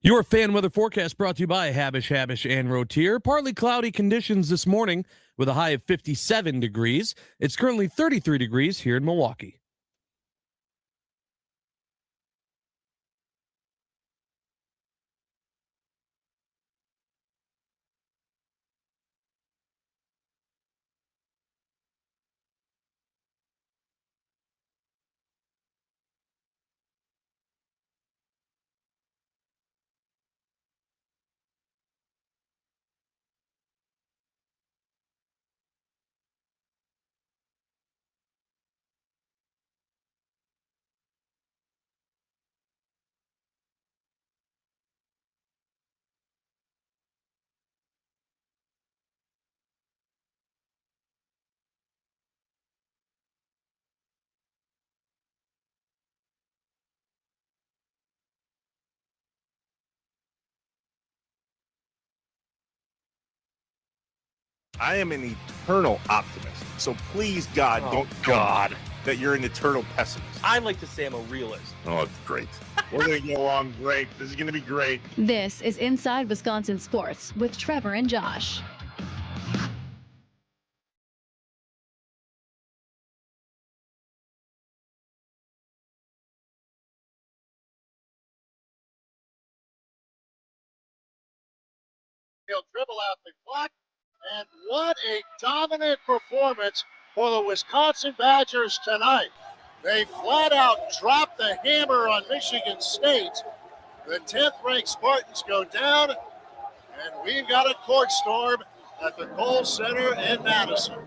Your fan weather forecast brought to you by Habish, and Rotier. Partly cloudy conditions this morning with a high of 57 degrees. It's currently 33 degrees here in Milwaukee. I am an eternal optimist. So please, God, don't tell me that you're an eternal pessimist. I like to say I'm a realist. Oh, it's great. We're going to get along great. This is going to be great. This is Inside Wisconsin Sports with Trevor and Josh. He'll dribble out the clock. And what a dominant performance for the Wisconsin Badgers tonight. They flat out dropped the hammer on Michigan State. The 10th-ranked Spartans go down, and we've got a court storm at the Kohl Center in Madison.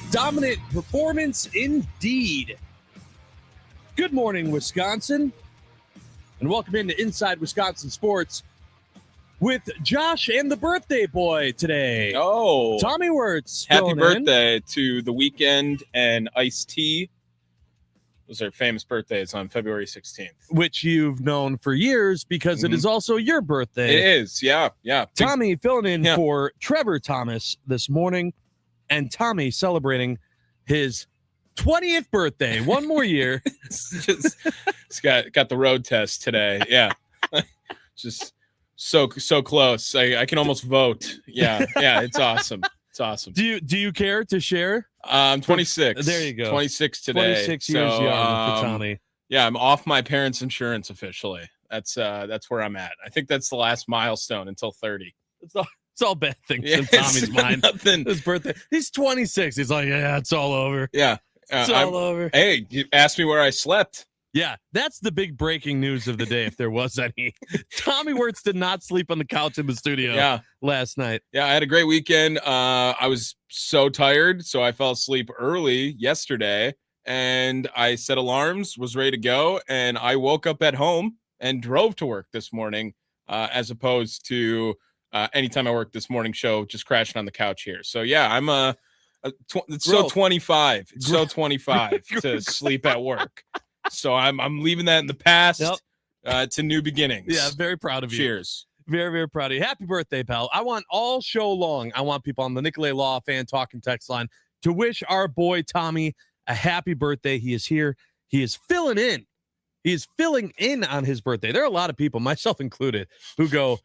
Dominant performance indeed. Good morning, Wisconsin, and welcome into Inside Wisconsin Sports with Josh and the birthday boy today. Oh, Tommy Wirtz. Happy birthday to The Weeknd and Ice-T. Those are famous birthdays on February 16th. Which you've known for years because it is also your birthday. It is, yeah. Tommy filling in for Trevor Thomas this morning, and Tommy celebrating his 20th birthday. One more year. It's got the road test today. Yeah. Just so close. I can almost vote. Yeah, it's awesome. It's awesome. Do you care to share? 26. There you go. 26 today. 26 years young for Tommy. Yeah, I'm off my parents' insurance officially. That's where I'm at. I think that's the last milestone until 30. It's all bad things in Tommy's mind. Nothing. His birthday. He's 26. He's like, yeah, it's all over. Yeah. It's all over. Hey, you asked me where I slept. Yeah, that's the big breaking news of the day, if there was any. Tommy Wirtz did not sleep on the couch in the studio last night. Yeah, I had a great weekend. I was so tired, so I fell asleep early yesterday, and I set alarms, was ready to go, and I woke up at home and drove to work this morning, as opposed to anytime I worked this morning show, just crashing on the couch here. So, yeah, I'm it's so 25. It's so 25 to sleep at work. So I'm leaving that in the past to new beginnings. Yeah, very proud of you. Cheers. Very, very proud of you. Happy birthday, pal. I want all show long, I want people on the Nicolay Law Fan Talking text line to wish our boy Tommy a happy birthday. He is here. He is filling in. He is filling in on his birthday. There are a lot of people, myself included, who go,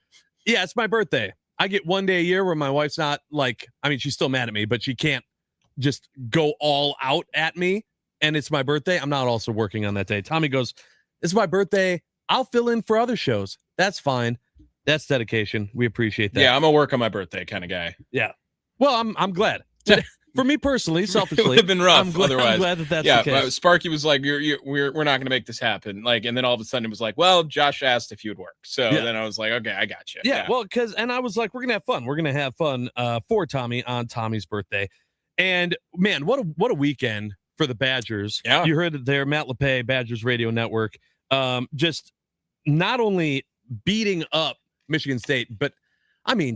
yeah, it's my birthday. I get one day a year where my wife's not she's still mad at me, but she can't just go all out at me. And it's my birthday. I'm not also working on that day. Tommy goes, it's my birthday. I'll fill in for other shows. That's fine. That's dedication. We appreciate that. Yeah, I'm a work on my birthday kind of guy. Yeah. Well, I'm glad. For me personally, selfishly, it would have been rough otherwise. I'm glad that's the case. Sparky was like, we're not going to make this happen. And then all of a sudden it was like, well, Josh asked if you'd work. So then I was like, okay, I got you. Yeah. Well, and I was like, we're going to have fun. We're going to have fun for Tommy on Tommy's birthday. And man, what a weekend for the Badgers. Yeah. You heard it there, Matt LePay, Badgers Radio Network. Just not only beating up Michigan State, but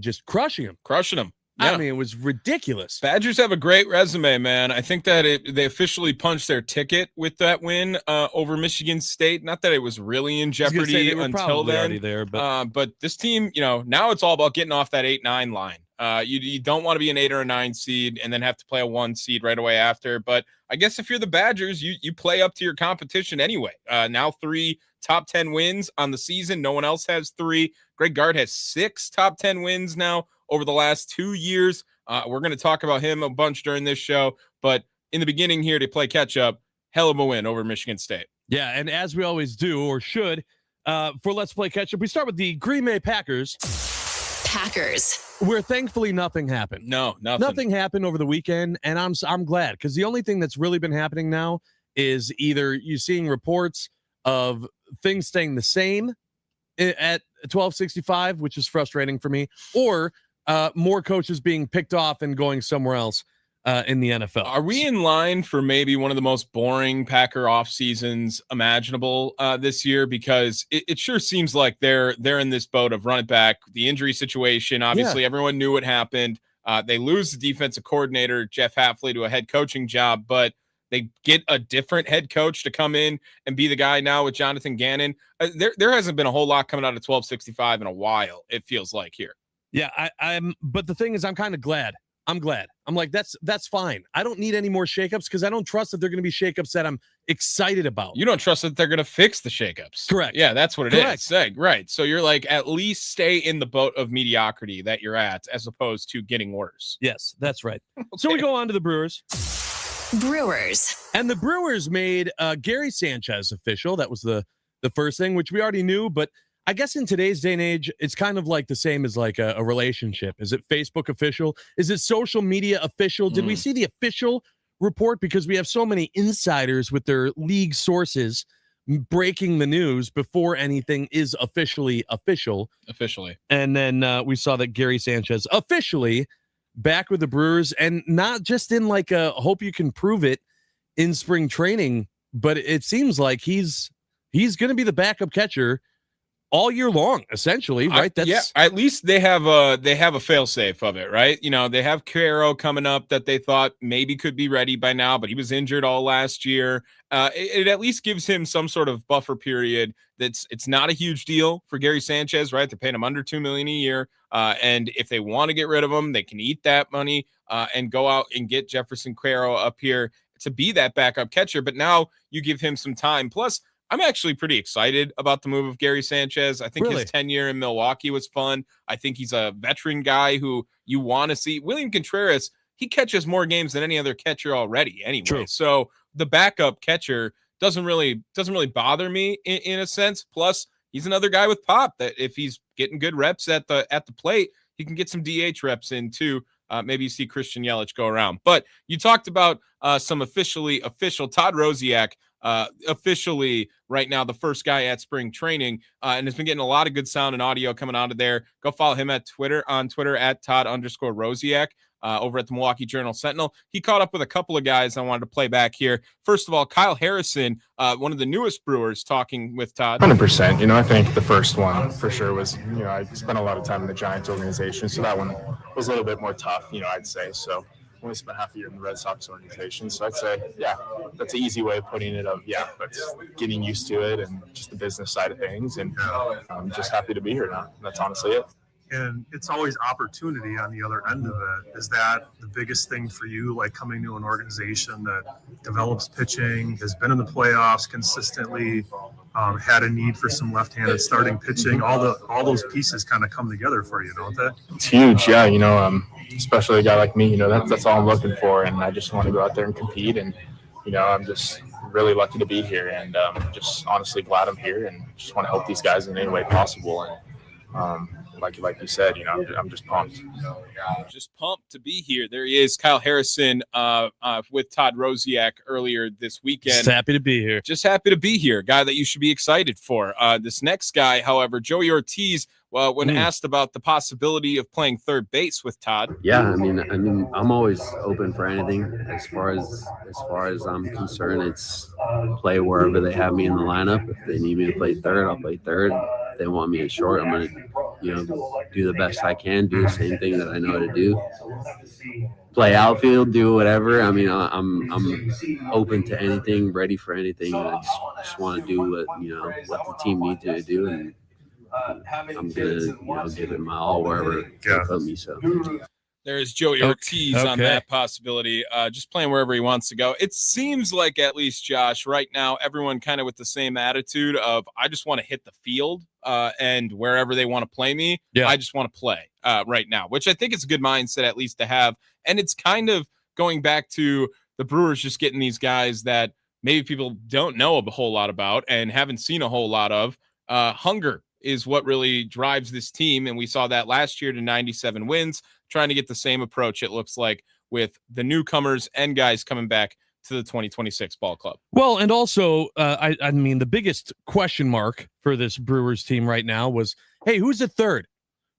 just crushing them. Yeah. It was ridiculous. Badgers have a great resume, man. I think that they officially punched their ticket with that win over Michigan State. Not that it was really in jeopardy until then. There, but this team, now it's all about getting off that 8-9 line. You don't want to be an 8 or a 9 seed and then have to play a 1 seed right away after. But I guess if you're the Badgers, you play up to your competition anyway. Now 3 top 10 wins on the season. No one else has 3. Greg Gard has 6 top 10 wins now over the last 2 years. We're going to talk about him a bunch during this show. But in the beginning here to play catch up, hell of a win over Michigan State. Yeah, and as we always do, or should, for Let's Play Catch Up, we start with the Green Bay Packers. Where thankfully nothing happened. No, nothing. Nothing happened over the weekend, and I'm glad, because the only thing that's really been happening now is either you seeing reports of things staying the same at 1265, which is frustrating for me, or more coaches being picked off and going somewhere else in the NFL. Are we in line for maybe one of the most boring Packer off seasons imaginable this year? Because it sure seems like they're in this boat of run it back. The injury situation, obviously, everyone knew what happened. They lose the defensive coordinator, Jeff Hafley, to a head coaching job, but they get a different head coach to come in and be the guy now with Jonathan Gannon. There hasn't been a whole lot coming out of 1265 in a while, it feels like here. Yeah, but the thing is, I'm kind of glad. I'm glad. I'm like, that's fine. I don't need any more shakeups because I don't trust that they're going to be shakeups that I'm excited about. You don't trust that they're going to fix the shakeups. Correct. Yeah, that's what it is. Right. So you're like, at least stay in the boat of mediocrity that you're at, as opposed to getting worse. Yes, that's right. Okay. So we go on to the Brewers. And the Brewers made Gary Sanchez official. That was the first thing, which we already knew, but I guess in today's day and age, it's kind of like the same as like a relationship. Is it Facebook official? Is it social media official? Did we see the official report? Because we have so many insiders with their league sources breaking the news before anything is officially official. And then we saw that Gary Sanchez officially back with the Brewers, and not just in like a hope you can prove it in spring training, but it seems like he's going to be the backup catcher all year long, essentially, right? At least they have a fail safe of it, right? You know, they have Caro coming up that they thought maybe could be ready by now, but he was injured all last year. It at least gives him some sort of buffer period. It's not a huge deal for Gary Sanchez, right? They're paying him under $2 million a year, and if they want to get rid of him, they can eat that money and go out and get Jefferson Caro up here to be that backup catcher. But now you give him some time. Plus, I'm actually pretty excited about the move of Gary Sanchez. I think his tenure in Milwaukee was fun. I think he's a veteran guy who you want to see. William Contreras, he catches more games than any other catcher already anyway. True. So the backup catcher doesn't really bother me in a sense. Plus, he's another guy with pop that if he's getting good reps at the plate, he can get some DH reps in too. Maybe you see Christian Yelich go around. But you talked about some official Todd Rosiak, officially right now the first guy at spring training, and has been getting a lot of good sound and audio coming out of there. Go follow him on Twitter at Todd_Rosiak. Over at the Milwaukee Journal Sentinel. He caught up with a couple of guys I wanted to play back here. First of all, Kyle Harrison, one of the newest Brewers, talking with Todd. 100%. You know, I think the first one for sure was, you know, I spent a lot of time in the Giants organization, so that one was a little bit more tough, you know, I'd say. So only spent half a year in the Red Sox organization. So I'd say, yeah, that's an easy way of putting it but getting used to it and just the business side of things. And I'm just happy to be here now. That's honestly it. And it's always opportunity on the other end of it. Is that the biggest thing for you, like coming to an organization that develops pitching, has been in the playoffs consistently, had a need for some left-handed starting pitching? All those pieces kind of come together for you, don't they? It's huge, yeah. You know, especially a guy like me, you know, that's all I'm looking for. And I just want to go out there and compete. And, you know, I'm just really lucky to be here, and just honestly glad I'm here, and just want to help these guys in any way possible. And, like you said, you know, I'm just pumped. Just pumped to be here. There he is, Kyle Harrison, with Todd Rosiak earlier this weekend. Just happy to be here. Just happy to be here. Guy that you should be excited for. This next guy, however, Joey Ortiz, when asked about the possibility of playing third base with Todd. Yeah, I mean, I'm always open for anything as far as I'm concerned. It's play wherever they have me in the lineup. If they need me to play third, I'll play third. If they want me at short, I'm going to, you know, do the best I can, do the same thing that I know how to do. Play outfield, do whatever. I mean, I'm open to anything, ready for anything. And I just want to do what the team needs to do, and I'm gonna give it my all wherever they put me. So. There's Joey Ortiz on that possibility, just playing wherever he wants to go. It seems like, at least, Josh, right now, everyone kind of with the same attitude of, I just want to hit the field, and wherever they want to play me, I just want to play right now, which I think is a good mindset, at least, to have. And it's kind of going back to the Brewers just getting these guys that maybe people don't know a whole lot about and haven't seen a whole lot of. Hunger is what really drives this team, and we saw that last year to 97 wins. Trying to get the same approach, it looks like, with the newcomers and guys coming back to the 2026 ball club. Well, and also, I mean, the biggest question mark for this Brewers team right now was, hey, who's at third?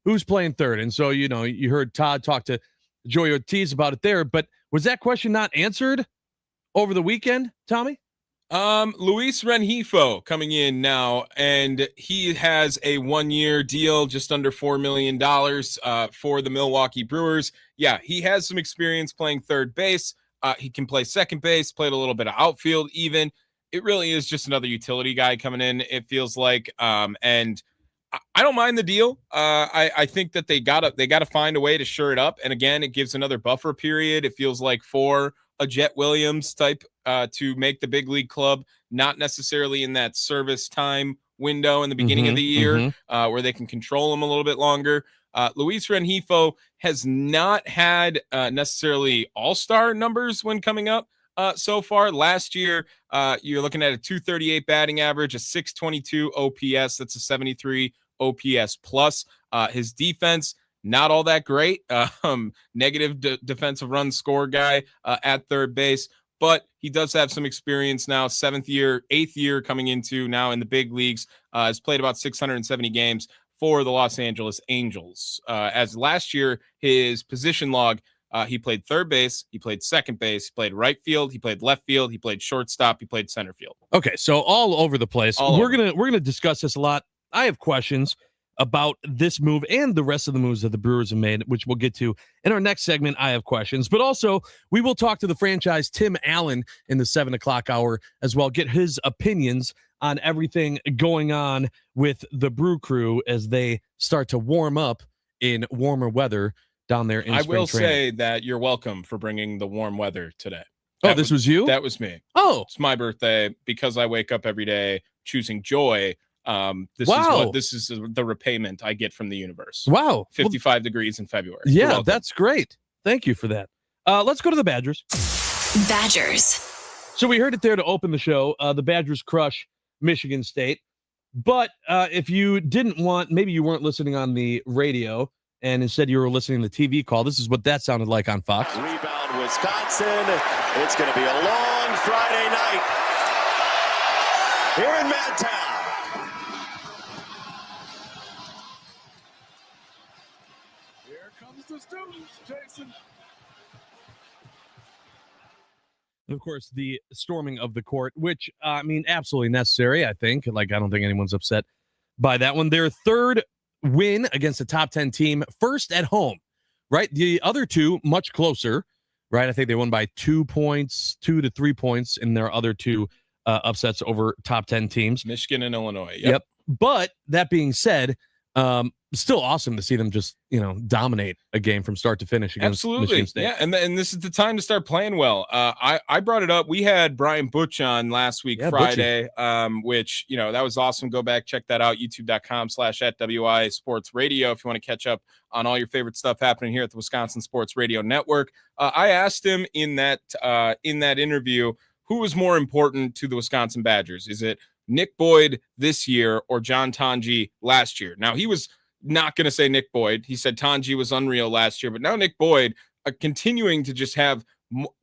Who's playing third? And so, you heard Todd talk to Joey Ortiz about it there, but was that question not answered over the weekend, Tommy? Luis Rengifo coming in now, and he has a 1-year deal, just under $4 million for the Milwaukee Brewers. Yeah, he has some experience playing third base. He can play second base, played a little bit of outfield even. It really is just another utility guy coming in, it feels like. And I don't mind the deal. I think that they gotta find a way to shore it up. And again, it gives another buffer period. It feels like for a Jet Williams type to make the big league club, not necessarily in that service time window in the beginning of the year where they can control him a little bit longer. Luis Rengifo has not had necessarily all-star numbers when coming up so far. Last year, you're looking at a 238 batting average, a 622 OPS. That's a 73 OPS plus. His defense, not all that great. Negative defensive run score guy at third base, but he does have some experience now. 8th year coming into now in the big leagues. Has played about 670 games for the Los Angeles Angels. As last year, his position log, he played third base, he played second base, he played right field, he played left field, he played shortstop, he played center field. Okay, so all over the place. We're gonna discuss this a lot. I have questions about this move and the rest of the moves that the Brewers have made, which we'll get to in our next segment. I have questions, but also we will talk to the franchise Tim Allen in the 7:00 hour as well, get his opinions on everything going on with the Brew Crew as they start to warm up in warmer weather down there in spring training. Say that you're welcome for bringing the warm weather today. This was you? That was me. Oh, it's my birthday. Because I wake up every day choosing joy. This is the repayment I get from the universe. Wow. 55 degrees in February. Yeah, that's great. Thank you for that. Let's go to the Badgers. So we heard it there to open the show. The Badgers crush Michigan State. But if you didn't maybe you weren't listening on the radio and instead you were listening to the TV call, this is what that sounded like on Fox. Rebound Wisconsin. It's going to be a long Friday night here in Madtown. Jason. And of course, the storming of the court, which absolutely necessary. I think, I don't think anyone's upset by that one. Their third win against a top 10 team, first at home, right? The other two much closer, right? I think they won by 2 points, 2 to 3 points in their other two upsets over top 10 teams, Michigan and Illinois. Yep. But that being said, still awesome to see them just dominate a game from start to finish against Michigan State. Yeah, and this is the time to start playing well. I brought it up. We had Brian Butch on last week, Friday, which that was awesome. Go back, check that out. YouTube.com/@WI Sports Radio if you want to catch up on all your favorite stuff happening here at the Wisconsin Sports Radio Network. I asked him in that interview who was more important to the Wisconsin Badgers. Is it Nick Boyd this year or John Tanji last year? Now, he was not going to say Nick Boyd. He said Tanji was unreal last year, but now Nick Boyd continuing to just have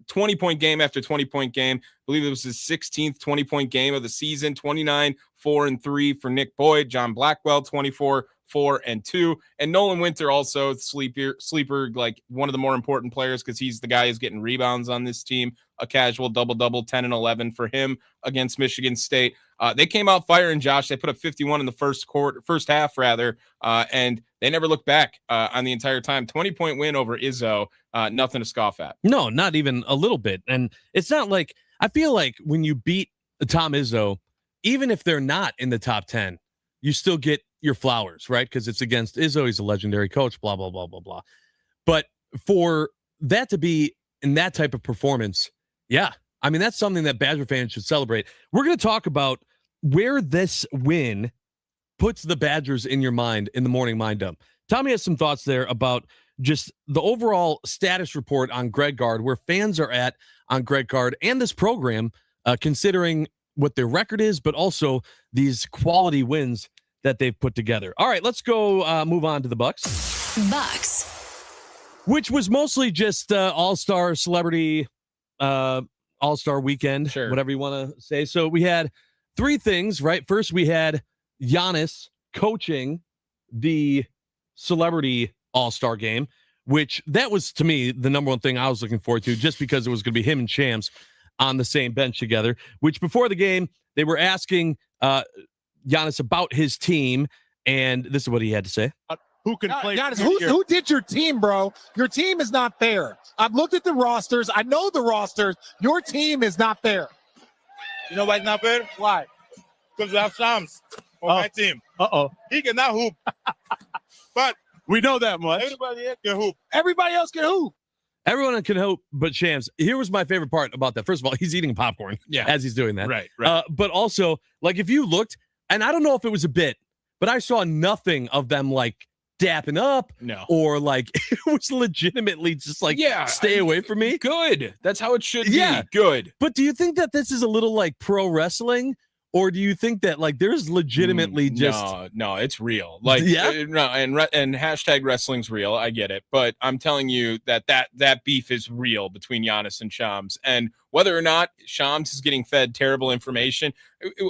20-point game after 20-point game. I believe it was his 16th 20-point game of the season, 29, 4 and 3 for Nick Boyd. John Blackwell, 24, 4 and 2. And Nolan Winter also sleeper, like one of the more important players because he's the guy who's getting rebounds on this team. A casual double-double, 10 and 11 for him against Michigan State. They came out firing, Josh. They put up 51 in the first half, and they never looked back on the entire time. 20-point win over Izzo, nothing to scoff at. No, not even a little bit. And it's not like, I feel like when you beat Tom Izzo, even if they're not in the top 10, you still get your flowers, right? Because it's against Izzo. He's a legendary coach, blah, blah, blah, blah, blah. But for that to be in that type of performance, yeah, I mean, that's something that Badger fans should celebrate. We're going to talk about where this win puts the Badgers in your mind in the morning mind dump. Tommy has some thoughts there about just the overall status report on Greg Gard, where fans are at on Greg Gard and this program, considering what their record is, but also these quality wins that they've put together. All right, let's go move on to the Bucks. Bucks. Which was mostly just all-star celebrity, all-star weekend, Sure. whatever you want to say. So we had three things, right? First, we had Giannis coaching the celebrity all-star game, which that was, to me, the number one thing I was looking forward to, just because it was going to be him and Shams on the same bench together, which before the game, they were asking Giannis about his team, and this is what he had to say. Who can play? Giannis, who did your team, bro? Your team is not fair. I've looked at the rosters. I know the rosters. Your team is not fair. You know why it's not fair? Why? Because we have Shams on my team. Uh-oh. He cannot hoop. But we know that much. everybody else can hoop. Everybody else can hoop. Everyone can hope, but Shams. Here was my favorite part about that. First of all, he's eating popcorn as he's doing that. Right. But also, like, if you looked, and I don't know if it was a bit, but I saw nothing of them, like, dapping up. No. Or, like, it was legitimately just like, stay away from me. Good. That's how it should Yeah. be. Good. But do you think that this is a little like pro wrestling? Or do you think that, like, there's legitimately just no, it's real. Like, Yeah? no, and hashtag wrestling's real. I get it, but I'm telling you that beef is real between Giannis and Shams, and whether or not Shams is getting fed terrible information.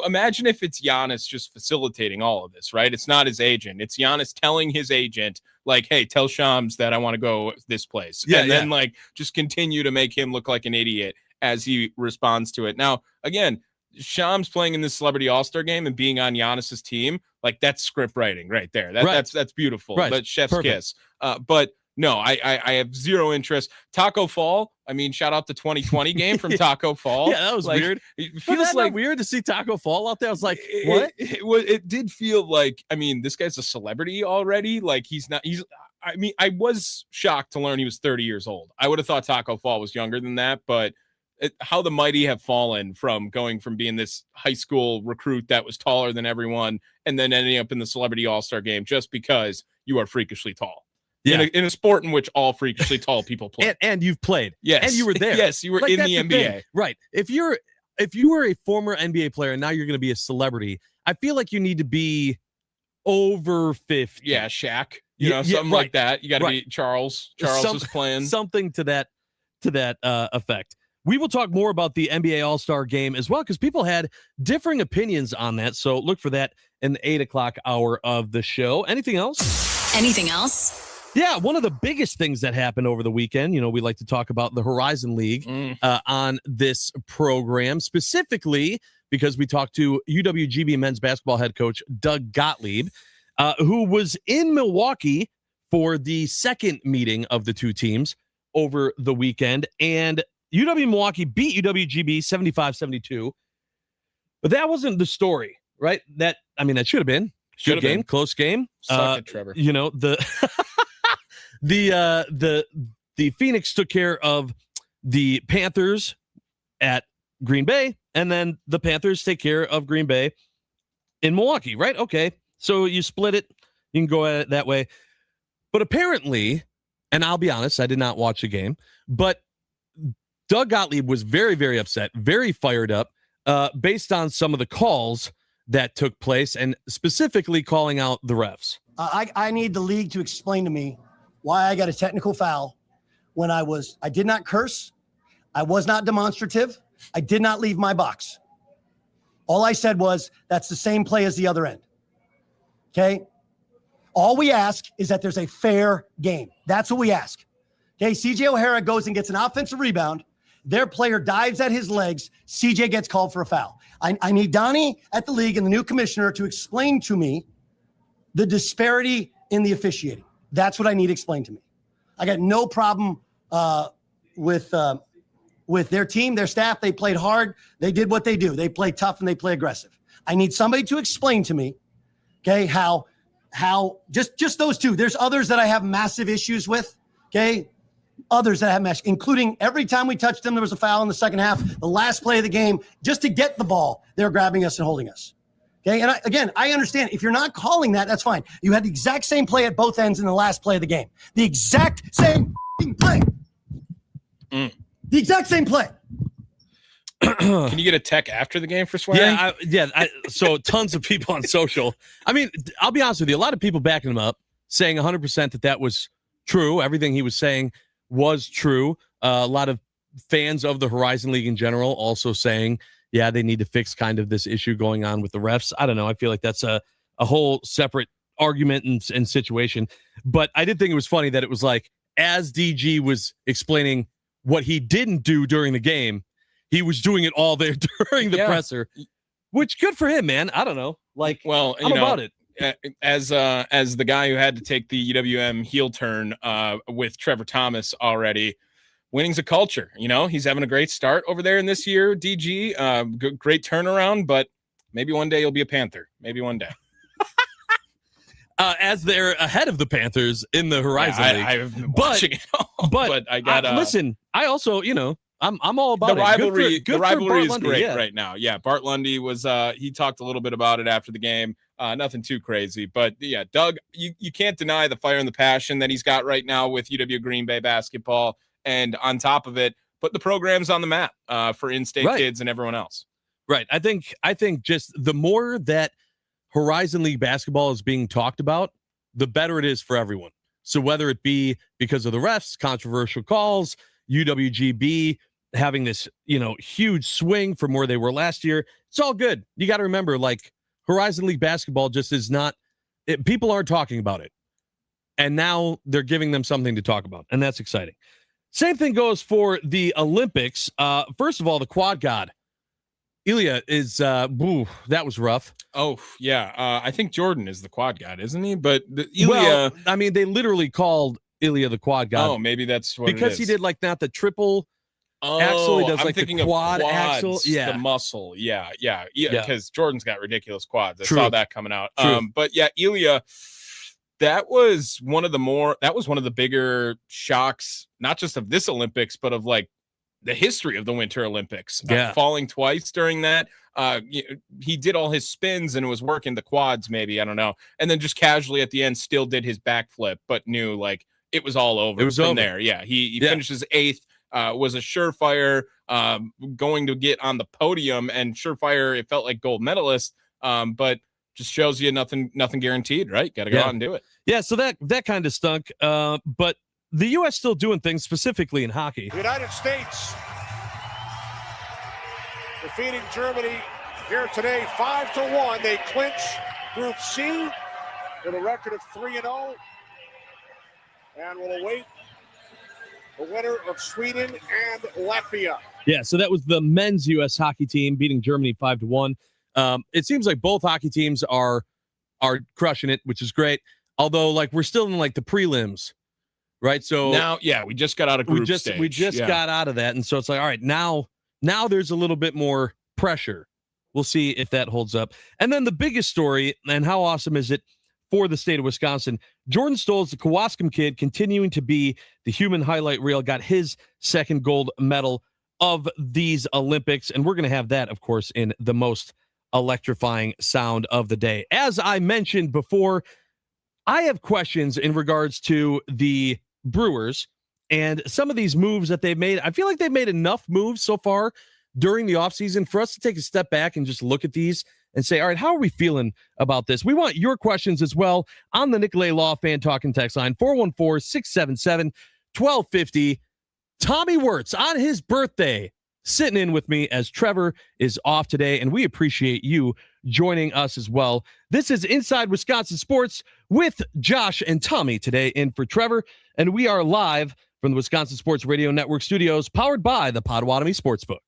Imagine if it's Giannis just facilitating all of this, right? It's not his agent. It's Giannis telling his agent, like, hey, tell Shams that I want to go this place. Yeah, and then, like, just continue to make him look like an idiot as he responds to it. Now, again, Shams playing in this celebrity all-star game and being on Giannis's team, like, that's script writing right there. That's beautiful. Right. That's chef's Perfect. kiss. But no, I have zero interest. Taco Fall. I mean, shout out the 2020 game from Taco Fall. Yeah, that was Like, weird. It Was feels that like not weird to see Taco Fall out there? I was like, what? It did feel like, I mean, this guy's a celebrity already. Like, I mean, I was shocked to learn he was 30 years old. I would have thought Taco Fall was younger than that, but how the mighty have fallen from going from being this high school recruit that was taller than everyone and then ending up in the celebrity all-star game just because you are freakishly tall. Yeah. In a sport in which all freakishly tall people play. And you've played. Yes. And you were there. Yes, you were Like, in that's the thing. NBA. Right. If you were a former NBA player and now you're going to be a celebrity, I feel like you need to be over 50. Yeah, Shaq. Yeah, Something right. like that. You got to Right. be Charles. Charles is playing. Something to that effect. We will talk more about the NBA All-Star game as well, because people had differing opinions on that. So look for that in the 8 o'clock hour of the show. Anything else? Anything else? Yeah, one of the biggest things that happened over the weekend, we like to talk about the Horizon League on this program, specifically because we talked to UWGB men's basketball head coach Doug Gottlieb, who was in Milwaukee for the second meeting of the two teams over the weekend. And UW-Milwaukee beat UWGB 75-72. But that wasn't the story, right? That should have been. Good game, close game. Suck it, Trevor. The Phoenix took care of the Panthers at Green Bay, and then the Panthers take care of Green Bay in Milwaukee, right? Okay, so you split it. You can go at it that way. But apparently, and I'll be honest, I did not watch the game, but Doug Gottlieb was very, very upset, very fired up, based on some of the calls that took place, and specifically calling out the refs. I need the league to explain to me why I got a technical foul when I did not curse. I was not demonstrative. I did not leave my box. All I said was, that's the same play as the other end. Okay? All we ask is that there's a fair game. That's what we ask. Okay, CJ O'Hara goes and gets an offensive rebound. Their player dives at his legs. CJ gets called for a foul. I need Donnie at the league and the new commissioner to explain to me the disparity in the officiating. That's what I need explained to me. I got no problem with their team, their staff. They played hard. They did what they do. They play tough and they play aggressive. I need somebody to explain to me, okay, how how just those two. There's others that I have massive issues with. Okay. Others that have matched, including every time we touched them, there was a foul in the second half. The last play of the game, just to get the ball, they're grabbing us and holding us. Okay, and I understand if you're not calling that, that's fine. You had the exact same play at both ends in the last play of the game. The exact same play. The exact same play. Can you get a tech after the game for swearing? So tons of people on social. I mean, I'll be honest with you. A lot of people backing him up, saying 100% that was true. Everything he was saying was true. A lot of fans of the Horizon League in general also saying, yeah, they need to fix kind of this issue going on with the refs. I don't know. I feel like that's a whole separate argument and situation. But I did think it was funny that it was like, as DG was explaining what he didn't do during the game, he was doing it all there during the presser, which good for him, man. I don't know. Like, well, I'm about it. As the guy who had to take the UWM heel turn with Trevor Thomas already, winning's a culture. He's having a great start over there in this year, DG. Great turnaround, but maybe one day he'll be a Panther. Maybe one day. As they're ahead of the Panthers in the Horizon League. I've been watching it all, but I got listen. I also, I'm all about the rivalry. Good the rivalry is Lundy, great right now. Yeah, Bart Lundy was. He talked a little bit about it after the game. Nothing too crazy, but yeah, Doug, you can't deny the fire and the passion that he's got right now with UW Green Bay basketball, and on top of it, put the programs on the map for in-state kids and everyone else. Right. I think just the more that Horizon League basketball is being talked about, the better it is for everyone. So whether it be because of the refs, controversial calls, UWGB having this, huge swing from where they were last year, it's all good. You got to remember, like, Horizon League basketball just is not, people aren't talking about it. And now they're giving them something to talk about, and that's exciting. Same thing goes for the Olympics. First of all, the quad god, Ilya is, that was rough. Oh, yeah. I think Jordan is the quad god, isn't he? But Ilya... Well, they literally called Ilya the quad god. Oh, maybe that's what because it is. he did, like, not the triple axle. He does, I'm like, thinking the quad of quads, axle. Yeah. The muscle. Yeah. Because Jordan's got ridiculous quads. I True. saw that coming out. True. But yeah, Ilya... That was one of the bigger shocks, not just of this Olympics, but of like the history of the Winter Olympics. Falling twice during that. He did all his spins and it was working the quads, maybe, I don't know. And then just casually at the end still did his backflip, but knew like it was all over. It was from over. There. Yeah. He finishes 8th, was a surefire going to get on the podium, and surefire, it felt like gold medalist. But just shows you nothing guaranteed, right? Got to go out and do it. Yeah, so that kind of stunk. But the U.S. still doing things, specifically in hockey. The United States defeating Germany here today 5-1. They clinch Group C with a record of 3-0, and will await the winner of Sweden and Latvia. Yeah, so that was the men's U.S. hockey team beating Germany 5-1. It seems like both hockey teams are crushing it, which is great. Although, like, we're still in like the prelims, right? So now, we just got out of group stage. We just got out of that, and so it's like, all right, now there's a little bit more pressure. We'll see if that holds up. And then the biggest story, and how awesome is it for the state of Wisconsin? Jordan Stolz, the Kewaskum kid, continuing to be the human highlight reel, got his second gold medal of these Olympics, and we're going to have that, of course, in the most electrifying sound of the day. As I mentioned before, I have questions in regards to the Brewers and some of these moves that they've made. I feel like they've made enough moves so far during the offseason for us to take a step back and just look at these and say, all right, how are we feeling about this? We want your questions as well on the Nicolay Law Fan Talking text line, 414-677-1250. Tommy Wirtz on his birthday sitting in with me as Trevor is off today, and we appreciate you joining us as well. This is Inside Wisconsin Sports with Josh and Tommy today in for Trevor, and we are live from the Wisconsin Sports Radio Network studios, powered by the Potawatomi Sportsbook.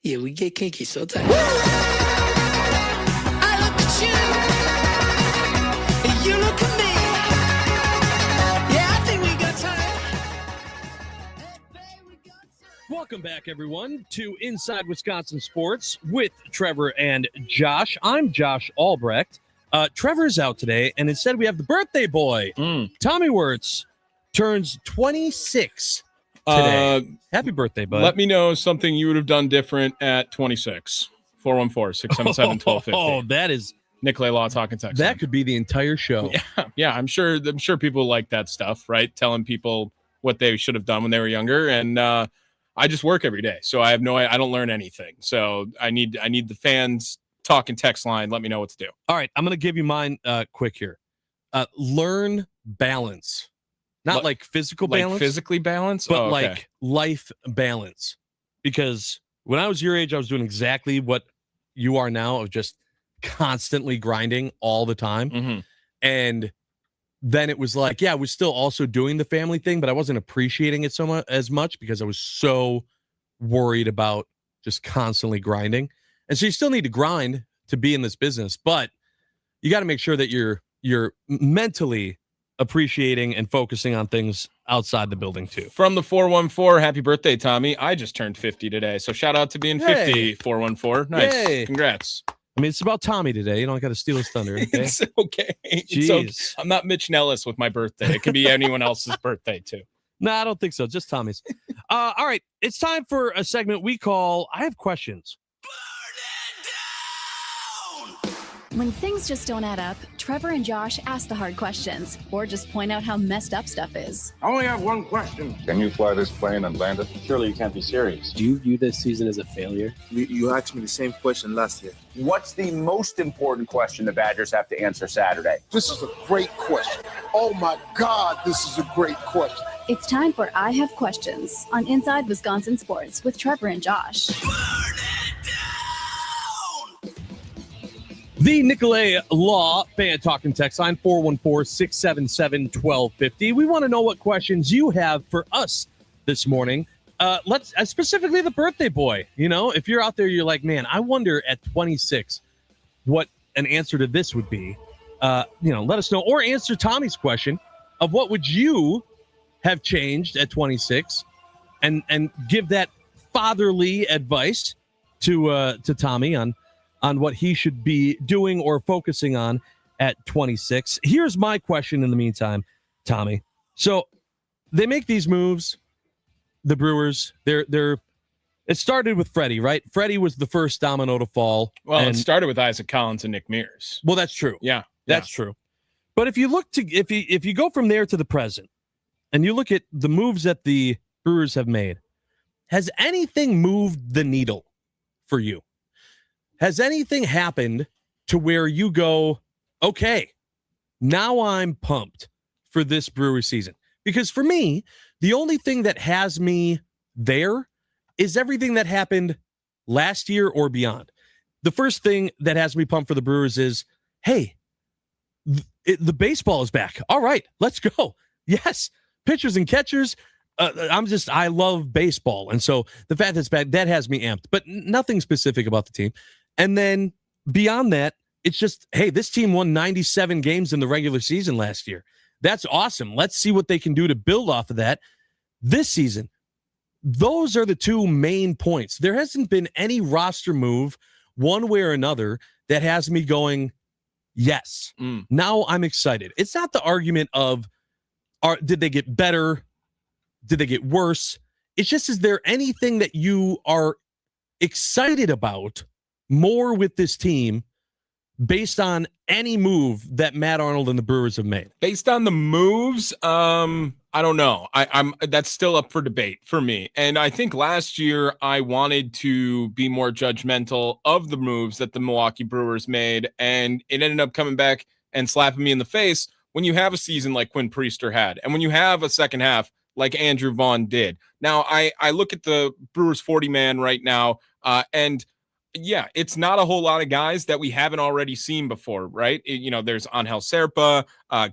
Yeah, we get kinky so tight. I look at you, and you look at me. Yeah, I think we got time. Welcome back, everyone, to Inside Wisconsin Sports with Trevor and Josh. I'm Josh Albrecht. Trevor's out today, and instead we have the birthday boy. Tommy Wirtz turns 26 today. Happy birthday, bud. Let me know something you would have done different at 26. 414-677-1250. Oh, that is Nicolay Law talking text. that could be the entire show. Yeah, I'm sure people like that stuff, right? Telling people what they should have done when they were younger. And I just work every day, so I don't learn anything. So I need the fans talking text line. Let me know what to do. All right, I'm going to give you mine quick here. Learn balance. Not like physical balance. Like physically balance? But like life balance. Because when I was your age, I was doing exactly what you are now, of just constantly grinding all the time. Mm-hmm. And then it was like, yeah, I was still also doing the family thing, but I wasn't appreciating it so much as much because I was so worried about just constantly grinding. And so you still need to grind to be in this business, but you got to make sure that you're mentally appreciating and focusing on things outside the building too. From the 414, happy birthday, Tommy. I just turned 50 today, so shout out to being 50, Hey. 414. Nice. Yay. Congrats. I mean, it's about Tommy today. You don't got to steal his thunder. Okay? It's okay. It's Jeez. okay. I'm not Mitch Nellis with my birthday. It could be anyone else's birthday too. No, I don't think so. Just Tommy's. All right. It's time for a segment we call I Have Questions. When things just don't add up, Trevor and Josh ask the hard questions or just point out how messed up stuff is. I only have one question. Can you fly this plane and land it? Surely you can't be serious. Do you view this season as a failure? You asked me the same question last year. What's the most important question the Badgers have to answer Saturday? This is a great question. Oh my God, this is a great question. It's time for I Have Questions on Inside Wisconsin Sports with Trevor and Josh. The Nicolay Law fan talking text line 414-677-1250. We want to know what questions you have for us this morning. Let's specifically the birthday boy. You know, if you're out there, you're like, man, I wonder at 26 what an answer to this would be. Let us know, or answer Tommy's question of what would you have changed at 26, and give that fatherly advice to Tommy on what he should be doing or focusing on at 26. Here's my question in the meantime, Tommy. So they make these moves, the Brewers. It started with Freddie, right? Freddie was the first domino to fall. Well, it started with Isaac Collins and Nick Mears. Well, that's true. Yeah. That's true. But if you look to if you go from there to the present and you look at the moves that the Brewers have made, has anything moved the needle for you? Has anything happened to where you go, okay, now I'm pumped for this Brewer season? Because for me, the only thing that has me there is everything that happened last year or beyond. The first thing that has me pumped for the Brewers is, hey, the baseball is back. All right, let's go. Yes, pitchers and catchers. I love baseball. And so the fact that it's back, that has me amped, but nothing specific about the team. And then beyond that, it's just, hey, this team won 97 games in the regular season last year. That's awesome. Let's see what they can do to build off of that this season. Those are the two main points. There hasn't been any roster move one way or another that has me going, yes, now I'm excited. It's not the argument of, did they get better? Did they get worse? It's just, is there anything that you are excited about more with this team based on any move that Matt Arnold and the Brewers have made? Based on the moves, I don't know. I'm that's still up for debate for me. And I think last year I wanted to be more judgmental of the moves that the Milwaukee Brewers made, and it ended up coming back and slapping me in the face when you have a season like Quinn Priester had, and when you have a second half like Andrew Vaughn did. Now, I look at the Brewers 40-man right now, and yeah, it's not a whole lot of guys that we haven't already seen before, right? There's Angel Serpa,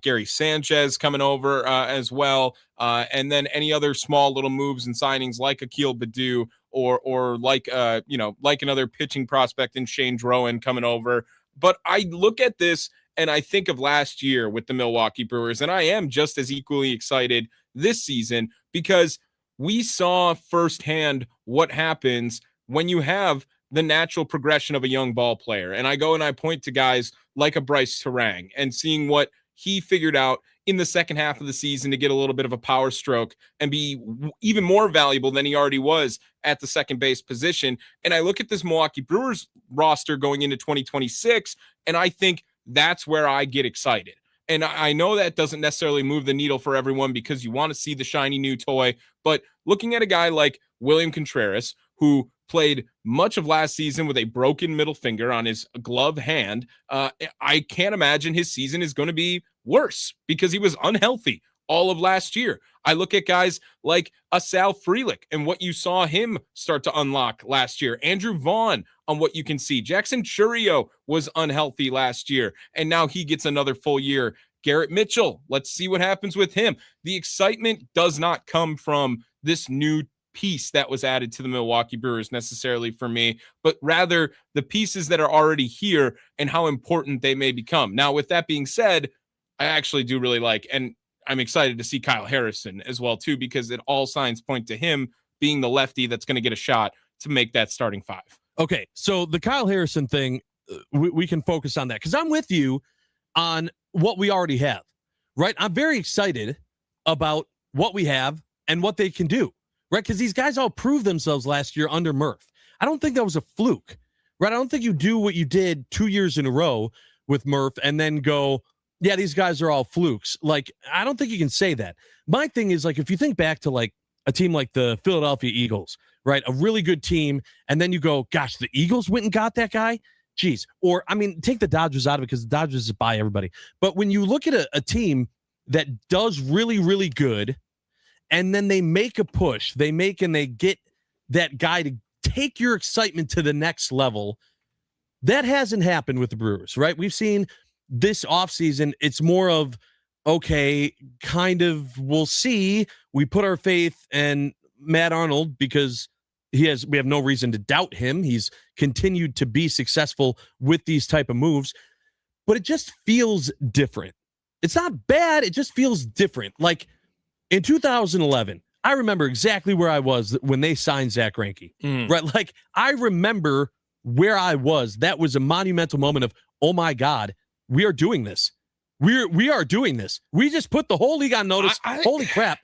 Gary Sanchez coming over as well, and then any other small little moves and signings like Akil Baddoo or like another pitching prospect in Shane Drowan coming over. But I look at this and I think of last year with the Milwaukee Brewers, and I am just as equally excited this season because we saw firsthand what happens when you have the natural progression of a young ball player. And I go and I point to guys like a Bryce Terang and seeing what he figured out in the second half of the season to get a little bit of a power stroke and be even more valuable than he already was at the second base position. And I look at this Milwaukee Brewers roster going into 2026, and I think that's where I get excited. And I know that doesn't necessarily move the needle for everyone because you want to see the shiny new toy. But looking at a guy like William Contreras, who played much of last season with a broken middle finger on his glove hand, I can't imagine his season is going to be worse because he was unhealthy all of last year. I look at guys like a Sal Frelick and what you saw him start to unlock last year. Andrew Vaughn on what you can see. Jackson Chourio was unhealthy last year, and now he gets another full year. Garrett Mitchell, let's see what happens with him. The excitement does not come from this new piece that was added to the Milwaukee Brewers necessarily for me, but rather the pieces that are already here and how important they may become. Now, with that being said, I actually do really like, and I'm excited to see Kyle Harrison as well too, because it all signs point to him being the lefty that's going to get a shot to make that starting five. Okay, so the Kyle Harrison thing, we can focus on that because I'm with you on what we already have, right? I'm very excited about what we have and what they can do, right? Because these guys all proved themselves last year under Murph. I don't think that was a fluke, right? I don't think you do what you did 2 years in a row with Murph and then go, yeah, these guys are all flukes. Like, I don't think you can say that. My thing is, like, if you think back to, like, a team like the Philadelphia Eagles, right? A really good team. And then you go, gosh, the Eagles went and got that guy? Jeez. Or, I mean, take the Dodgers out of it because the Dodgers is by everybody. But when you look at a team that does really, really good, and then they make a push, they get that guy to take your excitement to the next level, that hasn't happened with the Brewers, right? We've seen this offseason, it's more of, okay, kind of, we'll see. We put our faith in Matt Arnold because we have no reason to doubt him. He's continued to be successful with these type of moves, but it just feels different. It's not bad. It just feels different. Like in 2011, I remember exactly where I was when they signed Zach Greinke, right? Like I remember where I was. That was a monumental moment of, oh my God, we are doing this. We are doing this. We just put the whole league on notice. Holy crap.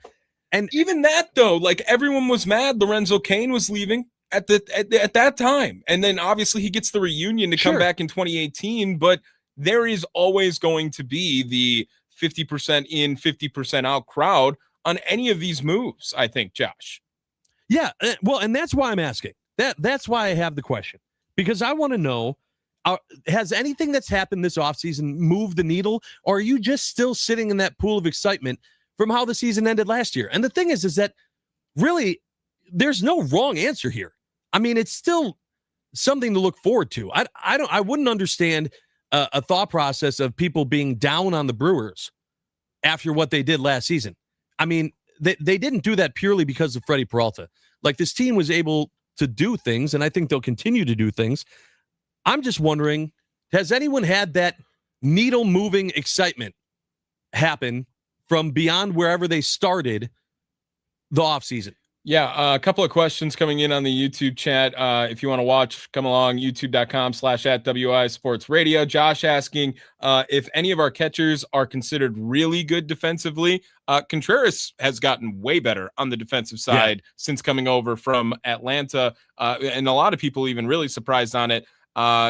And even that though, like everyone was mad Lorenzo Cain was leaving at that time. And then obviously he gets the reunion to come back in 2018, but there is always going to be the 50% in, 50% out crowd on any of these moves, I think, Josh. Yeah, well, and that's why I'm asking. That's why I have the question. Because I want to know, has anything that's happened this offseason moved the needle, or are you just still sitting in that pool of excitement from how the season ended last year? And the thing is that really there's no wrong answer here. I mean, it's still something to look forward to. I wouldn't understand a thought process of people being down on the Brewers after what they did last season. I mean, they didn't do that purely because of Freddie Peralta. Like, this team was able to do things, and I think they'll continue to do things. I'm just wondering, has anyone had that needle-moving excitement happen from beyond wherever they started the offseason? Yeah, a couple of questions coming in on the YouTube chat. If you want to watch, come along, youtube.com/@WI Sports Radio. Josh asking if any of our catchers are considered really good defensively. Contreras has gotten way better on the defensive side since coming over from Atlanta, and a lot of people even really surprised on it.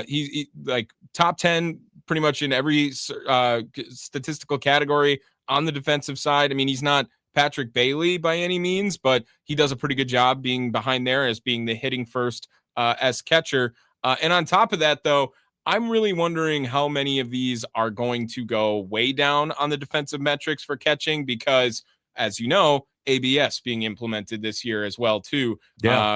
He like top 10 pretty much in every statistical category on the defensive side. I mean, he's not Patrick Bailey by any means, but he does a pretty good job being behind there as being the hitting first as catcher. And on top of that, though, I'm really wondering how many of these are going to go way down on the defensive metrics for catching, because as you know, ABS being implemented this year as well, too,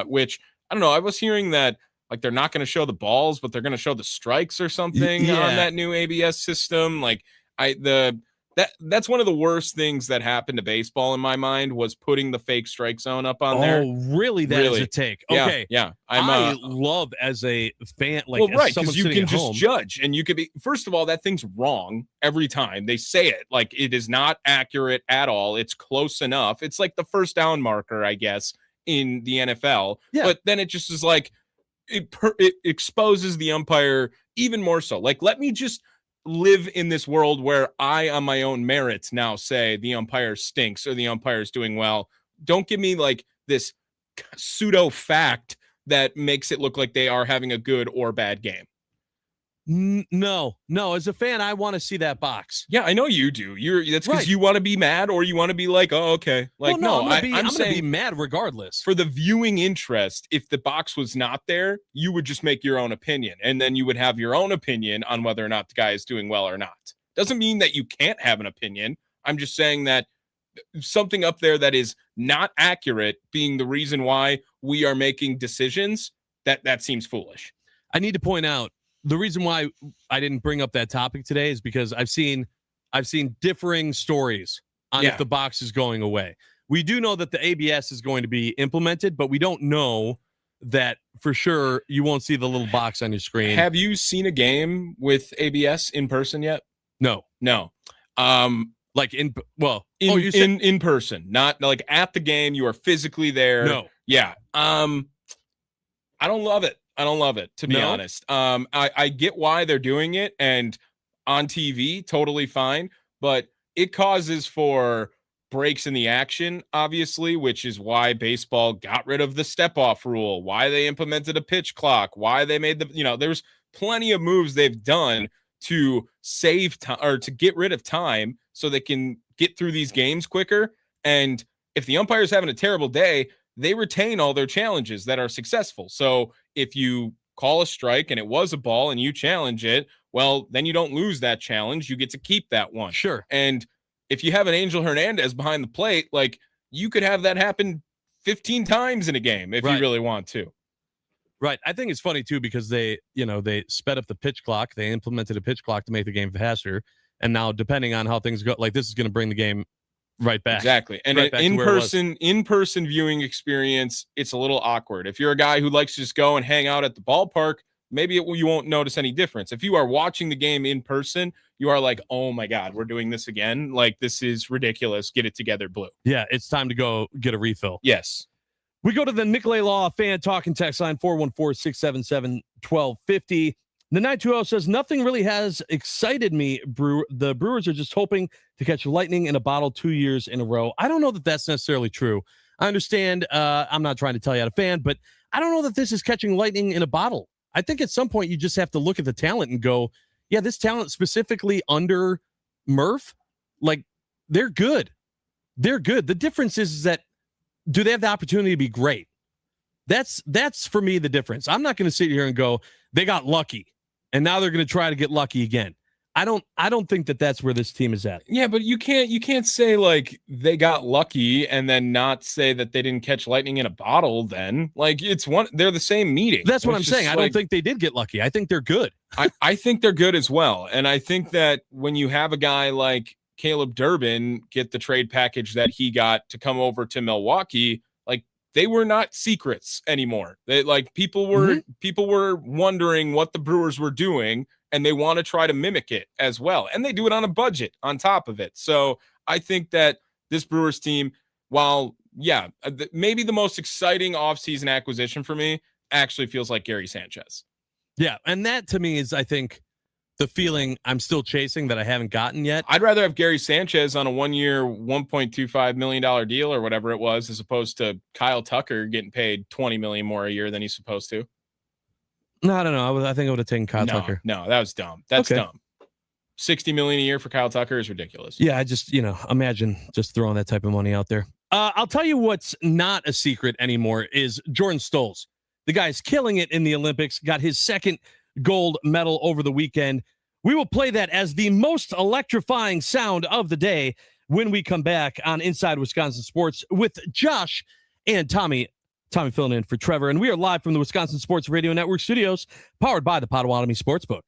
which I don't know. I was hearing that like they're not going to show the balls, but they're going to show the strikes or something on that new ABS system. Like That's one of the worst things that happened to baseball in my mind, was putting the fake strike zone up on there. Oh, really? That is a take. Okay. Yeah. I love as a fan, like, well, as right, someone because you sitting can at just home. judge, and you could be, first of all, that thing's wrong every time they say it. Like, it is not accurate at all. It's close enough. It's like the first down marker, I guess, in the NFL. Yeah. But then it just is like, it exposes the umpire even more so. Like, let me just live in this world where I, on my own merits, now say the umpire stinks or the umpire's doing well. Don't give me like this pseudo fact that makes it look like they are having a good or bad game. No. As a fan, I want to see that box. Yeah, I know you do. That's because Right. you want to be mad, or you want to be like, oh, okay. Like, well, no, I'm gonna saying be mad regardless. for the viewing interest, if the box was not there, you would just make your own opinion, and then you would have your own opinion on whether or not the guy is doing well or not. Doesn't mean that you can't have an opinion. I'm just saying that something up there that is not accurate being the reason why we are making decisions, that seems foolish. I need to point out, the reason why I didn't bring up that topic today is because I've seen differing stories on if the box is going away. We do know that the ABS is going to be implemented, but we don't know that for sure you won't see the little box on your screen. Have you seen a game with ABS in person yet? No. Like in person, not like at the game. You are physically there. No. Yeah. I don't love it. To be honest. I get why they're doing it, and on TV, totally fine, but it causes for breaks in the action, obviously, which is why baseball got rid of the step-off rule, why they implemented a pitch clock, why they made there's plenty of moves they've done to save time or to get rid of time so they can get through these games quicker. And if the umpire's having a terrible day, they retain all their challenges that are successful. So if you call a strike and it was a ball and you challenge it, well, then you don't lose that challenge. You get to keep that one. Sure. And if you have an Angel Hernandez behind the plate, like, you could have that happen 15 times in a game if you really want to. Right. I think it's funny too, because they sped up the pitch clock. They implemented a pitch clock to make the game faster. And now, depending on how things go, like, this is going to bring the game right back. Exactly. And right an in-person viewing experience, it's a little awkward. If you're a guy who likes to just go and hang out at the ballpark, maybe you won't notice any difference. If you are watching the game in person, you are like, oh my God, we're doing this again. Like, this is ridiculous. Get it together, Blue. Yeah, it's time to go get a refill. Yes. We go to the Nicolay Law fan talking text line 414-677-1250. The 920 says, nothing really has excited me. The Brewers are just hoping to catch lightning in a bottle 2 years in a row. I don't know that that's necessarily true. I understand. I'm not trying to tell you how to fan, but I don't know that this is catching lightning in a bottle. I think at some point you just have to look at the talent and go, yeah, this talent specifically under Murph, like, they're good. They're good. The difference is that, do they have the opportunity to be great? That's for me the difference. I'm not going to sit here and go, they got lucky and now they're going to try to get lucky again. I don't think that that's where this team is at. Yeah, but you can't say like they got lucky and then not say that they didn't catch lightning in a bottle. Then, like, they're the same meeting. That's what I'm saying. I don't think they did get lucky. I think they're good. I think they're good as well. And I think that when you have a guy like Caleb Durbin get the trade package that he got to come over to Milwaukee, like, they were not secrets anymore. They, like, people were wondering what the Brewers were doing, and they want to try to mimic it as well. And they do it on a budget on top of it. So I think that this Brewers team, while, yeah, maybe the most exciting offseason acquisition for me, actually feels like Gary Sanchez. Yeah, and that to me is, I think, the feeling I'm still chasing that I haven't gotten yet. I'd rather have Gary Sanchez on a 1-year, $1.25 million deal or whatever it was, as opposed to Kyle Tucker getting paid $20 million more a year than he's supposed to. No, I don't know. I think I would have taken Kyle Tucker. No, that was dumb. That's dumb. $60 million a year for Kyle Tucker is ridiculous. Yeah, I just, imagine just throwing that type of money out there. I'll tell you what's not a secret anymore is Jordan Stolz. The guy's killing it in the Olympics, got his second gold medal over the weekend. We will play that as the most electrifying sound of the day when we come back on Inside Wisconsin Sports with Josh and Tommy. Tommy filling in for Trevor, and we are live from the Wisconsin Sports Radio Network studios, powered by the Potawatomi Sportsbook.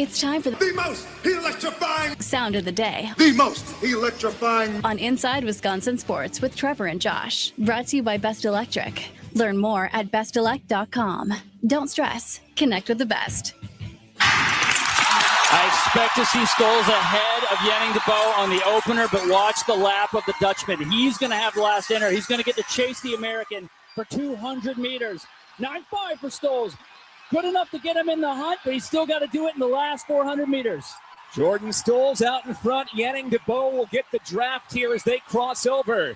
It's time for The most electrifying, sound of the day the most electrifying. on Inside Wisconsin Sports with Trevor and Josh. Brought to you by Best Electric. Learn more at bestelect.com. Don't stress. Connect with the best. I expect to see Stoles ahead of Yenning de Bow on the opener, but watch the lap of the Dutchman. He's going to have the last enter. He's going to get to chase the American for 200 meters. 9.5 for Stoles. Good enough to get him in the hunt, but he's still got to do it in the last 400 meters. Jordan Stoles out in front. Yenning de Bow will get the draft here as they cross over.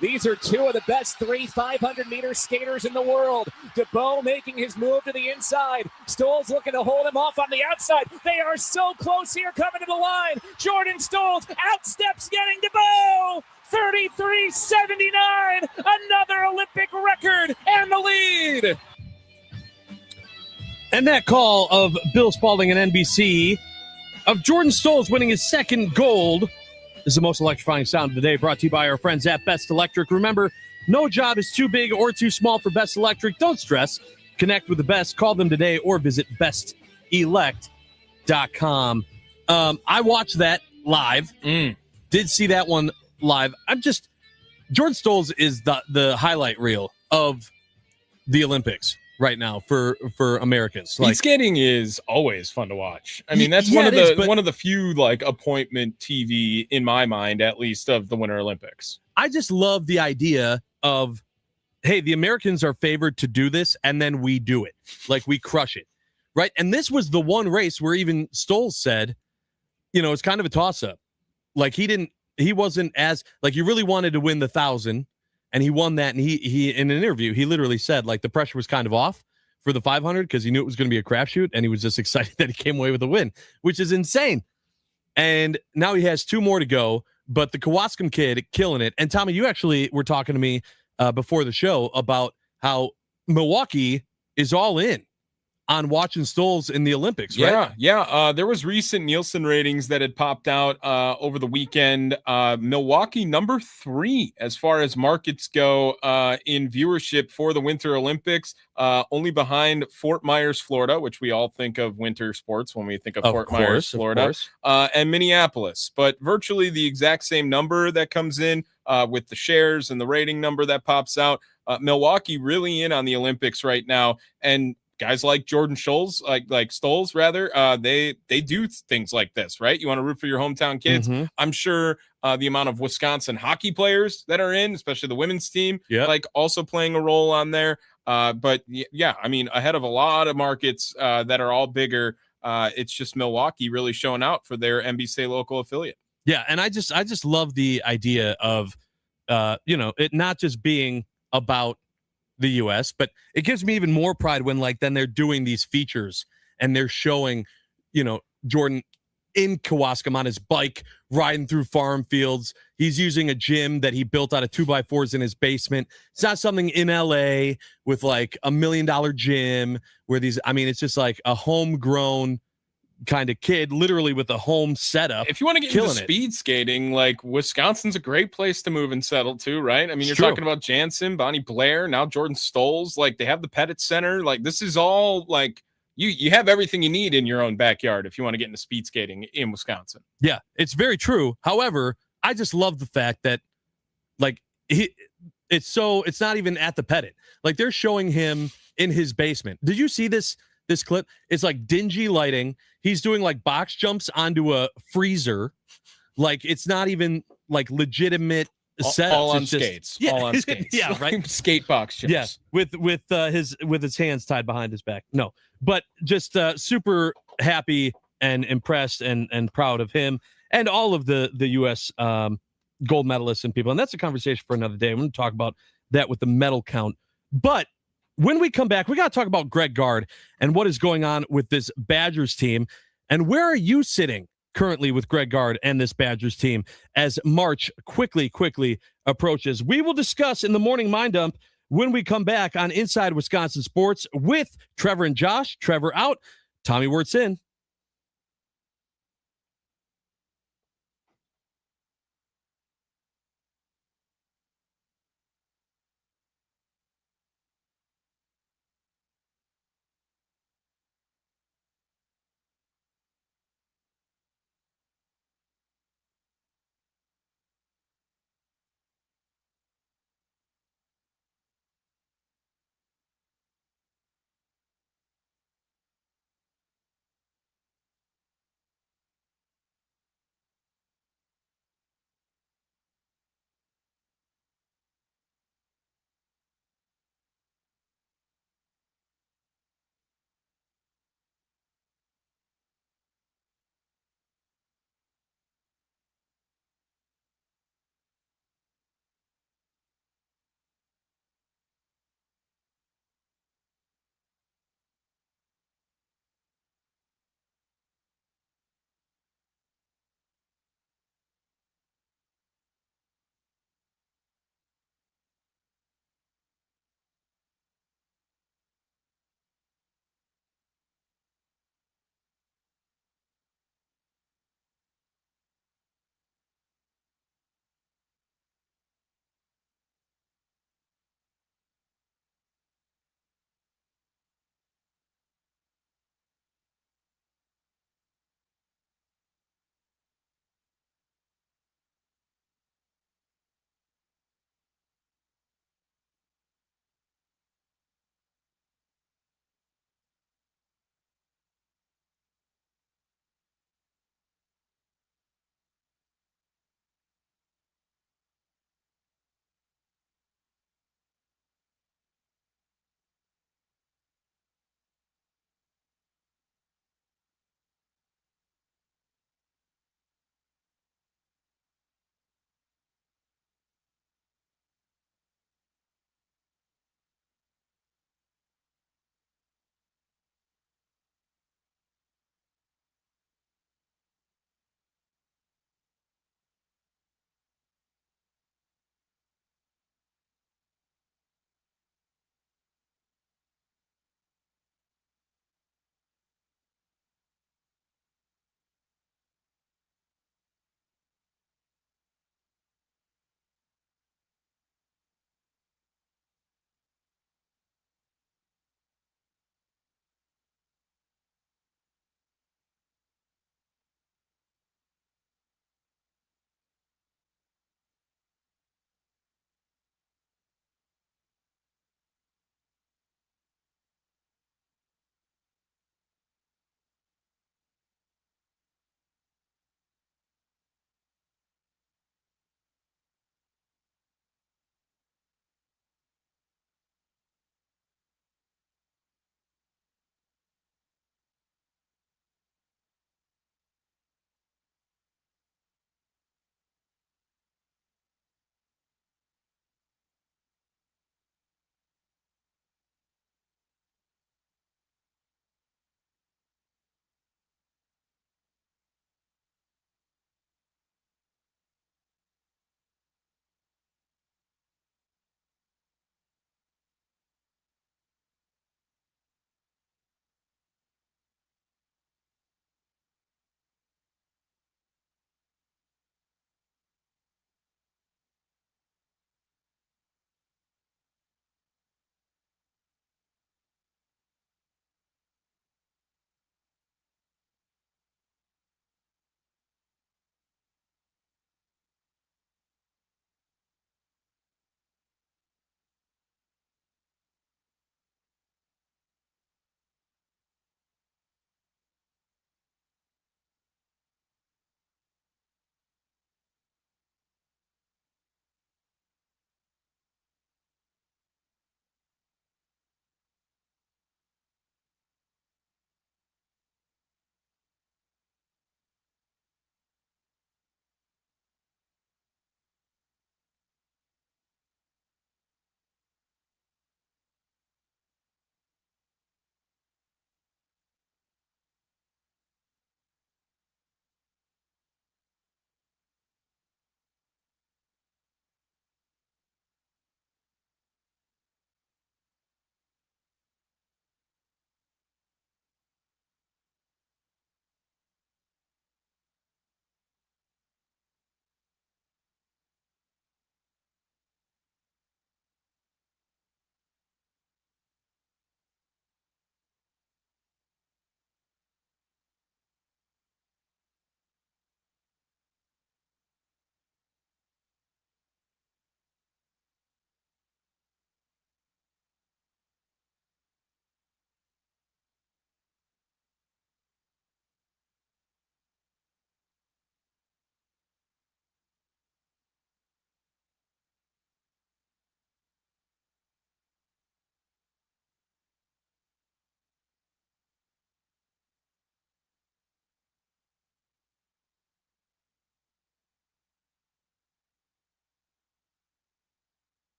These are two of the best 500-meter skaters in the world. De Bow making his move to the inside. Stoles looking to hold him off on the outside. They are so close here coming to the line. Jordan Stoles outsteps Yenning de Bow. 33.79, another Olympic record and the lead. And that call of Bill Spalding and NBC of Jordan Stoles winning his second gold is the most electrifying sound of the day, brought to you by our friends at Best Electric. Remember, no job is too big or too small for Best Electric. Don't stress. Connect with the best. Call them today or visit bestelect.com. I watched that live. Did see that one live. Jordan Stoles is the highlight reel of the Olympics right now for Americans. Speed skating is always fun to watch. I mean, that's one of the few like appointment TV in my mind, at least, of the Winter Olympics. I just love the idea of, hey, the Americans are favored to do this, and then we do it. Like, we crush it, right? And this was the one race where even Stoles said, it's kind of a toss-up. Like, he wasn't as, like, he really wanted to win the 1,000, and he won that, and he in an interview, he literally said, like, the pressure was kind of off for the 500 because he knew it was going to be a crapshoot, and he was just excited that he came away with a win, which is insane. And now he has 2 more to go, but the Kewaskum kid killing it. And Tommy, you actually were talking to me before the show about how Milwaukee is all in on watching Stoles in the Olympics, right? Yeah. There was recent Nielsen ratings that had popped out over the weekend. Milwaukee number 3 as far as markets go in viewership for the Winter Olympics, only behind Fort Myers, Florida, which we all think of winter sports when we think of Fort Myers, Florida, and Minneapolis. But virtually the exact same number that comes in with the shares and the rating number that pops out. Milwaukee really in on the Olympics right now, and guys like Jordan Stoles, like Stoles rather, they do things like this, right? You want to root for your hometown kids. I'm sure the amount of Wisconsin hockey players that are in, especially the women's team, like also playing a role on there. But yeah, I mean, ahead of a lot of markets that are all bigger, it's just Milwaukee really showing out for their NBC local affiliate. Yeah, and I just love the idea of it not just being about the U.S., but it gives me even more pride when then they're doing these features and they're showing, Jordan in Kewaskum on his bike riding through farm fields. He's using a gym that he built out of 2x4s in his basement. It's not something in L.A. with like $1 million gym where it's just like a homegrown kind of kid, literally with a home setup. If you want to get into speed skating, like Wisconsin's a great place to move and settle to, right? I mean, you're talking about Jansen, Bonnie Blair, now Jordan Stoles. Like, they have the Pettit Center. Like, this is all like you have everything you need in your own backyard if you want to get into speed skating in Wisconsin. Yeah, it's very true. However, I just love the fact that it's not even at the Pettit. Like, they're showing him in his basement. Did you see this clip? It's like dingy lighting. He's doing like box jumps onto a freezer. Like, it's not even like legitimate setups. All on skates. All on skates. Yeah, right. Skate box jumps. Yeah, with his hands tied behind his back. No, but just super happy and impressed and proud of him and all of the U.S. Gold medalists and people. And that's a conversation for another day. I'm going to talk about that with the medal count. But when we come back, we got to talk about Greg Gard and what is going on with this Badgers team. And where are you sitting currently with Greg Gard and this Badgers team as March quickly approaches? We will discuss in the morning mind dump when we come back on Inside Wisconsin Sports with Trevor and Josh. Trevor out. Tommy Wirtz in.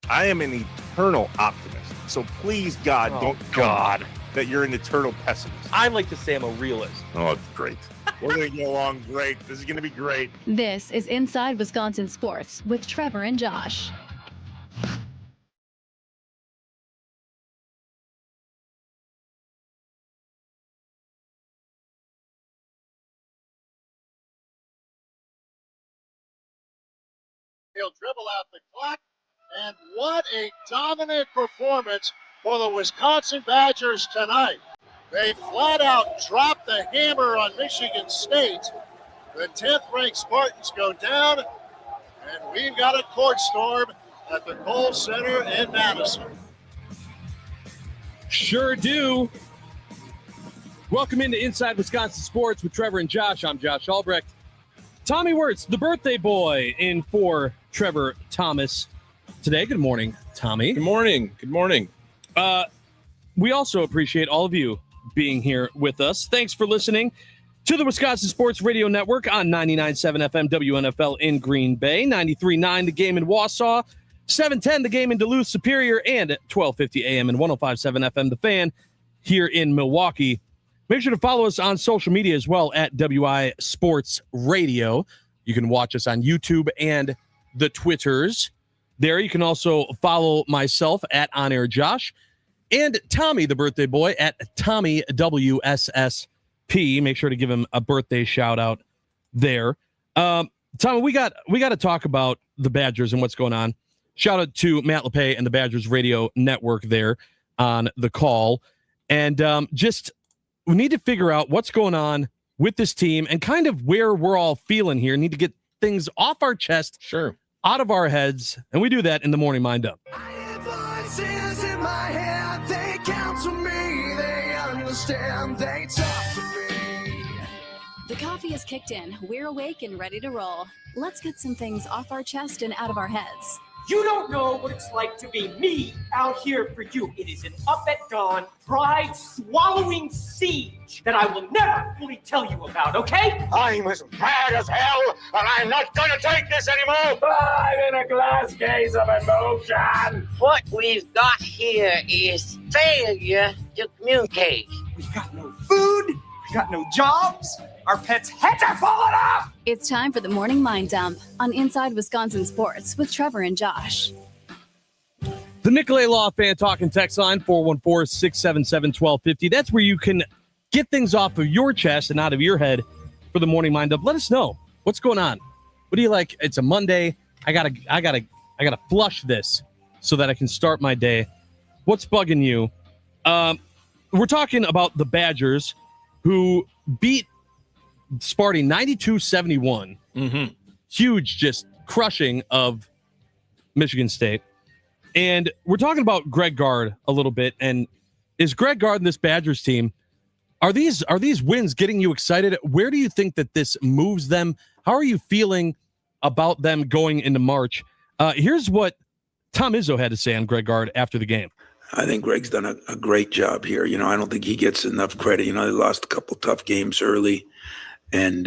I am an eternal optimist. So please, God, don't tell me that you're an eternal pessimist. I like to say I'm a realist. Oh, great. We're going to get along great. This is going to be great. This is Inside Wisconsin Sports with Trevor and Josh. He'll dribble out the clock. And what a dominant performance for the Wisconsin Badgers tonight. They flat out dropped the hammer on Michigan State. The 10th ranked Spartans go down, and we've got a court storm at the Kohl Center in Madison. Sure do. Welcome into Inside Wisconsin Sports with Trevor and Josh. I'm Josh Albrecht. Tommy Wirtz, the birthday boy, in for Trevor Thomas today. Good morning, Tommy. Good morning. Good morning. We also appreciate all of you being here with us. Thanks for listening to the Wisconsin Sports Radio Network on 99.7 FM WNFL in Green Bay, 93.9 The Game in Wausau, 710 The Game in Duluth Superior, and at 1250 AM and 105.7 FM The Fan here in Milwaukee. Make sure to follow us on social media as well at WI Sports Radio. You can watch us on YouTube and the Twitters. There you can also follow myself at On Air Josh and Tommy, the birthday boy, at Tommy WSSP. Make sure to give him a birthday shout out there. Tommy, we got to talk about the Badgers and what's going on. Shout out to Matt LePay and the Badgers Radio Network there on the call. And we need to figure out what's going on with this team and kind of where we're all feeling here. Need to get things off our chest, sure, out of our heads, and we do that in the Morning Mind Up. Voices in my head, they counsel me, they understand, they talk to me. The coffee has kicked in. We're awake and ready to roll. Let's get some things off our chest and out of our heads. You don't know what it's like to be me out here for you. It is an up at dawn, pride-swallowing siege that I will never fully tell you about, okay? I'm as mad as hell, and I'm not going to take this anymore. I'm in a glass case of emotion. What we've got here is failure to communicate. We've got no food, we've got no jobs, our pets' heads are falling off. It's time for the Morning Mind Dump on Inside Wisconsin Sports with Trevor and Josh. The Nicolay Law Fan Talking text line, 414-677-1250. That's where you can get things off of your chest and out of your head for the Morning Mind Up. Let us know what's going on. What do you like? It's a Monday. I gotta flush this so that I can start my day. What's bugging you? We're talking about the Badgers who beat Sparty 92-71. Huge, just crushing of Michigan State. And we're talking about Greg Gard a little bit. And is Greg Gard and this Badgers team, are these wins getting you excited? Where do you think that this moves them? How are you feeling about them going into March? Here's what Tom Izzo had to say on Greg Gard after the game. I think Greg's done a great job here. You know, I don't think he gets enough credit. You know, they lost a couple tough games early, and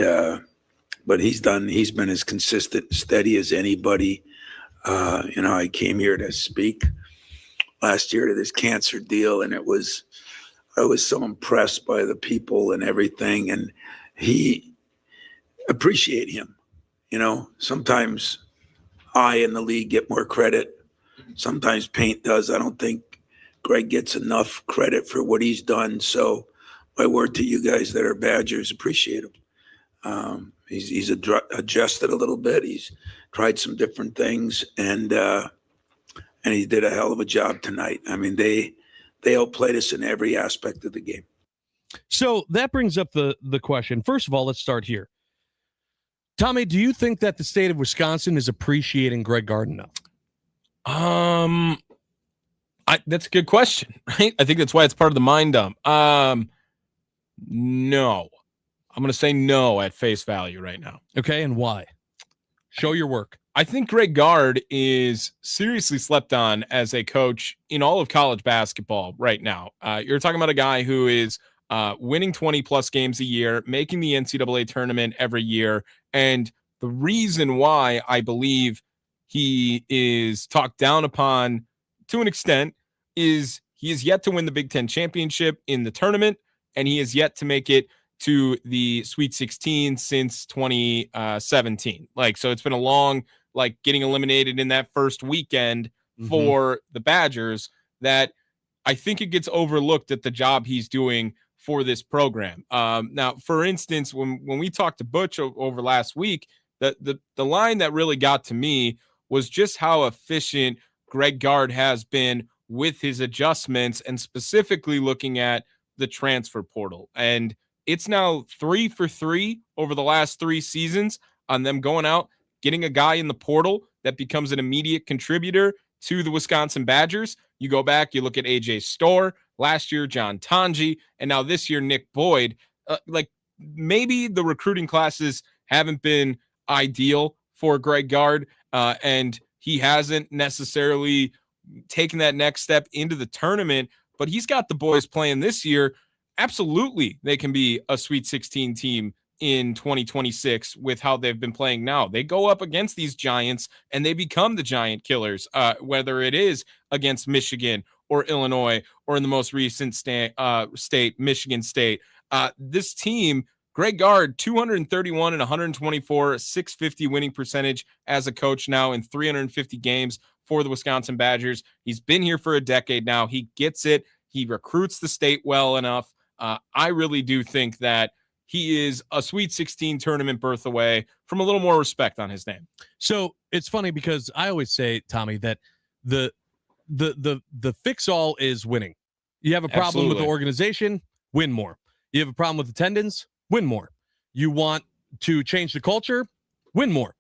but he's been as consistent, steady as anybody. You know, I came here to speak last year to this cancer deal, and I was so impressed by the people and everything, and he appreciate him. You know, sometimes I and the league get more credit. Sometimes Paint does. I don't think Greg gets enough credit for what he's done. So my word to you guys that are Badgers, appreciate him. He's adjusted a little bit. He's tried some different things, and he did a hell of a job tonight. I mean, they outplayed us in every aspect of the game. So that brings up the question. First of all, let's start here. Tommy, do you think that the state of Wisconsin is appreciating Greg Gard enough? That's a good question, right? I think that's why it's part of the mind dump. No. I'm going to say no at face value right now. Okay, and why? Show your work. I think Greg Gard is seriously slept on as a coach in all of college basketball right now. You're talking about a guy who is winning 20-plus games a year, making the NCAA tournament every year, and the reason why I believe he is talked down upon to an extent is he is yet to win the Big Ten championship in the tournament, and he is yet to make it to the Sweet 16 since 2017. So it's been a long, getting eliminated in that first weekend for the Badgers, that I think it gets overlooked at the job he's doing for this program. Now, for instance, when we talked to Butch over last week, the line that really got to me was just how efficient Greg Gard has been with his adjustments, and specifically looking at the transfer portal. And it's now 3 for 3 over the last 3 seasons on them going out, getting a guy in the portal that becomes an immediate contributor to the Wisconsin Badgers. You go back, you look at AJ Storr, last year John Tanji, and now this year Nick Boyd. Maybe the recruiting classes haven't been ideal for Greg Gard, and he hasn't necessarily taken that next step into the tournament, but he's got the boys playing this year. Absolutely, they can be a Sweet 16 team in 2026 with how they've been playing now. They go up against these giants and they become the giant killers, whether it is against Michigan or Illinois, or in the most recent state, Michigan State. This team, Greg Gard, 231 and 124, 650 winning percentage as a coach now in 350 games for the Wisconsin Badgers. He's been here for a decade now. He gets it. He recruits the state well enough. I really do think that he is a Sweet 16 tournament berth away from a little more respect on his name. So it's funny because I always say, Tommy, that the fix-all is winning. You have a problem with the organization, win more. You have a problem with attendance, win more. You want to change the culture, win more.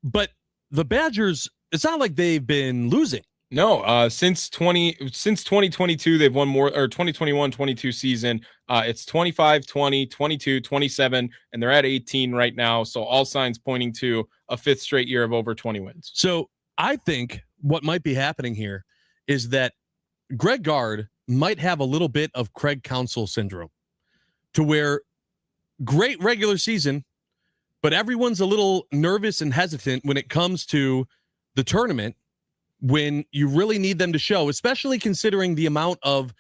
But the Badgers, it's not like they've been losing. No, since 2022, they've won more, or 2021-22 season. It's 25, 20, 22, 27, and they're at 18 right now. So all signs pointing to a 5th straight year of over 20 wins. So I think what might be happening here is that Greg Gard might have a little bit of Craig Counsell syndrome, to where great regular season, but everyone's a little nervous and hesitant when it comes to the tournament, when you really need them to show, especially considering the amount of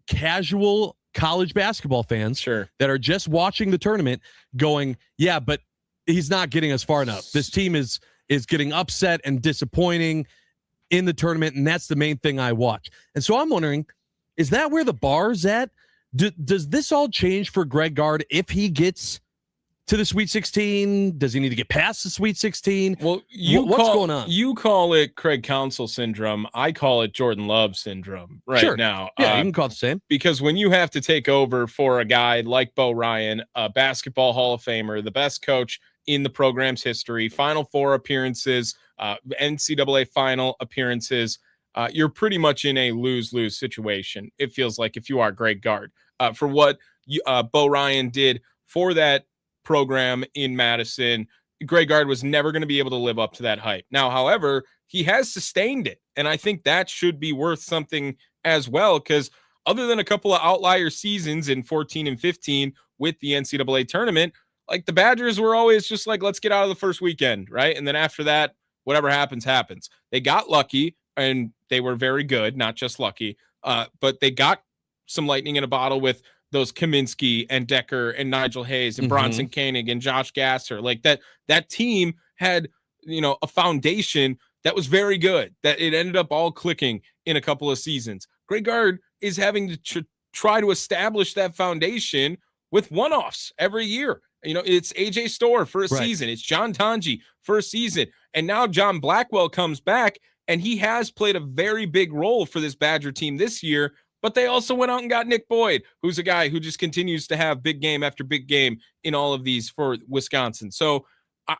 casual college basketball fans that are just watching the tournament going, yeah, but he's not getting us far enough. This team is getting upset and disappointing in the tournament, and that's the main thing I watch. And so I'm wondering, is that where the bar's at? Does this all change for Greg Gard if he gets to the Sweet 16? Does he need to get past the Sweet 16? Well, what's going on? You call it Craig Counsell syndrome. I call it Jordan Love syndrome now. Yeah, you can call it the same. Because when you have to take over for a guy like Bo Ryan, a basketball Hall of Famer, the best coach in the program's history, Final Four appearances, NCAA final appearances, you're pretty much in a lose-lose situation, it feels like, if you are Greg Gard. For what Bo Ryan did for that program in Madison, Greg Gard was never going to be able to live up to that hype. Now, however, he has sustained it, and I think that should be worth something as well, because other than a couple of outlier seasons in 14 and 15 with the NCAA tournament, like, the Badgers were always just like, let's get out of the first weekend, right? And then after that, whatever happens, happens. They got lucky, and they were very good, not just lucky, but they got some lightning in a bottle with those Kaminsky and Decker and Nigel Hayes and Bronson Koenig and Josh Gasser. Like, that team had, a foundation that was very good, that it ended up all clicking in a couple of seasons. Greg Gard is having to try to establish that foundation with one-offs every year. It's AJ Storr for a season. It's John Tanji for a season. And now John Blackwell comes back, and he has played a very big role for this Badger team this year. But they also went out and got Nick Boyd, who's a guy who just continues to have big game after big game in all of these for Wisconsin. So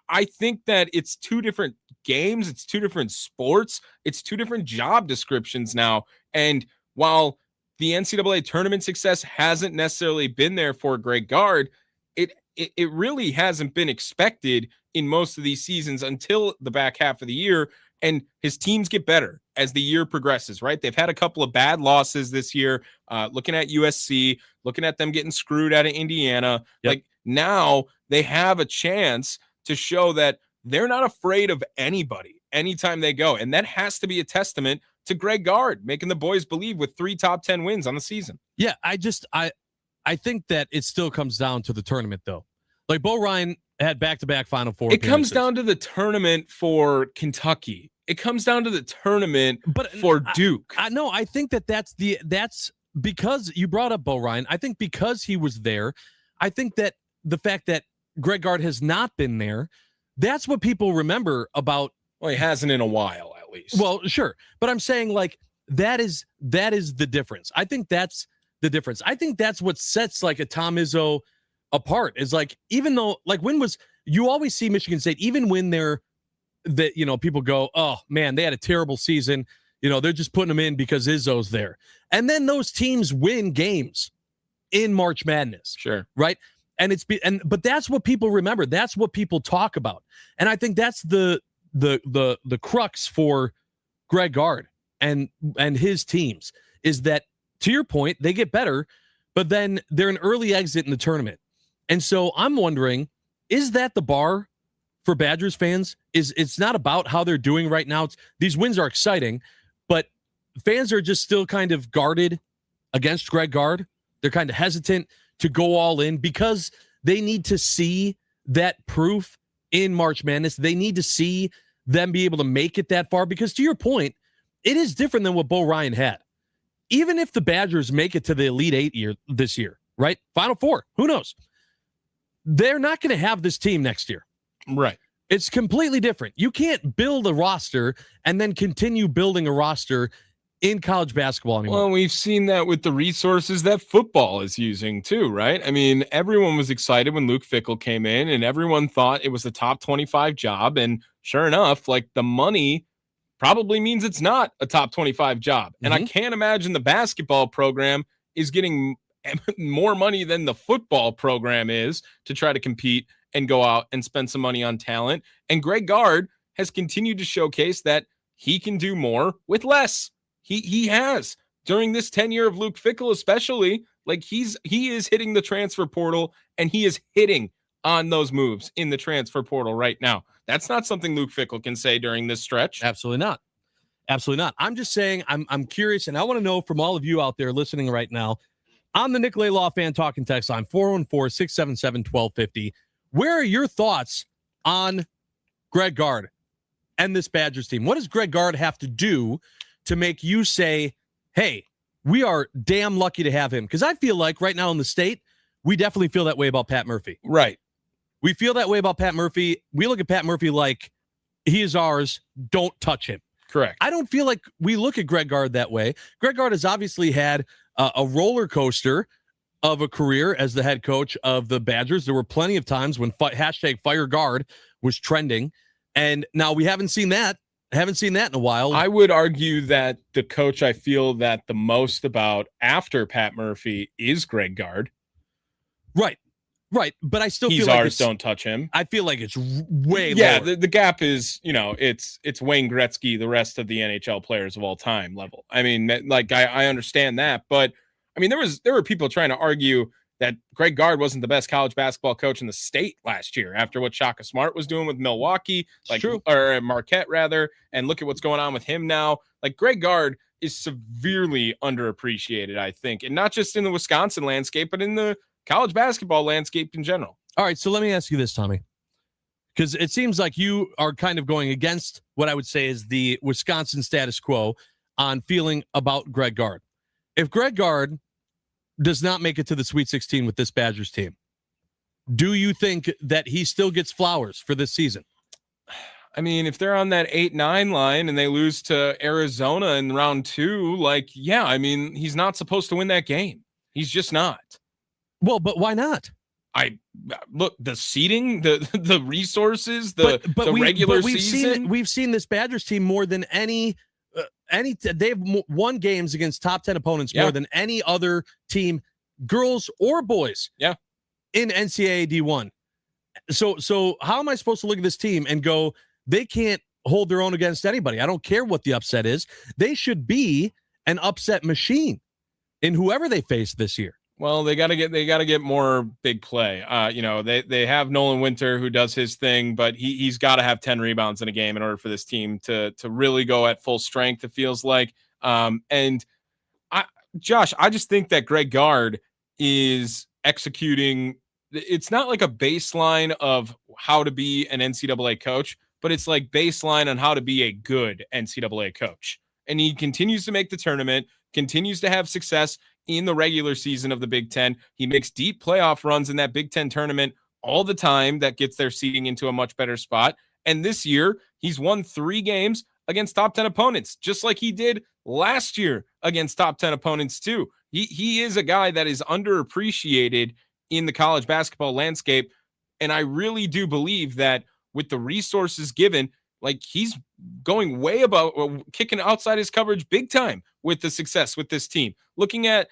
I think that it's 2 different games. It's 2 different sports. It's 2 different job descriptions now. And while the NCAA tournament success hasn't necessarily been there for Greg Gard, it really hasn't been expected in most of these seasons until the back half of the year. And his teams get better as the year progresses, right? They've had a couple of bad losses this year, looking at USC, looking at them getting screwed out of Indiana. Yep. Like, now they have a chance to show that they're not afraid of anybody. anytime they go. And that has to be a testament to Greg Gard, making the boys believe with 3 top 10 wins on the season. Yeah, I think that it still comes down to the tournament, though. Like, Bo Ryan had back-to-back Final Four It comes appearances. down to the tournament for Kentucky. It comes down to the tournament for Duke. I think that's because you brought up Bo Ryan. I think because he was there, I think that the fact that Greg Gard has not been there, that's what people remember about. Well, he hasn't in a while, at least. Well, sure. But I'm saying, like, that is the difference. I think that's the difference. I think that's what sets, like, a Tom Izzo apart, is, like, even though, like, you always see Michigan State, even when people go, oh man, they had a terrible season. They're just putting them in because Izzo's there. And then those teams win games in March Madness. Sure. Right. But that's what people remember. That's what people talk about. And I think that's the crux for Greg Gard and his teams, is that, to your point, they get better, but then they're an early exit in the tournament. And so I'm wondering, is that the bar for Badgers fans? It's not about how they're doing right now. These wins are exciting, but fans are just still kind of guarded against Greg Gard. They're kind of hesitant to go all in because they need to see that proof in March Madness. They need to see them be able to make it that far, because, to your point, it is different than what Bo Ryan had. Even if the Badgers make it to the Elite Eight this year, right? Final Four, who knows? They're not going to have this team next year. Right. It's completely different. You can't build a roster and then continue building a roster in college basketball anymore. Well, we've seen that with the resources that football is using too, right? I mean, everyone was excited when Luke Fickell came in, and everyone thought it was the top 25 job. And sure enough, like, the money probably means it's not a top 25 job. And I can't imagine the basketball program is getting more money than the football program is to try to compete and go out and spend some money on talent. And Greg Gard has continued to showcase that he can do more with less. He has, during this tenure of Luke Fickell, especially, like, he is hitting the transfer portal, and he is hitting on those moves in the transfer portal right now. That's not something Luke Fickell can say during this stretch. Absolutely not. Absolutely not. I'm just saying, I'm curious, and I want to know from all of you out there listening right now on the Nicolay Law Fan Talking Text line, 414-677-1250. Where are your thoughts on Greg Gard and this Badgers team? What does Greg Gard have to do to make you say, hey, we are damn lucky to have him? Because I feel like right now in the state, we definitely feel that way about Pat Murphy. Right. We feel that way about Pat Murphy. We look at Pat Murphy like he is ours. Don't touch him. Correct. I don't feel like we look at Greg Gard that way. Greg Gard has obviously had a roller coaster of a career as the head coach of the Badgers. There were plenty of times when hashtag Fire Gard was trending, and now we haven't seen that. Haven't seen that in a while. I would argue that the coach I feel that the most about after Pat Murphy is Greg Gard. Right. But I still He's feel like ours, don't touch him. I feel like it's way lower. The gap is, it's Wayne Gretzky, the rest of the NHL players of all time level. I mean, like, I understand that, but I mean, there were people trying to argue that Greg Gard wasn't the best college basketball coach in the state last year after what Shaka Smart was doing with Milwaukee, or Marquette rather, and look at what's going on with him now. Like, Greg Gard is severely underappreciated, I think, and not just in the Wisconsin landscape, but in the college basketball landscape in general. All right, so let me ask you this, Tommy, because it seems like you are kind of going against what I would say is the Wisconsin status quo on feeling about Greg Gard. If Greg Gard does not make it to the Sweet 16 with this Badgers team, do you think that he still gets flowers for this season? I mean, if they're on that 8-9 line and they lose to Arizona in round 2, like, yeah, I mean, he's not supposed to win that game. He's just not. Well, but why not? Look, the seeding, the resources, the regular season. We've seen this Badgers team more than any. They've won games against top 10 opponents more than any other team, girls or boys. Yeah, in NCAA D1. So how am I supposed to look at this team and go, they can't hold their own against anybody? I don't care what the upset is. They should be an upset machine in whoever they face this year. Well, they got to get more big play. They have Nolan Winter who does his thing, but he's got to have 10 rebounds in a game in order for this team to really go at full strength. It feels like, Josh, I just think that Greg Gard is executing. It's not like a baseline of how to be an NCAA coach, but it's like baseline on how to be a good NCAA coach. And he continues to make the tournament, continues to have success in the regular season of the Big Ten. He makes deep playoff runs in that Big Ten tournament all the time. That gets their seeding into a much better spot. And this year, he's won 3 games against top 10 opponents, just like he did last year against top 10 opponents too. He is a guy that is underappreciated in the college basketball landscape. And I really do believe that with the resources given, like he's going way above, kicking outside his coverage big time with the success with this team. Looking at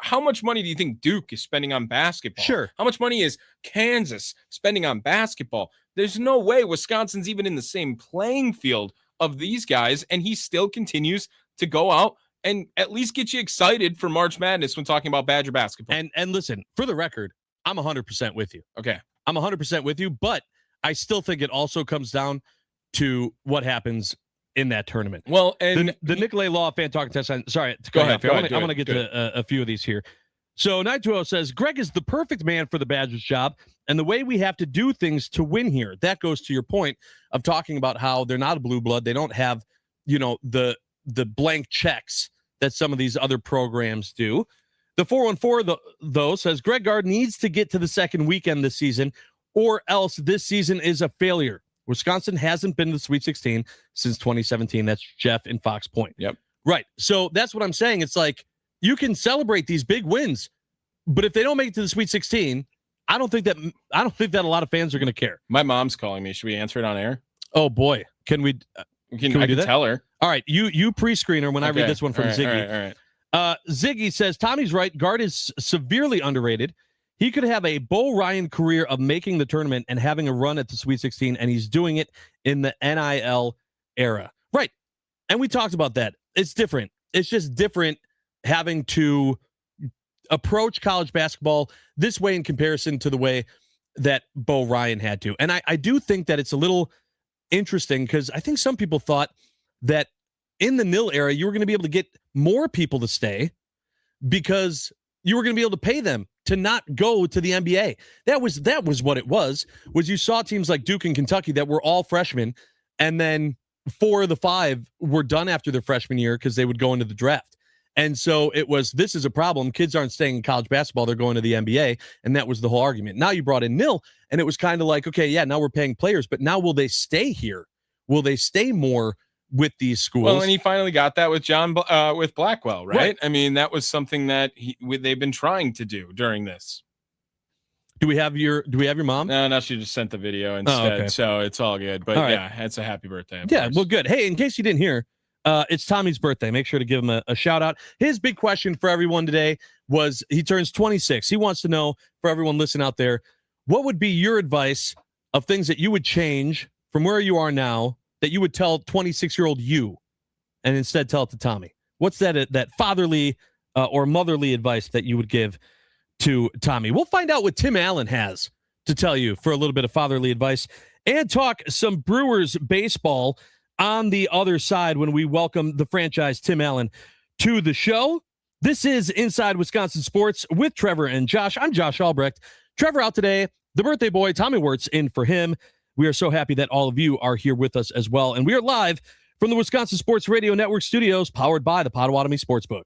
how much money do you think Duke is spending on basketball? Sure. How much money is Kansas spending on basketball? There's no way Wisconsin's even in the same playing field of these guys, and he still continues to go out and at least get you excited for March Madness when talking about Badger basketball. And listen, for the record, I'm 100% with you. Okay. I'm 100% with you, but I still think it also comes down to what happens in that tournament. Well, and the Nicolay Law fan talking test. Sorry, go ahead. I want to get to a few of these here. So 920 says Greg is the perfect man for the Badgers job, and the way we have to do things to win here. That goes to your point of talking about how they're not a blue blood. They don't have, the blank checks that some of these other programs do. The 414 though says Greg Gard needs to get to the second weekend this season, or else this season is a failure. Wisconsin hasn't been to the Sweet 16 since 2017. That's Jeff in Fox Point. Yep. Right. So that's what I'm saying. It's like you can celebrate these big wins, but if they don't make it to the Sweet 16, I don't think that a lot of fans are going to care. My mom's calling me. Should we answer it on air? Oh boy, can we? I can tell her. All right, you pre-screen her when I read this one from Ziggy. All right. Ziggy says Tommy's right. Gard is severely underrated. He could have a Bo Ryan career of making the tournament and having a run at the Sweet 16, and he's doing it in the NIL era. Right. And we talked about that. It's different. It's just different having to approach college basketball this way in comparison to the way that Bo Ryan had to. And I do think that it's a little interesting because I think some people thought that in the NIL era, you were going to be able to get more people to stay because you were going to be able to pay them to not go to the NBA. That was what it was you saw teams like Duke and Kentucky that were all freshmen, and then 4 of the 5 were done after their freshman year because they would go into the draft. And so this is a problem. Kids aren't staying in college basketball. They're going to the NBA. And that was the whole argument. Now you brought in NIL, and it was kind of like, okay, yeah, now we're paying players, but now will they stay here? Will they stay more with these schools? Well, and he finally got that with with Blackwell, right? I mean, that was something that they've been trying to do during this. Do we have your mom? No, she just sent the video instead. Okay. So it's all good. But all right. Yeah, it's a happy birthday. Of Yeah, course. well, good. Hey, in case you didn't hear, it's Tommy's birthday. Make sure to give him a shout out. His big question for everyone today was he turns 26. He wants to know, for everyone listening out there, what would be your advice of things that you would change from where you are now that you would tell 26-year-old you and instead tell it to Tommy? What's that fatherly or motherly advice that you would give to Tommy? We'll find out what Tim Allen has to tell you for a little bit of fatherly advice and talk some Brewers baseball on the other side when we welcome the franchise Tim Allen to the show. This is Inside Wisconsin Sports with Trevor and Josh. I'm Josh Albrecht. Trevor out today. The birthday boy, Tommy Wirtz, in for him. We are so happy that all of you are here with us as well. And we are live from the Wisconsin Sports Radio Network studios, powered by the Potawatomi Sportsbook.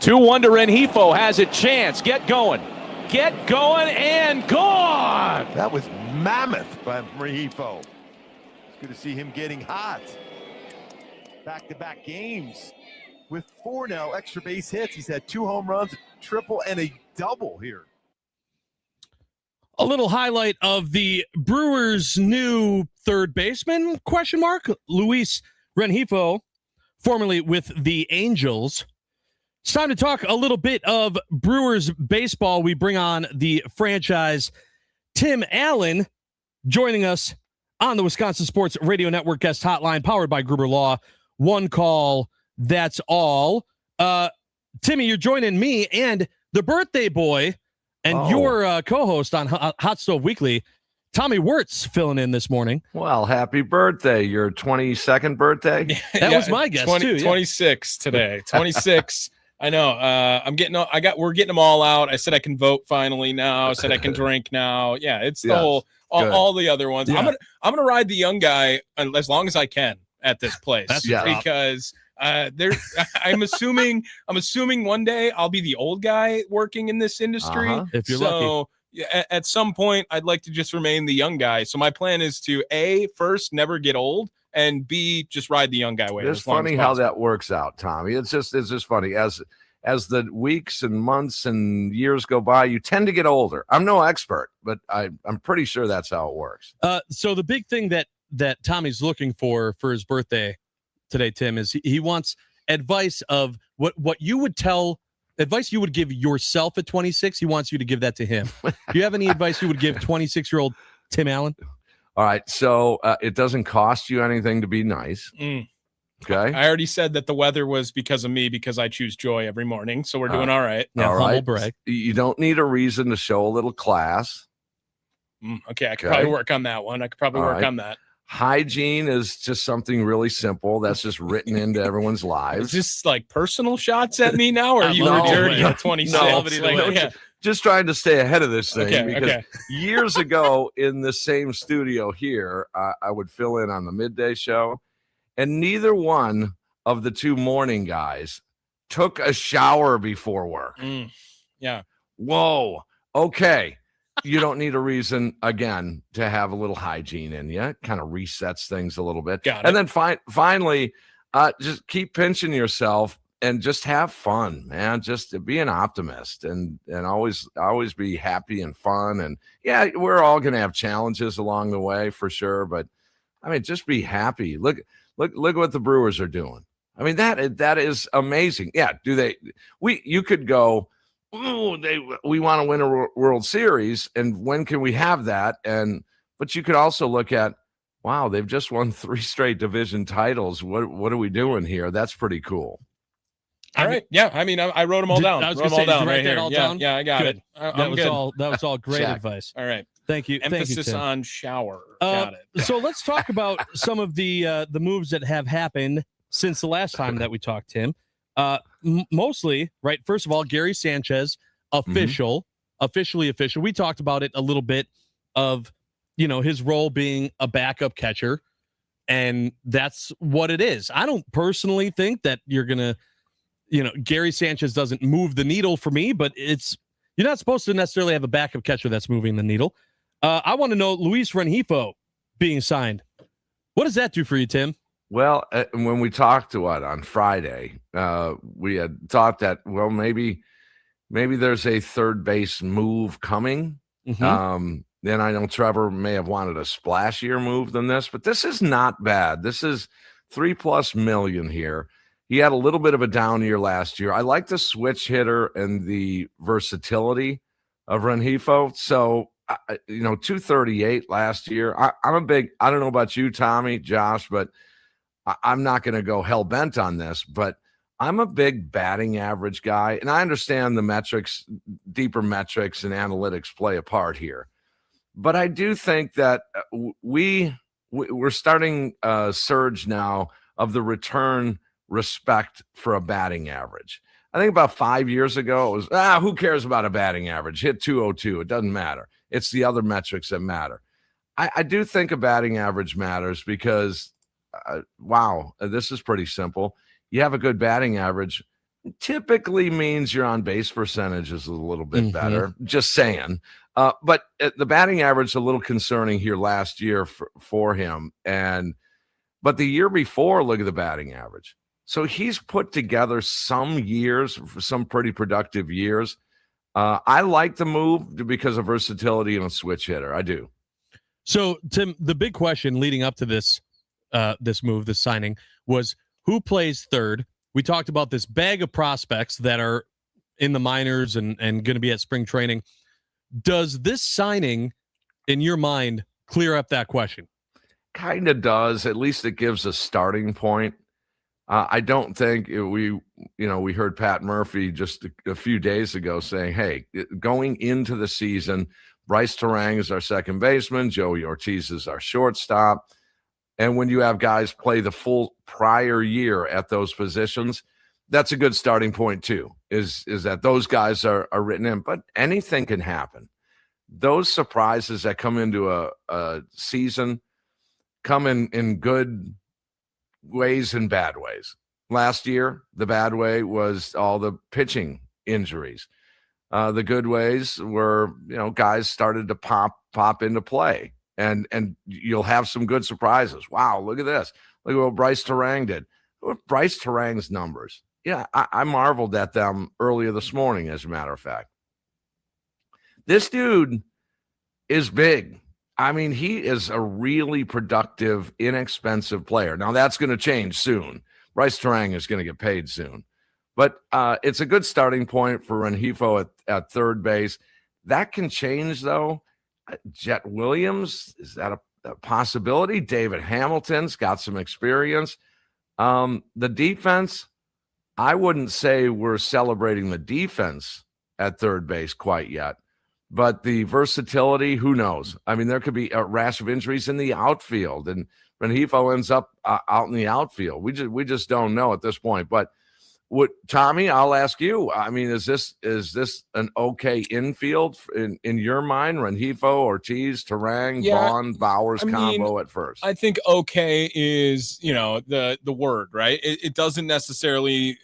2-1 to Rengifo, has a chance. Get going, and gone. That was mammoth by Rengifo. It's good to see him getting hot. Back-to-back games with 4 now extra base hits. He's had 2 home runs, a triple, and a double here. A little highlight of the Brewers' new third baseman, ? Luis Rengifo, formerly with the Angels. It's time to talk a little bit of Brewers baseball. We bring on the franchise, Tim Allen, joining us on the Wisconsin Sports Radio Network guest hotline, powered by Gruber Law. One call, that's all. Timmy, you're joining me and the birthday boy and your co-host on Hot Stove Weekly, Tommy Wirtz, filling in this morning. Well, happy birthday. Your 22nd birthday? That was my guess, too. 26 today. 26. I know. We're getting them all out. I said I can vote finally now. I said I can drink now. Yeah, it's the whole all the other ones. Yeah. I'm gonna ride the young guy as long as I can at this place. Because I'm assuming one day I'll be the old guy working in this industry. If you're lucky. At some point, I'd like to just remain the young guy. So my plan is to first never get old, and B, just ride the young guy way. It's funny how that works out, Tommy. It's just funny as the weeks and months and years go by, you tend to get older. I'm no expert, but I'm pretty sure that's how it works. So the big thing that Tommy's looking for his birthday today, Tim, is he wants advice of what you would advice you would give yourself at 26. He wants you to give that to him. Do you have any advice you would give 26-year-old Tim Allen? All right. So it doesn't cost you anything to be nice. Okay. I already said that the weather was because of me, because I choose joy every morning. So we're doing all right. Yeah, all right. Humble brag. You don't need a reason to show a little class. Okay. I could probably work on that one. On that. Hygiene is just something really simple that's just written into everyone's lives. Is this like personal shots at me now, or are you dirty at 26? Just trying to stay ahead of this thing. Okay. Years ago in the same studio here, I would fill in on the midday show, and neither one of the 2 morning guys took a shower before work. Yeah. Whoa. Okay. You don't need a reason, again, to have a little hygiene in you. It kind of resets things a little bit. And then finally, just keep pinching yourself and just have fun, man. Just be an optimist and always be happy and fun. And yeah, we're all going to have challenges along the way for sure. But I mean, just be happy. Look what the Brewers are doing. I mean, that is amazing. Yeah. You could go, we want to win a World Series, and when can we have that? But you could also look at, wow, they've just won 3 straight division titles. What are we doing here? That's pretty cool. All right. Yeah. I mean, I wrote them all down. I was going to say, did you write that all down? Yeah, I got it. That was all great advice. All right. Thank you. Emphasis on shower. Got it. So let's talk about some of the moves that have happened since the last time that we talked, Tim. Mostly, right? First of all, Gary Sanchez, officially official. We talked about it a little bit of, his role being a backup catcher, and that's what it is. I don't personally think that you're going to, Gary Sanchez doesn't move the needle for me, but you're not supposed to necessarily have a backup catcher that's moving the needle. I want to know Luis Rengifo being signed. What does that do for you, Tim? Well, when we talked on Friday, we had thought that, well, maybe there's a third base move coming. Then I know Trevor may have wanted a splashier move than this, but this is not bad. This is $3+ million here. He had a little bit of a down year last year. I like the switch hitter and the versatility of Rengifo. So, 238 last year. I'm a big, I don't know about you, Tommy, Josh, but I'm not going to go hell bent on this, but I'm a big batting average guy. And I understand the metrics, deeper metrics and analytics play a part here. But I do think that we're starting a surge now of the return respect for a batting average. I think about 5 years ago, it was, who cares about a batting average? Hit 202. It doesn't matter. It's the other metrics that matter. I do think a batting average matters because, this is pretty simple. You have a good batting average. typically means your on base percentage is a little bit better. Just saying. But the batting average is a little concerning here last year for him. But the year before, look at the batting average. So he's put together some years, some pretty productive years. I like the move because of versatility and a switch hitter. I do. So, Tim, the big question leading up to this this signing, was who plays third. We talked about this bag of prospects that are in the minors and going to be at spring training. Does this signing, in your mind, clear up that question? Kind of does. At least it gives a starting point. I don't think we heard Pat Murphy just a few days ago saying, hey, going into the season, Bryce Terang is our second baseman, Joey Ortiz is our shortstop. And when you have guys play the full prior year at those positions, that's a good starting point too, is that those guys are written in. But anything can happen. Those surprises that come into a season come in good ways and bad ways. Last year, the bad way was all the pitching injuries. The good ways were, guys started to pop into play, and you'll have some good surprises. Wow, look at this. Look at what Bryce Terang did. Look at Bryce Terang's numbers. Yeah, I marveled at them earlier this morning, as a matter of fact. This dude is big. I mean, he is a really productive, inexpensive player. Now, that's going to change soon. Bryce Terang is going to get paid soon. But it's a good starting point for Rengifo at third base. That can change, though. Jet Williams, is that a possibility? David Hamilton's got some experience. The defense, I wouldn't say we're celebrating the defense at third base quite yet. But the versatility, who knows? I mean, there could be a rash of injuries in the outfield, and Rengifo ends up out in the outfield. We just don't know at this point. But Tommy, I'll ask you. I mean, is this an okay infield in your mind? Rengifo, Ortiz, Terang, Vaughn, Bowers combo at first. I think okay is the word, right? It doesn't necessarily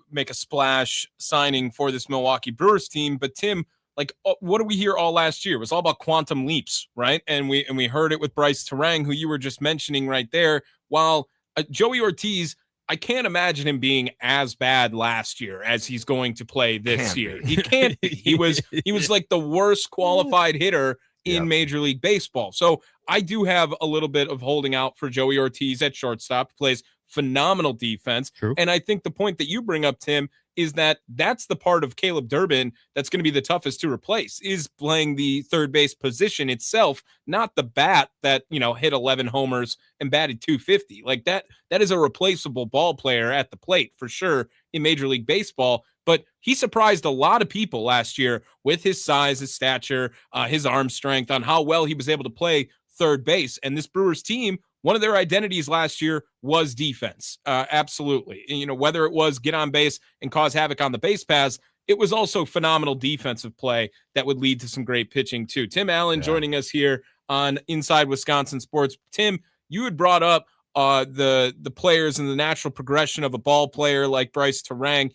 make a splash signing for this Milwaukee Brewers team, but Tim. Like, what did we hear all last year? It was all about quantum leaps, right? And we heard it with Bryce Terang, who you were just mentioning right there. While Joey Ortiz, I can't imagine him being as bad last year as he's going to play this year. He can't be. He was like the worst qualified hitter in Major League Baseball. So I do have a little bit of holding out for Joey Ortiz at shortstop. He plays phenomenal defense. True. And I think the point that you bring up, Tim, is that's the part of Caleb Durbin that's going to be the toughest to replace, is playing the third base position itself, not the bat that, hit 11 homers and batted 250. Like that is a replaceable ball player at the plate for sure in Major League Baseball. But he surprised a lot of people last year with his size, his stature, his arm strength, on how well he was able to play third base. And this Brewers team, one of their identities last year was defense. Absolutely. And, whether it was get on base and cause havoc on the base paths, it was also phenomenal defensive play that would lead to some great pitching too. Tim Allen joining us here on Inside Wisconsin Sports. Tim, you had brought up the players and the natural progression of a ball player like Bryce Terang.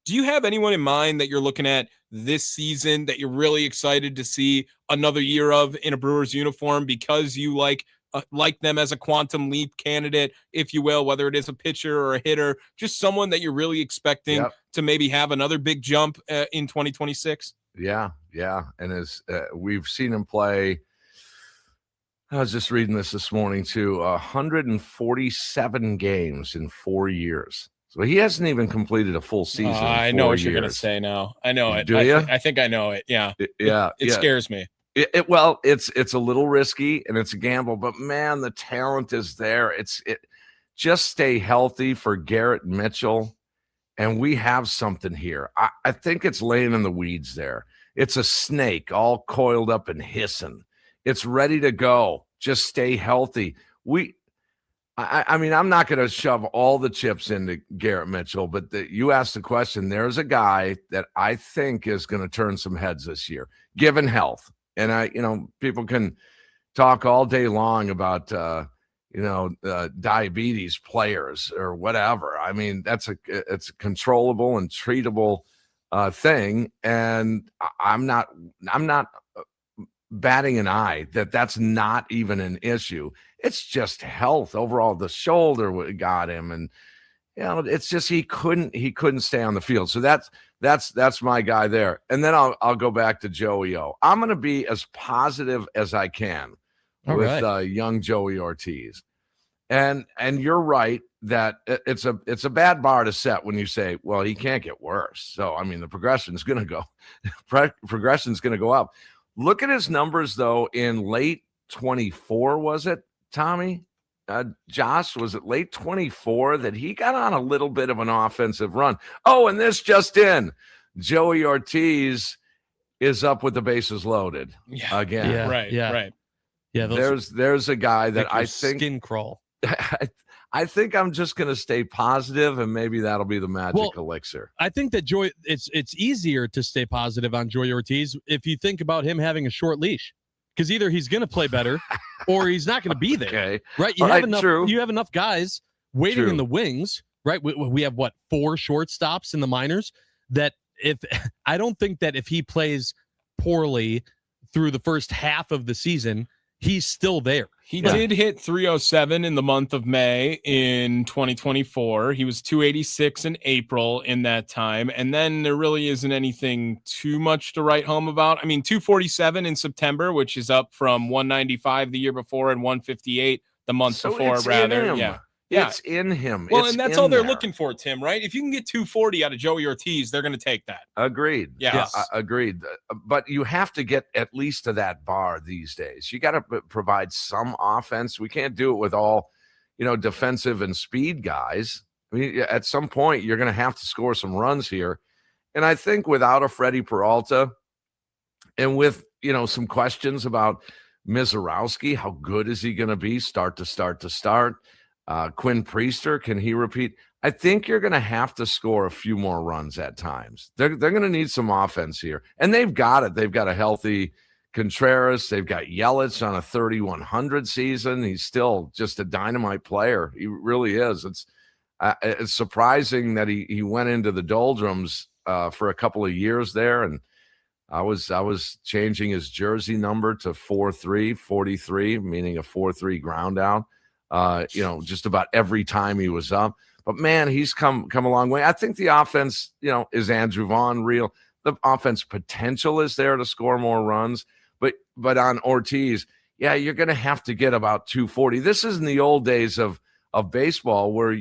Do you have anyone in mind that you're looking at this season that you're really excited to see another year of in a Brewers uniform because you like them as a quantum leap candidate, if you will, whether it is a pitcher or a hitter, just someone that you're really expecting to maybe have another big jump in 2026? Yeah. And as we've seen him play, I was just reading this morning too, 147 games in 4 years. So he hasn't even completed a full season. I know what you're going to say now. I know it. Do you? I think I know it. Yeah. It scares me. Well, it's a little risky and it's a gamble, but man, the talent is there. Just stay healthy for Garrett Mitchell, and we have something here. I think it's laying in the weeds there. It's a snake all coiled up and hissing. It's ready to go. Just stay healthy. I mean, I'm not going to shove all the chips into Garrett Mitchell, but you asked the question. There's a guy that I think is going to turn some heads this year, given health. And people can talk all day long about diabetes players or whatever. I mean, it's a controllable and treatable thing, and I'm not batting an eye that's not even an issue. It's just health overall. The shoulder got him, and it's just he couldn't stay on the field. So that's my guy there. And then I'll go back to Joey O. I'm going to be as positive as I can with young Joey Ortiz. And you're right that it's a bad bar to set when you say, well, he can't get worse. So I mean, the progression is going to go up. Look at his numbers though in late 24. Was it, Tommy? Josh, was it late 24 that he got on a little bit of an offensive run? Oh, and this just in, Joey Ortiz is up with the bases loaded again. Yeah, right. Yeah, there's a guy that I think skin crawl. I think I'm just going to stay positive, and maybe that'll be the magic elixir. I think that it's easier to stay positive on Joey Ortiz if you think about him having a short leash, because either he's going to play better or he's not going to be there. Okay. Right? You have enough guys waiting in the wings, right? We have 4 shortstops in the minors that I don't think that if he plays poorly through the first half of the season, he's still there. He did hit 307 in the month of May in 2024. He was 286 in April in that time. And then there really isn't anything too much to write home about. I mean, 247 in September, which is up from 195 the year before and 158 the month before, rather. Yeah. It's in him. Well, and that's all they're looking for, Tim, right? If you can get 240 out of Joey Ortiz, they're going to take that. Agreed. Yes. Agreed. But you have to get at least to that bar these days. You got to provide some offense. We can't do it with all, defensive and speed guys. I mean, at some point, you're going to have to score some runs here. And I think without a Freddie Peralta and with, some questions about Mizorowski, how good is he going to be start to start? Quinn Priester, can he repeat? I think you're going to have to score a few more runs at times. They're going to need some offense here. And they've got it. They've got a healthy Contreras. They've got Yelich on a 3,100 season. He's still just a dynamite player. He really is. It's surprising that he went into the doldrums for a couple of years there. And I was changing his jersey number to 43, meaning a 4-3 ground out. Just about every time he was up. But man, he's come a long way. I think the offense, is Andrew Vaughn real? The offense potential is there to score more runs. But on Ortiz, you're going to have to get about 240. This isn't the old days of baseball where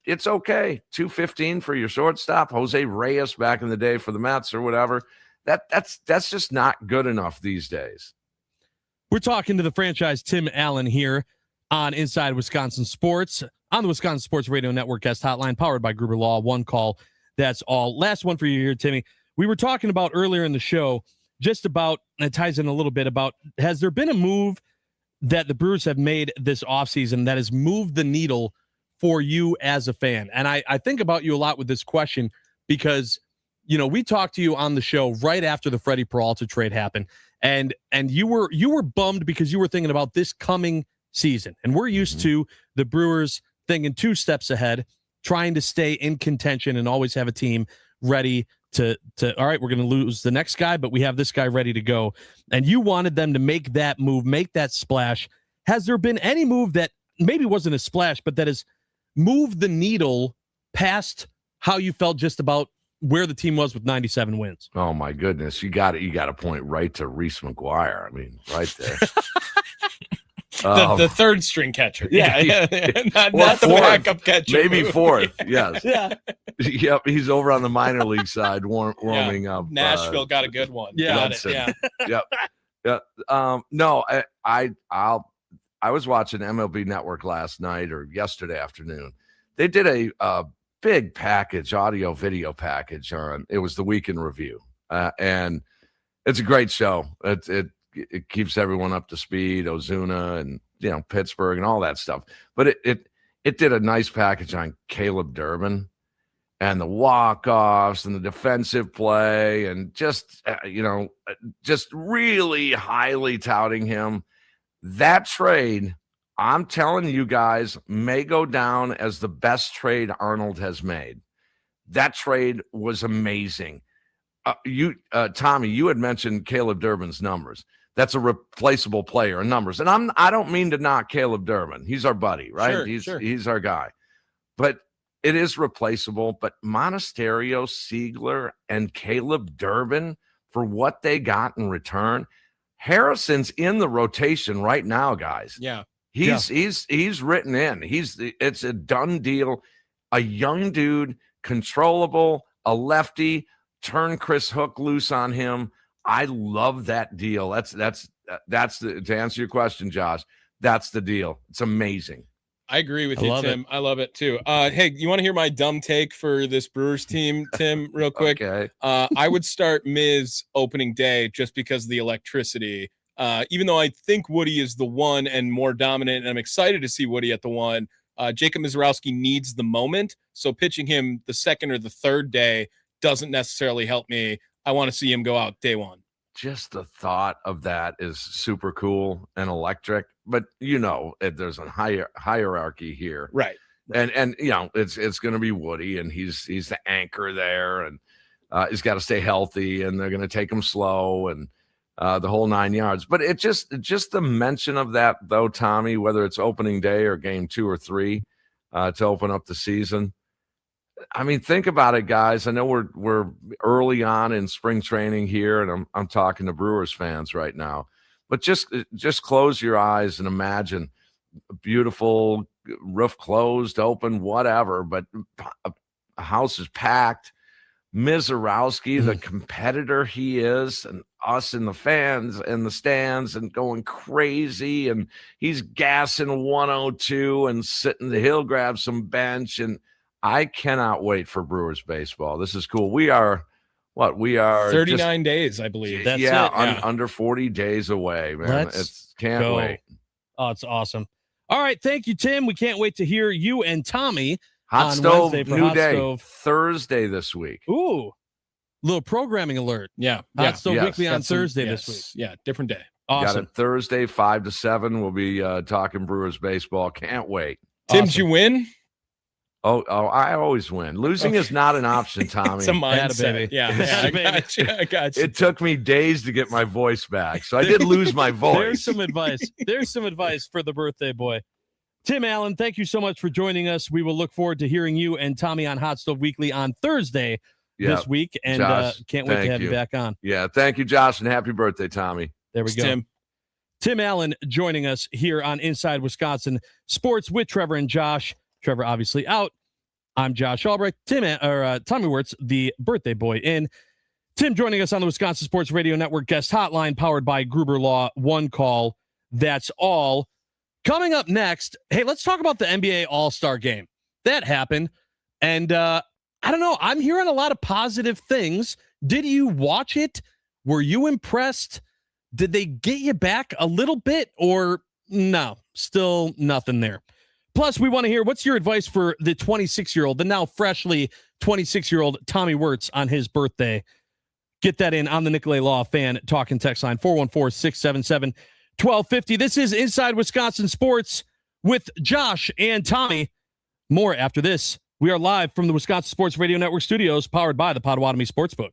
it's okay. 215 for your shortstop, Jose Reyes back in the day for the Mets or whatever. That's just not good enough these days. We're talking to the franchise Tim Allen here on Inside Wisconsin Sports on the Wisconsin Sports Radio Network guest hotline powered by Gruber Law. One call, that's all. Last one for you here, Timmy. We were talking about earlier in the show just about, and it ties in a little bit about, has there been a move that the Brewers have made this offseason that has moved the needle for you as a fan? And I think about you a lot with this question because, we talked to you on the show right after the Freddie Peralta trade happened, and you were bummed because you were thinking about this coming season. And we're used to the Brewers thinking 2 steps ahead, trying to stay in contention and always have a team ready to all right, we're going to lose the next guy, but we have this guy ready to go. And you wanted them to make that move, make that splash. Has there been any move that maybe wasn't a splash, but that has moved the needle past how you felt just about where the team was with 97 wins? Oh my goodness. You got to point right to Reese McGuire. I mean, right there. The third string catcher. Yeah. Not the fourth, backup catcher. Maybe fourth. Yes. Yeah. Yep. He's over on the minor league side warming up. Nashville got a good one. Yeah. Got it. Yeah. Yep. Yeah. No, I was watching MLB Network last night or yesterday afternoon. They did a big package, audio video package on, it was the Week in Review. And it's a great show. It keeps everyone up to speed, Ozuna and Pittsburgh and all that stuff. But it did a nice package on Caleb Durbin and the walk-offs and the defensive play and just really highly touting him. That trade I'm telling you guys, may go down as the best trade Arnold has made. That trade was amazing. Tommy, you had mentioned Caleb Durbin's numbers. That's a replaceable player in numbers. And I don't mean to knock Caleb Durbin. He's our buddy, right? He's our guy. But it is replaceable. But Monasterio, Siegler, and Caleb Durbin, for what they got in return, Harrison's in the rotation right now, guys. Yeah. He's written in. It's a done deal. A young dude, controllable, a lefty. Turn Chris Hook loose on him. I love that deal. That's to answer your question, Josh. That's the deal. It's amazing. I agree with you, Tim. I love it too. Hey, you want to hear my dumb take for this Brewers team, Tim, real quick? Okay. I would start Miz opening day just because of the electricity. Even though I think Woody is the one and more dominant, and I'm excited to see Woody at the one, Jacob Mizorowski needs the moment. So pitching him the second or the third day doesn't necessarily help me. I want to see him go out day one. Just the thought of that is super cool and electric. But there's a hierarchy here, right? And it's going to be Woody, and he's the anchor there, and he's got to stay healthy, and they're going to take him slow, and the whole 9 yards. But it just the mention of that, though, Tommy, whether it's opening day or game 2 or 3 to open up the season. I mean, think about it, guys. I know we're early on in spring training here, and I'm talking to Brewers fans right now. But just close your eyes and imagine beautiful roof closed, open, whatever. But a house is packed. Mizorowski, the competitor he is, and us and the fans and the stands and going crazy, and he's gassing 102 and he'll grab some bench, and I cannot wait for Brewers baseball. This is cool. We are 39 days, I believe. That's it. Under 40 days away, man. Can't wait. Oh, it's awesome. All right, thank you, Tim. We can't wait to hear you and Tommy Hot on Stove, Wednesday for new Hot day, Stove. Thursday this week. Ooh, little programming alert. Yeah. Hot Stove Yes. Weekly on Thursday this week. Yeah, different day. Awesome. Got it Thursday, 5 to 7. We'll be talking Brewers baseball. Can't wait. Tim, did you win? Oh, I always win. Losing is not an option, Tommy. It's a mindset. Yeah, I got you. It took me days to get my voice back, so I did lose my voice. There's some advice. There's some advice for the birthday boy. Tim Allen, thank you so much for joining us. We will look forward to hearing you and Tommy on Hot Stove Weekly on Thursday this week, and Josh, can't wait to have you back on. Yeah, thank you, Josh, and happy birthday, Tommy. There we go. Tim Allen joining us here on Inside Wisconsin Sports with Trevor and Josh. Trevor obviously out. I'm Josh Albrecht. Tommy Wirtz, the birthday boy, in. Tim joining us on the Wisconsin Sports Radio Network guest hotline, powered by Gruber Law. One call. That's all. Coming up next, hey, let's talk about the NBA All-Star Game. That happened, and I don't know. I'm hearing a lot of positive things. Did you watch it? Were you impressed? Did they get you back a little bit, or no? Still nothing there. Plus, we want to hear what's your advice for the 26-year-old, the now freshly 26-year-old Tommy Wirtz on his birthday. Get that in on the Nicolay Law Fan Talking Text line, 414-677-1250. This is Inside Wisconsin Sports with Josh and Tommy. More after this. We are live from the Wisconsin Sports Radio Network studios, powered by the Potawatomi Sportsbook.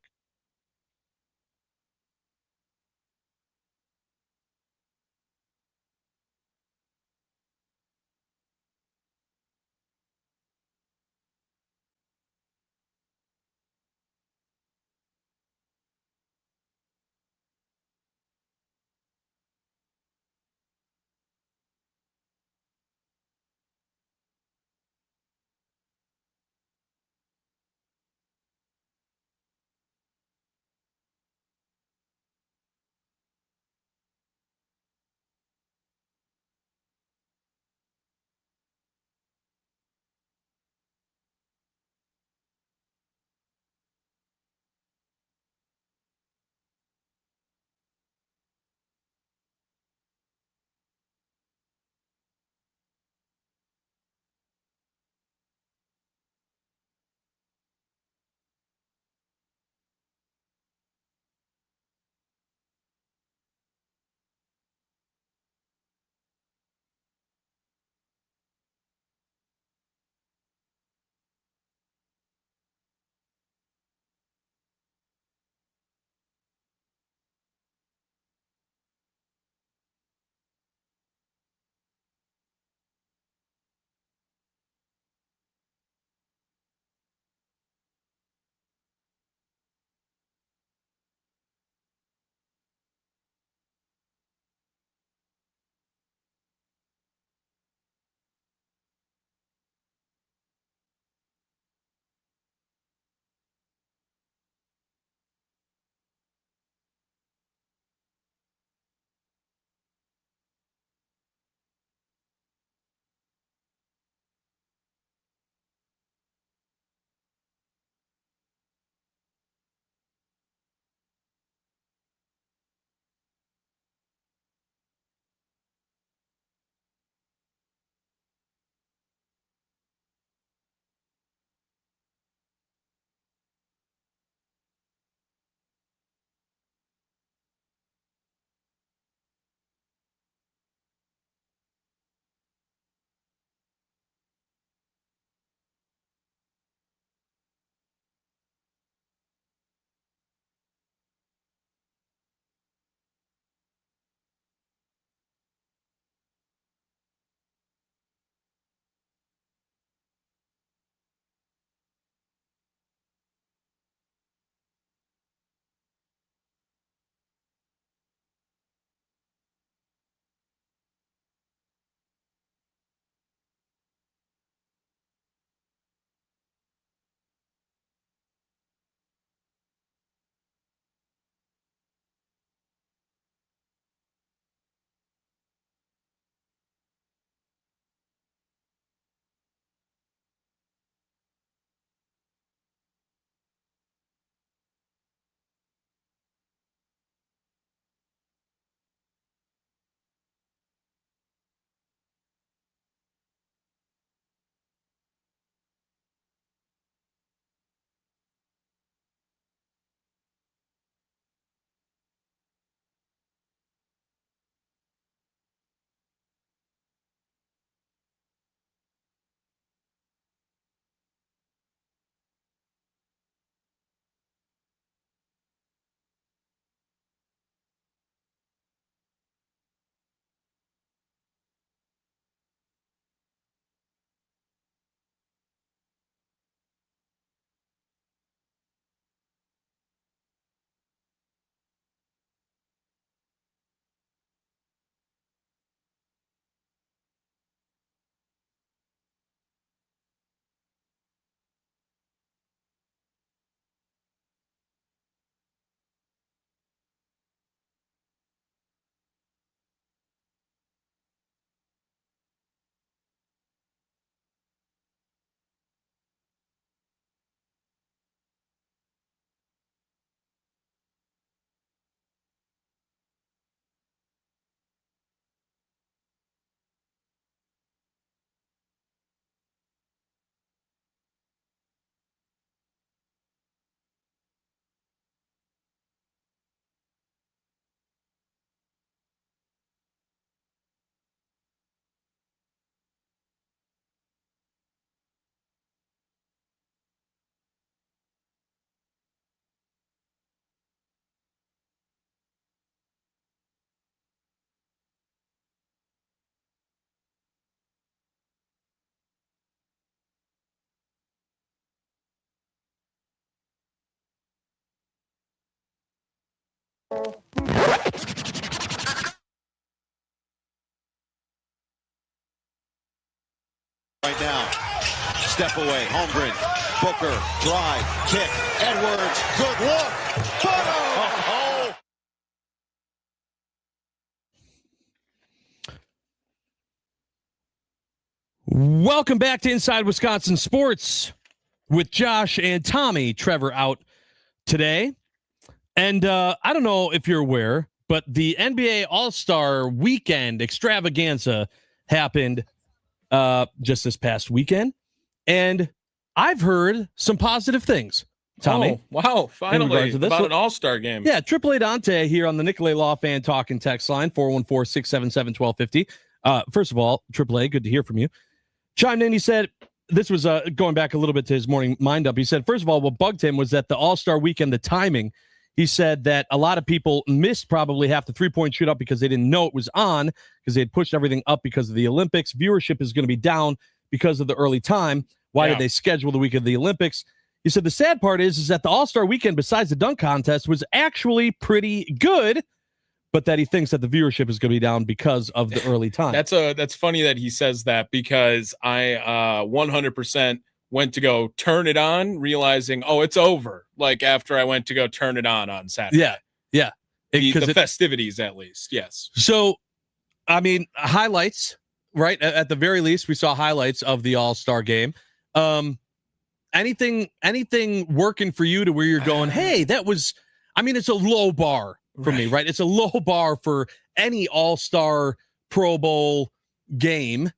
Right now, step away, Holmgren, Booker, drive, kick, Edwards, good look, Bono! Welcome back to Inside Wisconsin Sports with Josh and Tommy. Trevor out today. And I don't know if you're aware, but the NBA All-Star Weekend extravaganza happened just this past weekend. And I've heard some positive things, Tommy. Oh, wow, finally, about an all-star game. Yeah, AAA Dante here on the Nicolay Law Fan Talk and Text line, 414-677-1250. First of all, AAA, good to hear from you. Chimed in, he said, this was going back a little bit to his morning mind-up. He said, first of all, what bugged him was that the All-Star Weekend, the timing, he said that a lot of people missed probably half the three-point shootout because they didn't know it was on, because they had pushed everything up because of the Olympics. Viewership is going to be down because of the early time. Why did they schedule the week of the Olympics? He said the sad part is that the All-Star Weekend, besides the dunk contest, was actually pretty good, but that he thinks that the viewership is going to be down because of the early time. That's funny that he says that, because I 100% went to go turn it on, realizing, oh, it's over. Like after I went to go turn it on Saturday. Yeah. The festivities, at least. Yes. So, I mean, highlights, right? At the very least, we saw highlights of the All-Star game. Anything working for you to where you're going, hey, that was, I mean, it's a low bar for me, right? It's a low bar for any All-Star Pro Bowl game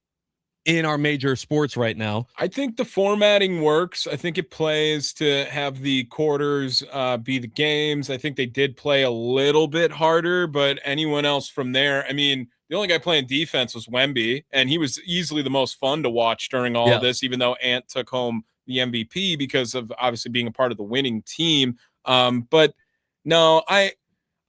in our major sports right now. I think the formatting works. I think it plays to have the quarters be the games. I think they did play a little bit harder, but anyone else from there, I mean, the only guy playing defense was Wemby, and he was easily the most fun to watch during all of this, even though Ant took home the MVP because of obviously being a part of the winning team. But no,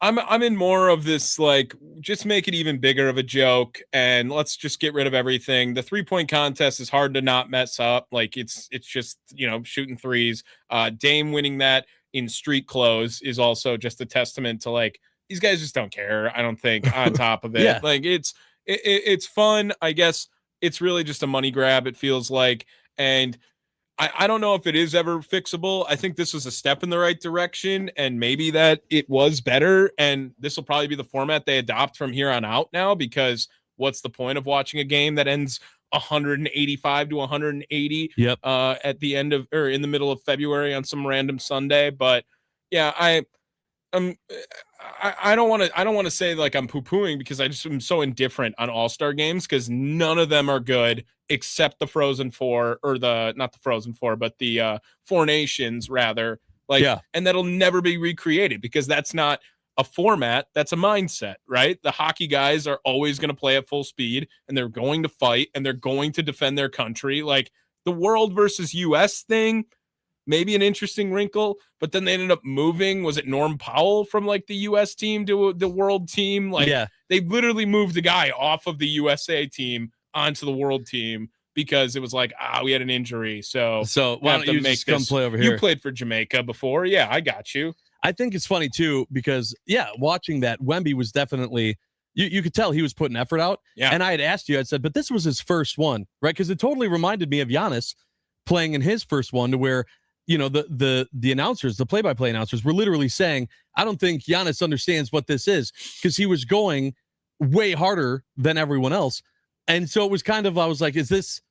I'm in more of this, like, just make it even bigger of a joke and let's just get rid of everything. The 3-point contest is hard to not mess up. Like it's just, shooting threes. Dame winning that in street clothes is also just a testament to, like, these guys just don't care, I don't think, on top of it. Like it's fun. I guess it's really just a money grab, it feels like. And I don't know if it is ever fixable. I think this was a step in the right direction, and maybe that it was better. And this will probably be the format they adopt from here on out now, because what's the point of watching a game that ends 185 to 180 at the end of, or in the middle of February on some random Sunday? But yeah, I don't want to say like I'm poo-pooing, because I just am so indifferent on All-Star games, because none of them are good except the Frozen Four, or not the Frozen Four, but the Four Nations rather. And that'll never be recreated, because that's not a format, that's a mindset, right? The hockey guys are always going to play at full speed, and they're going to fight, and they're going to defend their country. Like the world versus US thing, maybe an interesting wrinkle, but then they ended up moving. Was it Norm Powell from like the US team to the world team? Like they literally moved the guy off of the USA team onto the world team, because it was like, we had an injury. So why don't you just come play over here? You played for Jamaica before. Yeah, I got you. I think it's funny too, because watching that, Wemby was definitely, you could tell he was putting effort out. Yeah. And I had asked you, I said, but this was his first one, right? Because it totally reminded me of Giannis playing in his first one, to where, the announcers, the play-by-play announcers were literally saying, I don't think Giannis understands what this is, because he was going way harder than everyone else. And so it was kind of, I was like, is this,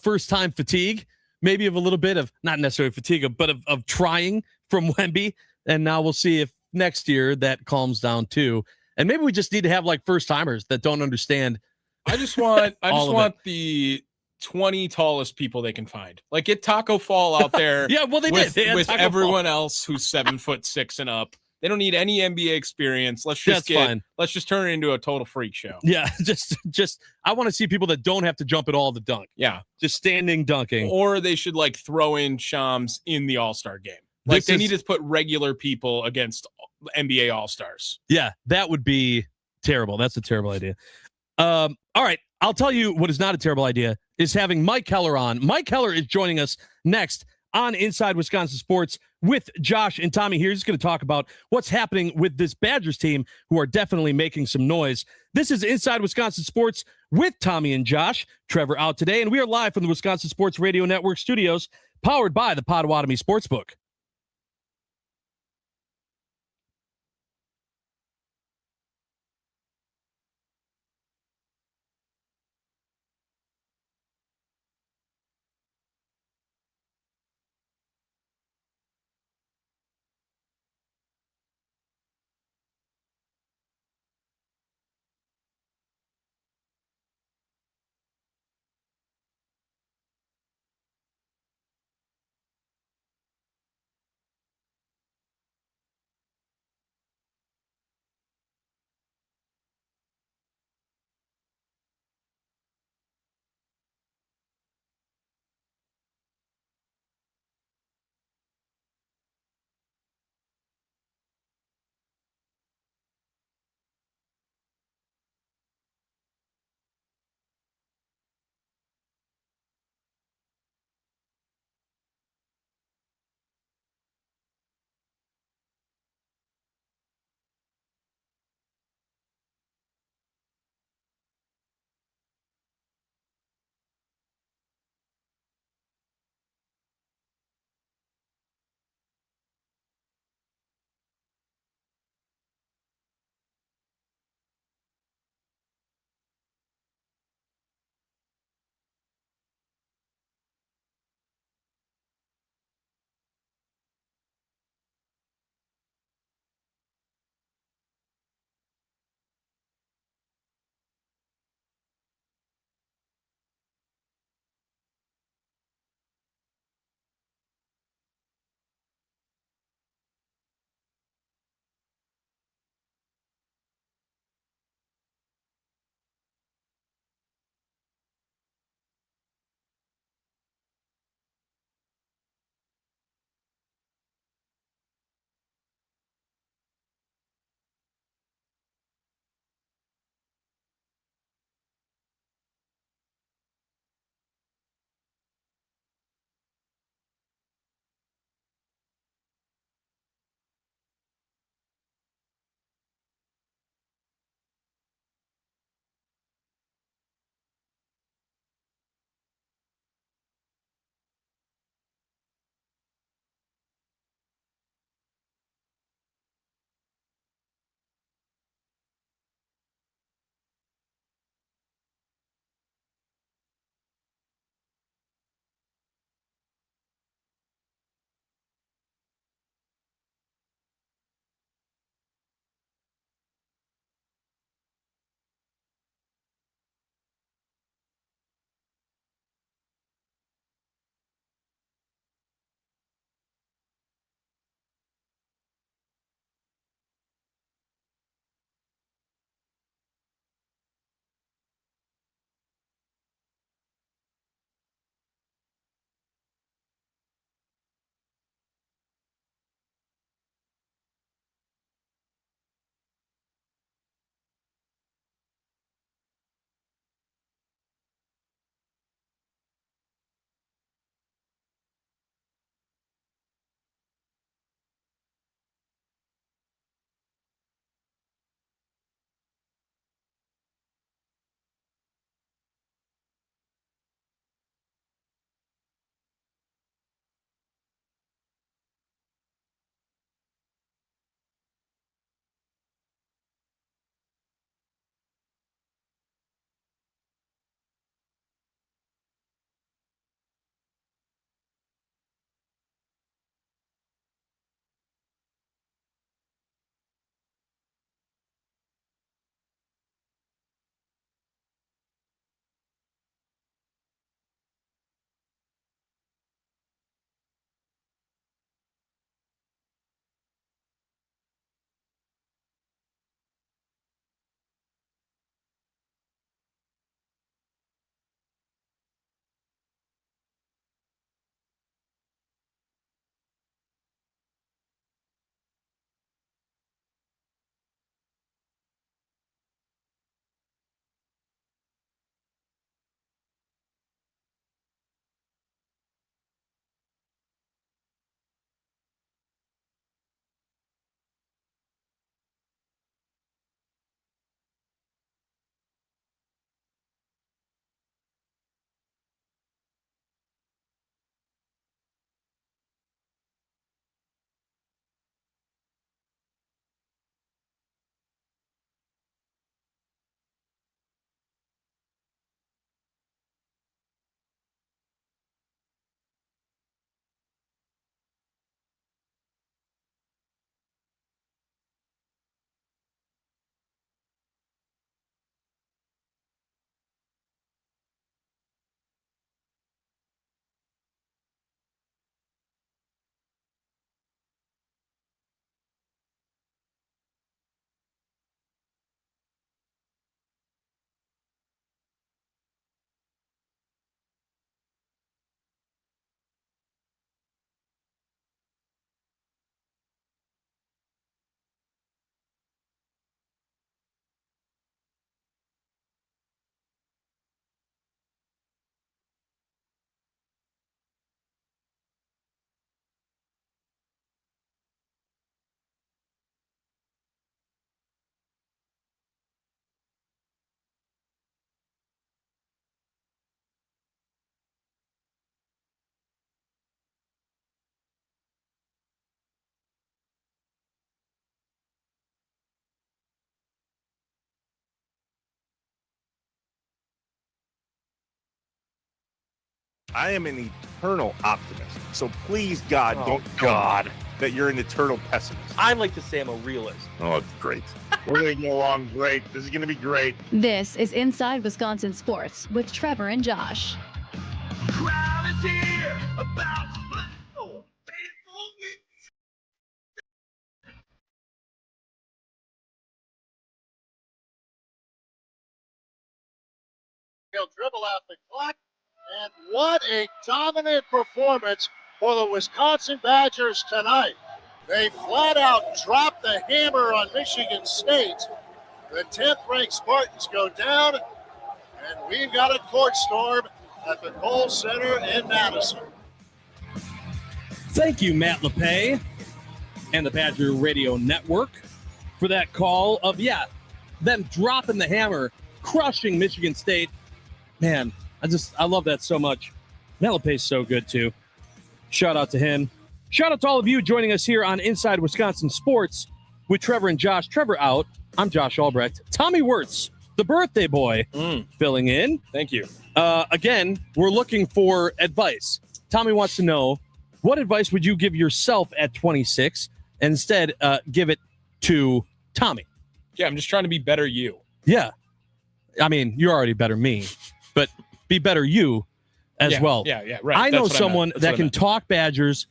first time fatigue, maybe of a little bit of, not necessarily fatigue, but of trying from Wemby. And now we'll see if next year that calms down too. And maybe we just need to have like first timers that don't understand. I just want the 20 tallest people they can find. Like, get Taco Fall out there. Yeah, well, they with, did. With everyone else who's 7'6" and up. They don't need any NBA experience. Let's just turn it into a total freak show. Yeah, just I want to see people that don't have to jump at all to dunk. Yeah, just standing dunking. Or they should like throw in Shams in the All-Star game. Like they need to put regular people against NBA All-Stars. Yeah, that would be terrible. That's a terrible idea. All right, I'll tell you what is not a terrible idea is having Mike Heller on. Mike Heller is joining us next on Inside Wisconsin Sports with Josh and Tommy here. He's going to talk about what's happening with this Badgers team, who are definitely making some noise. This is Inside Wisconsin Sports with Tommy and Josh. Trevor out today, and we are live from the Wisconsin Sports Radio Network studios, powered by the Potawatomi Sportsbook. I am an eternal optimist. So please, God, don't tell me that you're an eternal pessimist. I like to say I'm a realist. Oh, it's great. We're going to get along great. This is going to be great. This is Inside Wisconsin Sports with Trevor and Josh. Crowd is here about to blow. He'll dribble out the clock. And what a dominant performance for the Wisconsin Badgers tonight. They flat out dropped the hammer on Michigan State. The 10th-ranked Spartans go down, and we've got a court storm at the Kohl Center in Madison. Thank you, Matt LePay and the Badger Radio Network for that call of, them dropping the hammer, crushing Michigan State. Man, I love that so much. Matt LePay's so good, too. Shout out to him. Shout out to all of you joining us here on Inside Wisconsin Sports with Trevor and Josh. Trevor out. I'm Josh Albrecht. Tommy Wirtz, the birthday boy, filling in. Thank you. Again, we're looking for advice. Tommy wants to know, what advice would you give yourself at 26? And instead, give it to Tommy. Yeah, I'm just trying to be better you. Yeah. I mean, you're already better me, but be better you as well. Yeah, right. I know That's what someone meant. That's that what I can meant. talk Badgers,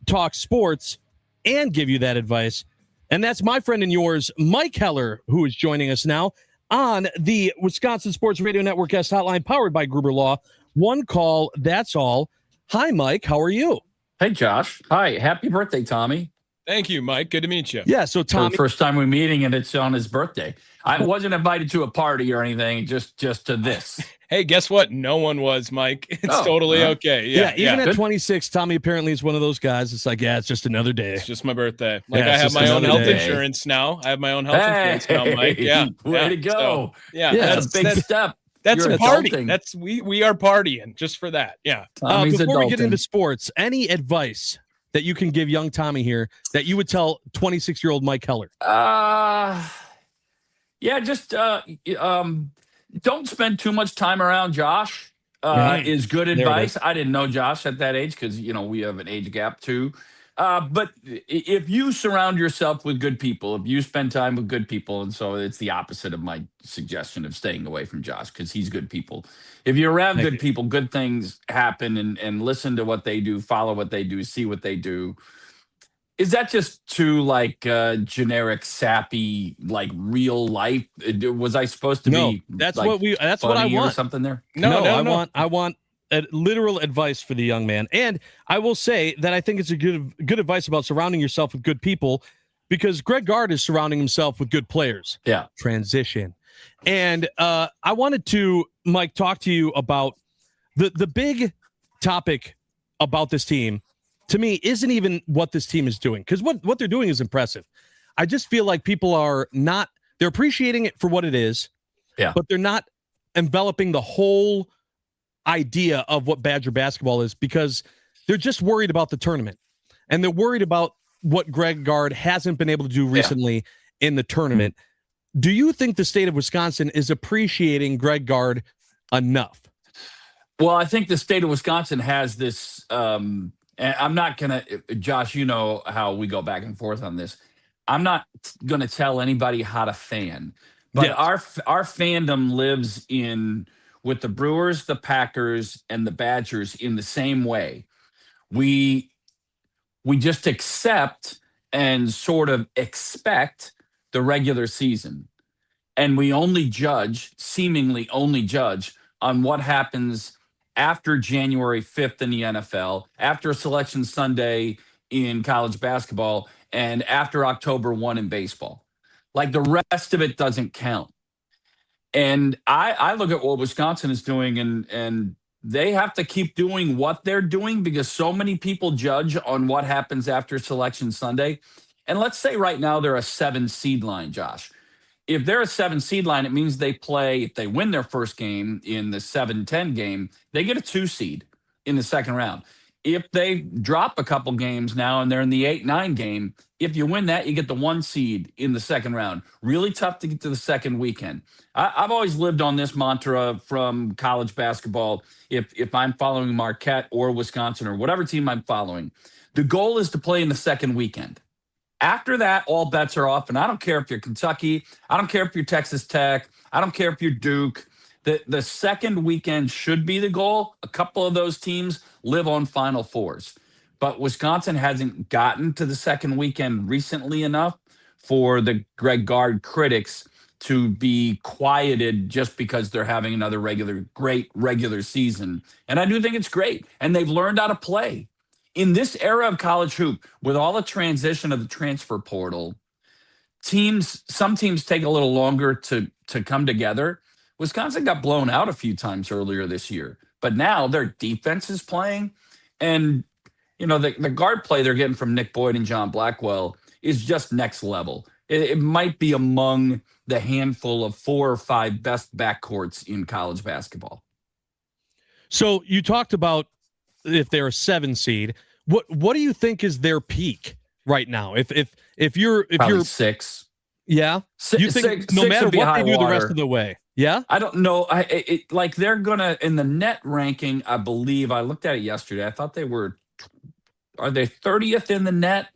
talk sports, and give you that advice. And that's my friend and yours, Mike Heller, who is joining us now on the Wisconsin Sports Radio Network guest hotline powered by Gruber Law. One call, that's all. Hi, Mike. How are you? Hey, Josh. Hi. Happy birthday, Tommy. Thank you, Mike. Good to meet you. Yeah, so Tommy. First time we're meeting, and it's on his birthday. I wasn't invited to a party or anything, just to this. Hey, guess what? No one was, Mike. It's totally okay. Yeah, even at 26, Tommy apparently is one of those guys. It's like, it's just another day. It's just my birthday. Like, Yeah, I it's have just my own another health day. insurance now. I have my own health insurance now, Mike. Yeah. Way to go. So, That's a big step. That's You're a party. adulting. That's we are partying just for that. Yeah. Before we get into sports, any advice that you can give young Tommy here that you would tell 26-year-old Mike Heller? Just don't spend too much time around Josh. Is good There it advice. is. I didn't know Josh at that age because we have an age gap too. But if you surround yourself with good people, if you spend time with good people, and so it's the opposite of my suggestion of staying away from Josh because he's good people. If you're around good people, good things happen, and listen to what they do, follow what they do, see what they do. Is that just too generic, sappy, like real life? Was I supposed to be? That's like, what that's what I funny or want. something there? No. I want literal advice for the young man. And I will say that I think it's a good advice about surrounding yourself with good people, because Greg Gard is surrounding himself with good players. Yeah. Transition. And I wanted to, Mike, talk to you about the big topic about this team. To me, isn't even what this team is doing, because what they're doing is impressive. I just feel like people they're appreciating it for what it is, but they're not enveloping the whole idea of what Badger basketball is, because they're just worried about the tournament, and they're worried about what Greg Gard hasn't been able to do recently in the tournament. Do you think the state of Wisconsin is appreciating Greg Gard enough? Well, I think the state of Wisconsin has this. And I'm not going to, Josh, you know how we go back and forth on this. I'm not going to tell anybody how to fan, but our fandom lives with the Brewers, the Packers, and the Badgers in the same way. We just accept and sort of expect the regular season. And we seemingly only judge on what happens after January 5th in the NFL, after Selection Sunday in college basketball, and after October 1 in baseball. Like, the rest of it doesn't count. And I look at what Wisconsin is doing, and they have to keep doing what they're doing, because so many people judge on what happens after Selection Sunday. And let's say right now they're a 7 seed line, Josh. If they're a 7 seed line, it means if they win their first game in the 7-10 game, they get a 2 seed in the second round. if they drop a couple games now and they're in the 8-9 game, if you win that, you get the 1 seed in the second round. Really tough to get to the second weekend. I've always lived on this mantra from college basketball. If I'm following Marquette or Wisconsin or whatever team I'm following, the goal is to play in the second weekend. After that, all bets are off. And I don't care if you're Kentucky. I don't care if you're Texas Tech. I don't care if you're Duke. The second weekend should be the goal. A couple of those teams live on Final Fours. But Wisconsin hasn't gotten to the second weekend recently enough for the Greg Gard critics to be quieted just because they're having another great regular season. And I do think it's great. And they've learned how to play. In this era of college hoop, with all the transition of the transfer portal, some teams take a little longer to come together. Wisconsin got blown out a few times earlier this year, but now their defense is playing. And, the guard play they're getting from Nick Boyd and John Blackwell is just next level. It might be among the handful of 4 or 5 best backcourts in college basketball. So you talked about if they're a 7 seed, what do you think is their peak right now? If you're Probably 6. Yeah. You think no matter what they do the rest of the way? Yeah. I don't know. They're gonna in the net ranking. I believe I looked at it yesterday. I thought are they 30th in the net?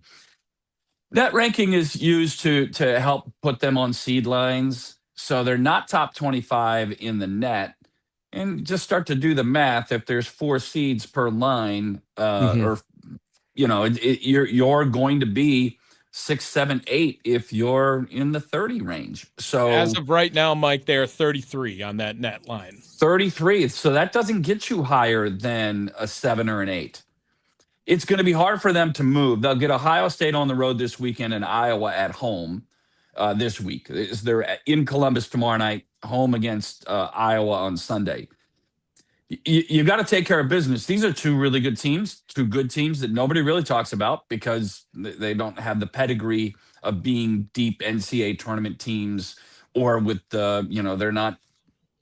Net ranking is used to help put them on seed lines, so they're not top 25 in the net. And just start to do the math. If there's 4 seeds per line, or you're going to be 6, 7, 8 if you're in the 30 range. So as of right now, Mike, they're 33 on that net line. 33. So that doesn't get you higher than a 7 or an 8. It's going to be hard for them to move. They'll get Ohio State on the road this weekend and Iowa at home this week. They're in Columbus tomorrow night, home against Iowa on Sunday. You got to take care of business. These are 2 really good teams, 2 good teams that nobody really talks about because they don't have the pedigree of being deep NCAA tournament teams, or with they're not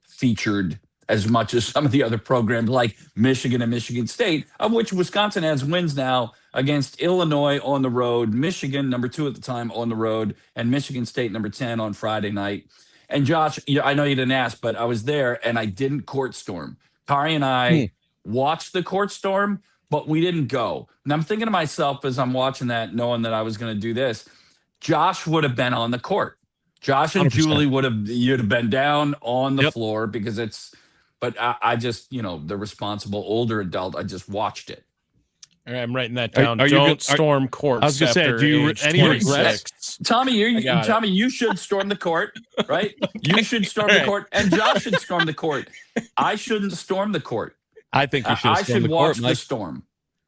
featured as much as some of the other programs like Michigan and Michigan State, of which Wisconsin has wins now against Illinois on the road, Michigan, number 2 at the time, on the road, and Michigan State, number 10 on Friday night. And Josh, I know you didn't ask, but I was there and I didn't court storm. Kari and I watched the court storm, but we didn't go. And I'm thinking to myself as I'm watching that, knowing that I was going to do this, Josh would have been on the court. Josh and 100%. Julie you'd have been down on the floor because but I just, the responsible older adult, I just watched it. All right, I'm writing that down. Don't storm courts. I was going to say, do you any regrets? Tommy, you should storm the court, right? You should storm the court, and Josh should storm the court. I shouldn't storm the court. I think you should. I should watch the storm.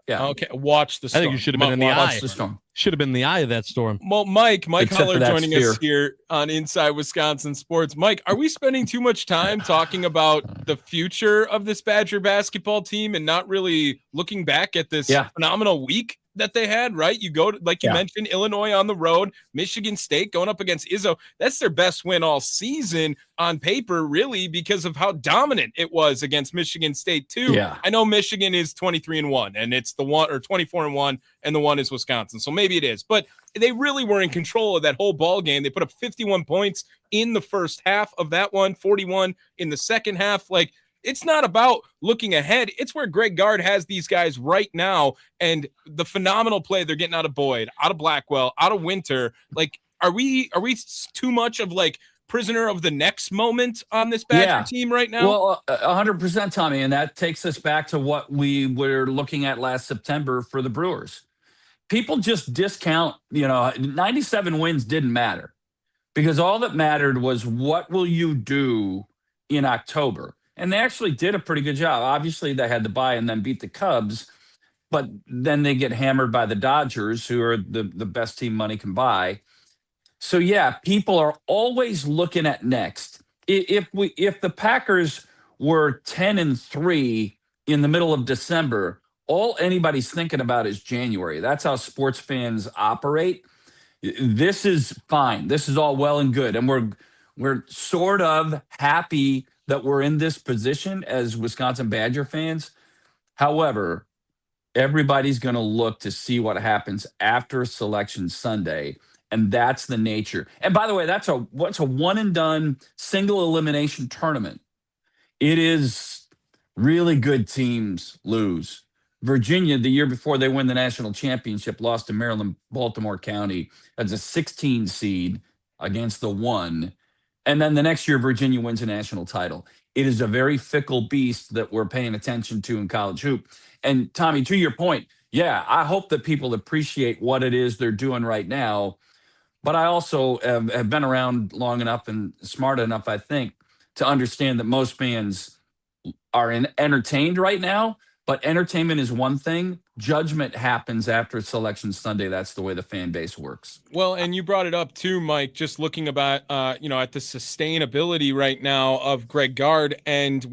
Yeah. Okay. Watch the storm. I think you should have been in the eye. The storm. Should have been in the eye of that storm. Well, Mike Holler joining us here on Inside Wisconsin Sports. Mike, are we spending too much time talking about the future of this Badger basketball team and not really looking back at this phenomenal week that they had, right? You go to, like you mentioned, Illinois on the road, Michigan State going up against Izzo. That's their best win all season on paper, really, because of how dominant it was against Michigan State too. Yeah. I know Michigan is 23-1 and it's the one, or 24-1 and the one is Wisconsin. So maybe it is, but they really were in control of that whole ball game. They put up 51 points in the first half of that one, 41 in the second half. Like, it's not about looking ahead. It's where Greg Gard has these guys right now, and the phenomenal play they're getting out of Boyd, out of Blackwell, out of Winter. Like, are we too much of like prisoner of the next moment on this Badger team right now? Well, 100%, Tommy, and that takes us back to what we were looking at last September for the Brewers. People just discount, 97 wins didn't matter because all that mattered was what will you do in October. And they actually did a pretty good job. Obviously, they had to bye and then beat the Cubs, but then they get hammered by the Dodgers, who are the best team money can buy. So, people are always looking at next. If the Packers were 10-3 in the middle of December, all anybody's thinking about is January. That's how sports fans operate. This is fine. This is all well and good. And we're sort of happy that we're in this position as Wisconsin Badger fans. However, Everybody's going to look to see what happens after Selection Sunday, and that's the nature. And by the way, that's a one and done single elimination tournament. It is really good teams lose. Virginia, the year before they win the national championship, lost to Maryland, Baltimore County as a 16 seed against the 1. And then the next year, Virginia wins a national title. It is a very fickle beast that we're paying attention to in college hoop. And Tommy, to your point, yeah, I hope that people appreciate what it is they're doing right now. But I also have been around long enough and smart enough, I think, to understand that most fans are entertained right now. But entertainment is one thing. Judgment happens after Selection Sunday. That's the way the fan base works. Well, and you brought it up too, Mike, just looking about, at the sustainability right now of Greg Gard. And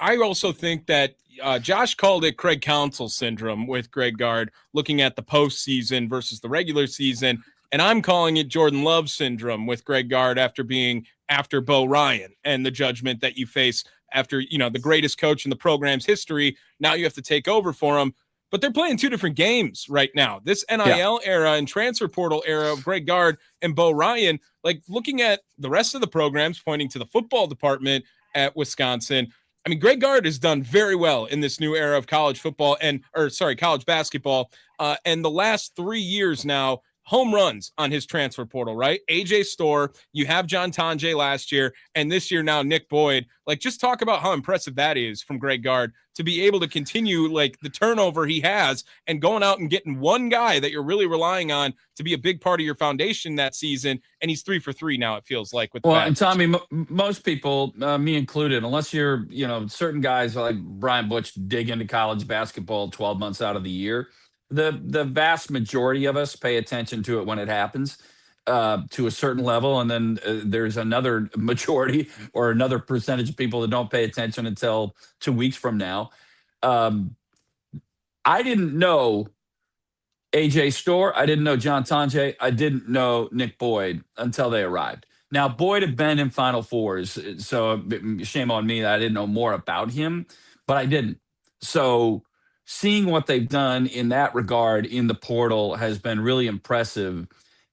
I also think that Josh called it Craig Counsell syndrome with Greg Gard, looking at the postseason versus the regular season. And I'm calling it Jordan Love syndrome with Greg Gard after Bo Ryan and the judgment that you face after, the greatest coach in the program's history. Now you have to take over for him. But they're playing two different games right now. This NIL era and transfer portal era of Greg Gard and Bo Ryan, like looking at the rest of the programs, pointing to the football department at Wisconsin. I mean, Greg Gard has done very well in this new era of college football college basketball. And the last 3 years now, home runs on his transfer portal, right? AJ Storr, you have John Tonje last year, and this year now Nick Boyd. Like, just talk about how impressive that is from Greg Gard to be able to continue like the turnover he has and going out and getting one guy that you're really relying on to be a big part of your foundation that season. And he's 3 for 3 now, it feels like. With and Tommy, most people, me included, unless you're, certain guys like Brian Butch dig into college basketball 12 months out of the year. The vast majority of us pay attention to it when it happens to a certain level. And then there's another majority or another percentage of people that don't pay attention until 2 weeks from now. I didn't know AJ Storr. I didn't know John Tonje. I didn't know Nick Boyd until they arrived. Now, Boyd had been in Final Fours, so shame on me that I didn't know more about him, but I didn't. So seeing what they've done in that regard in the portal has been really impressive.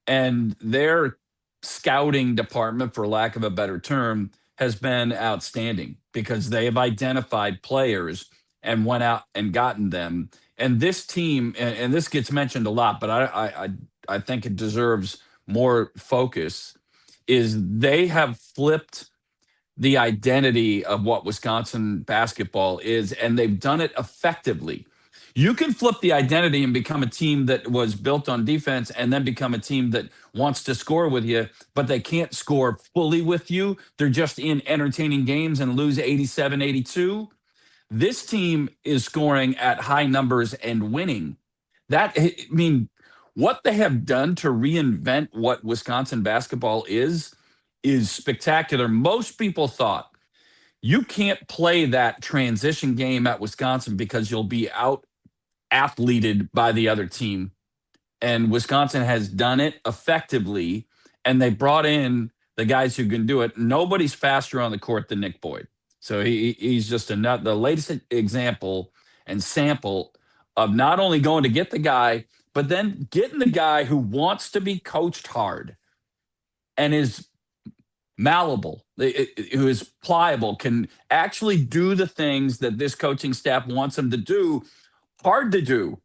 And their scouting department, for lack of a better term, has been outstanding because they have identified players and went out and gotten them. And this team, and this gets mentioned a lot, but I think it deserves more focus, is they have flipped the identity of what Wisconsin basketball is, and they've done it effectively. You can flip the identity and become a team that was built on defense and then become a team that wants to score with you, but they can't score fully with you. They're just in entertaining games and lose 87-82. This team is scoring at high numbers and winning. What they have done to reinvent what Wisconsin basketball is spectacular. Most people thought you can't play that transition game at Wisconsin because you'll be out athleted by the other team. And Wisconsin has done it effectively, and they brought in the guys who can do it. Nobody's faster on the court than Nick Boyd. So he's just the latest example and sample of not only going to get the guy, but then getting the guy who wants to be coached hard and is malleable, who is pliable, can actually do the things that this coaching staff wants him to do, hard to do.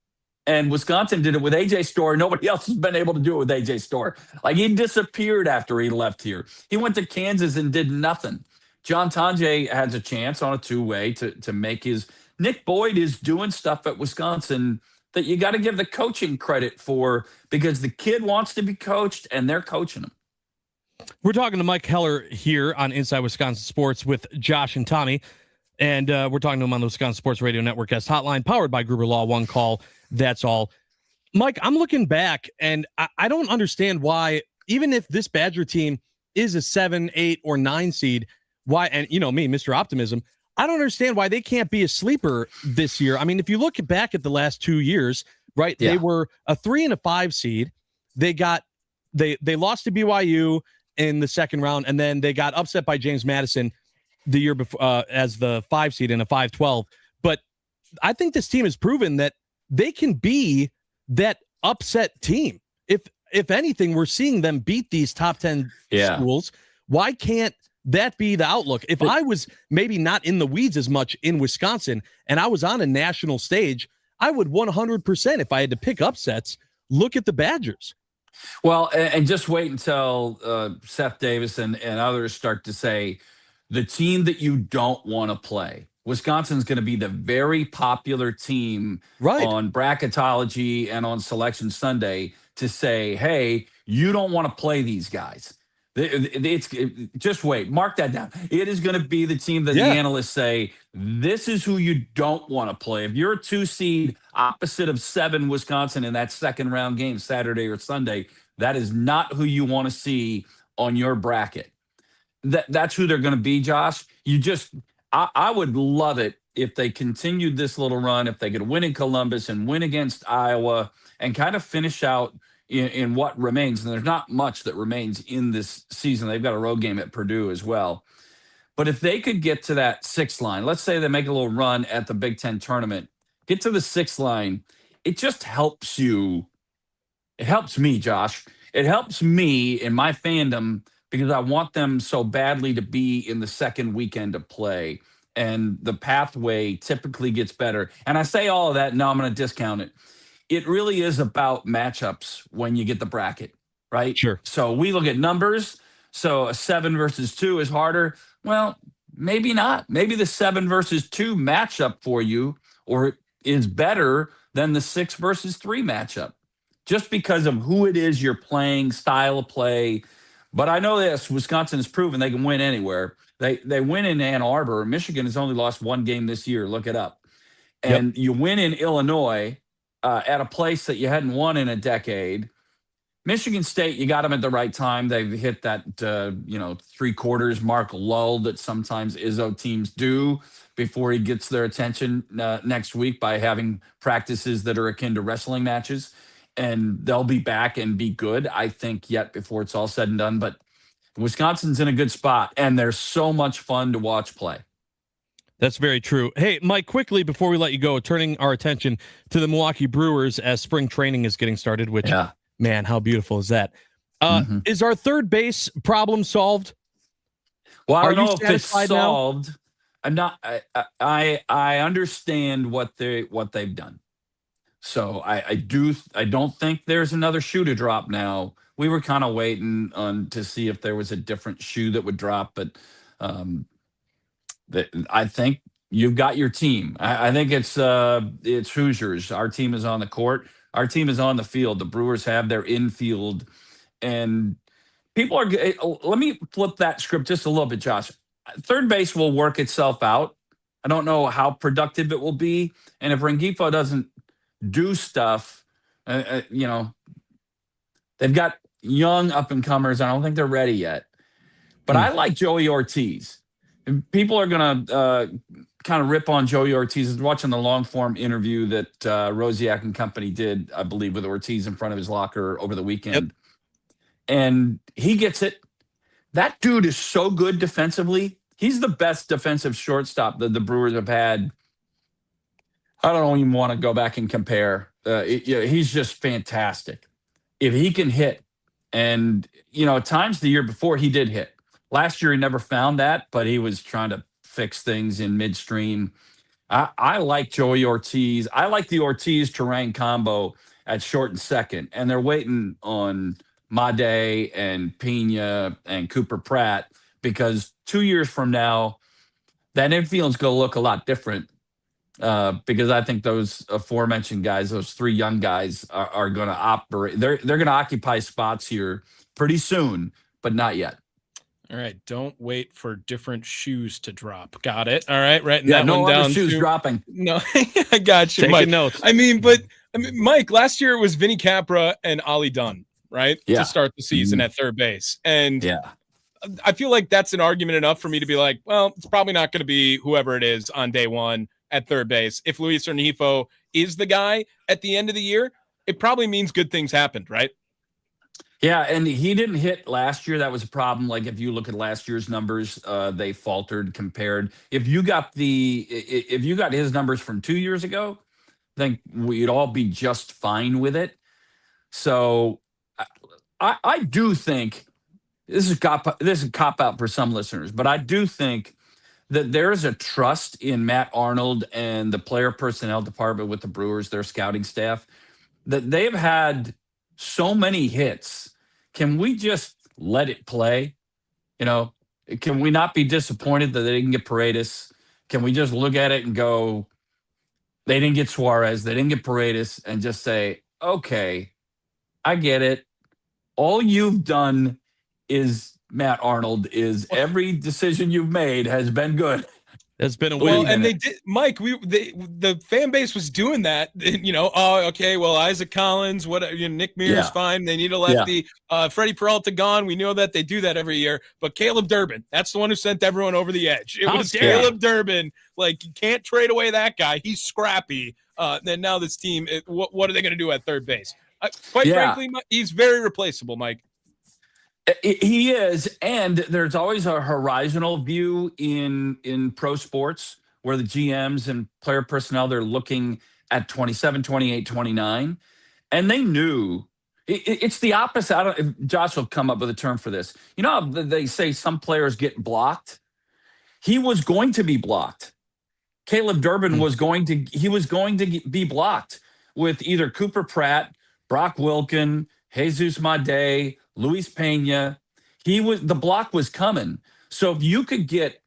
And Wisconsin did it with AJ Storr. Nobody else has been able to do it with AJ Storr. Like, he disappeared after he left here. He went to Kansas and did nothing. John Tonje has a chance on a two-way to make his. Nick Boyd is doing stuff at Wisconsin that you got to give the coaching credit for, because the kid wants to be coached and they're coaching him. We're talking to Mike Heller here on Inside Wisconsin Sports with Josh and Tommy. And we're talking to him on the Wisconsin Sports Radio Network guest hotline, powered by Gruber Law. One call, that's all. Mike, I'm looking back, and I don't understand why, even if this Badger team is a 7, 8, or 9 seed, why, and me, Mr. Optimism, I don't understand why they can't be a sleeper this year. I mean, if you look back at the last 2 years, right, They were a 3 and a 5 seed. They lost to BYU in the second round, and then they got upset by James Madison the year before as the 5 seed in a 5-12. But I think this team has proven that they can be that upset team. If anything, we're seeing them beat these top 10 schools. Why can't that be the outlook? If I was maybe not in the weeds as much in Wisconsin and I was on a national stage, I would 100%, if I had to pick upsets, look at the Badgers. Well, and just wait until Seth Davis and others start to say the team that you don't want to play. Wisconsin's going to be the very popular team on bracketology and on Selection Sunday to say, hey, you don't want to play these guys. Just wait. Mark that down. It is going to be the team that the analysts say, this is who you don't want to play. If you're a 2 seed opposite of 7 Wisconsin in that second round game, Saturday or Sunday, that is not who you want to see on your bracket. That's who they're going to be, Josh. I would love it if they continued this little run, if they could win in Columbus and win against Iowa and kind of finish out in what remains. And there's not much that remains in this season. They've got a road game at Purdue as well. But if they could get to that 6th line, let's say they make a little run at the Big Ten tournament, get to the 6th line, it just helps you. It helps me, Josh. It helps me in my fandom because I want them so badly to be in the second weekend of play. And the pathway typically gets better. And I say all of that, now I'm going to discount it. It really is about matchups when you get the bracket, right? Sure. So we look at numbers. So a 7 versus 2 is harder. Well, maybe not. Maybe the 7 versus 2 matchup for you or is better than the 6 versus 3 matchup just because of who it is you're playing, style of play. But I know this, Wisconsin has proven they can win anywhere. They win in Ann Arbor. Michigan has only lost 1 game this year. Look it up. And you win in Illinois at a place that you hadn't won in a decade. Michigan State, you got them at the right time. They've hit that, 3/4 mark lull that sometimes Izzo teams do before he gets their attention next week by having practices that are akin to wrestling matches. And they'll be back and be good, I think, yet before it's all said and done. But Wisconsin's in a good spot, and they're so much fun to watch play. That's very true. Hey, Mike, quickly before we let you go, turning our attention to the Milwaukee Brewers as spring training is getting started, which, man, how beautiful is that? Is our third base problem solved? Well, I don't know if it's solved. Now? I'm not. I understand what they've done. So I don't think there's another shoe to drop now. We were kind of waiting to see if there was a different shoe that would drop, but I think you've got your team. I think it's Hoosiers. Our team is on the court. Our team is on the field. The Brewers have their infield, and people are. Let me flip that script just a little bit, Josh. Third base will work itself out. I don't know how productive it will be, and if Rengifo doesn't do stuff, they've got young up and comers. I don't think they're ready yet, but I like Joey Ortiz. People are going to kind of rip on Joey Ortiz. I was watching the long form interview that Rosiak and company did, I believe, with Ortiz in front of his locker over the weekend. And he gets it. That dude is so good defensively. He's the best defensive shortstop that the Brewers have had. I don't even want to go back and compare. He's just fantastic. If he can hit, and, at times the year before he did hit. Last year he never found that, but he was trying to fix things in midstream. I like Joey Ortiz. I like the Ortiz-Terang combo at short and second, and they're waiting on Made and Pena and Cooper Pratt because 2 years from now, that infield's going to look a lot different. Because I think those aforementioned guys, those 3 young guys, are going to operate. They're going to occupy spots here pretty soon, but not yet. All right, don't wait for different shoes to drop. Got it. All right, writing that no one other down. Shoes dropping. No, I got you, Taking Mike. notes. I mean, Mike, last year it was Vinny Capra and Ollie Dunn, right, to start the season at third base, and I feel like that's an argument enough for me to be like, well, it's probably not going to be whoever it is on day one at third base. If Luis Rengifo is the guy at the end of the year, it probably means good things happened, right? Yeah, and he didn't hit last year. That was a problem. Like if you look at last year's numbers, they faltered compared. If you got his numbers from 2 years ago, think we'd all be just fine with it. So I do think this is a cop out for some listeners, but I do think that there is a trust in Matt Arnold and the player personnel department with the Brewers, their scouting staff, that they've had so many hits. Can we just let it play? You know, can we not be disappointed that they didn't get Paredes? Can we just look at it and go, they didn't get Suarez, they didn't get Paredes, and just say, okay, I get it. All you've done is, Matt Arnold, is every decision you've made has been good. It's been a well, and they did, Mike. The fan base was doing that. You know, oh, okay. Well, Isaac Collins, Nick Mears, fine. They need a lefty. Freddie Peralta gone. We know that they do that every year. But Caleb Durbin, that's the one who sent everyone over the edge. It was Caleb Durbin. Like, you can't trade away that guy. He's scrappy. Then now this team, what are they going to do at third base? Quite frankly, he's very replaceable, Mike. He is, and there's always a horizontal view in pro sports where the GMs and player personnel, they're looking at 27, 28, 29, and they knew it's the opposite. I don't, Josh will come up with a term for this. You know how they say some players get blocked? He was going to be blocked. Caleb Durbin was going to be blocked with either Cooper Pratt, Brock Wilken, Jesus Made, Luis Pena. The block was coming. So if you could get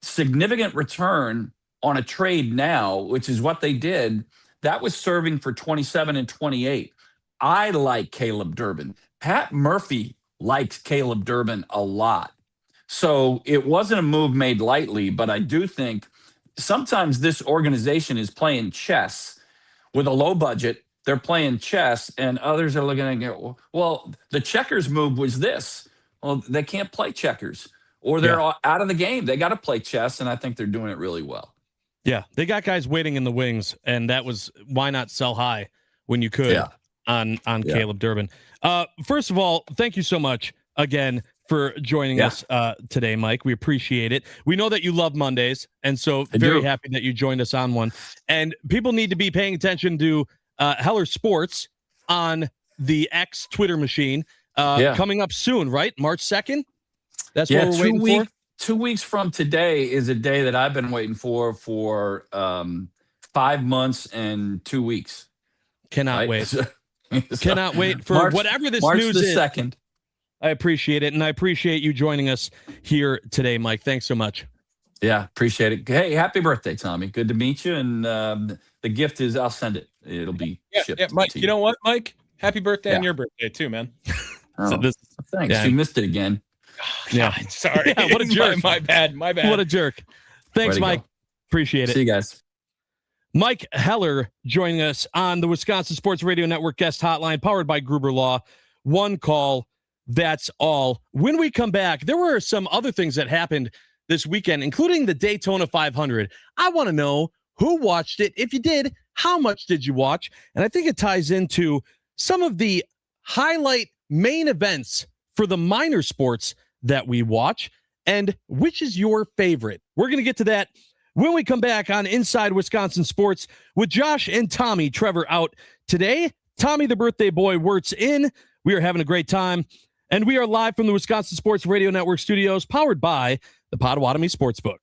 significant return on a trade now, which is what they did, that was serving for 27 and 28. I like Caleb Durbin. Pat Murphy likes Caleb Durbin a lot. So it wasn't a move made lightly, but I do think sometimes this organization is playing chess with a low budget. They're playing chess, and others are looking and go, well, the checkers move was this. Well, they can't play checkers, or they're out of the game. They got to play chess, and I think they're doing it really well. Yeah, they got guys waiting in the wings, and that was why not sell high when you could on Caleb Durbin. First of all, thank you so much again for joining us today, Mike. We appreciate it. We know that you love Mondays, and so very happy that you joined us on one. And people need to be paying attention to Heller Sports on the X Twitter machine coming up soon, right? March 2nd? That's what we're waiting for? 2 weeks from today is a day that I've been waiting for 5 months and 2 weeks. Cannot wait. So, Cannot wait for whatever this March news the is. 2nd. I appreciate it, and I appreciate you joining us here today, Mike. Thanks so much. Yeah, appreciate it. Hey, happy birthday, Tommy. Good to meet you. And the gift is, I'll send it. It'll be shipped. Yeah, Mike, you know what, Mike? Happy birthday on your birthday too, man. Thanks. You missed it again. Sorry. Yeah, what a jerk. My bad. What a jerk. Thanks, Mike. Appreciate it. See you guys. Mike Heller joining us on the Wisconsin Sports Radio Network guest hotline, powered by Gruber Law. One call, that's all. When we come back, there were some other things that happened this weekend, including the Daytona 500. I want to know who watched it. If you did, how much did you watch? And I think it ties into some of the highlight main events for the minor sports that we watch. And which is your favorite? We're going to get to that when we come back on Inside Wisconsin Sports with Josh and Tommy. Trevor out today. Tommy, the birthday boy, Wirtz in. We are having a great time. And we are live from the Wisconsin Sports Radio Network studios, powered by the Potawatomi Sportsbook.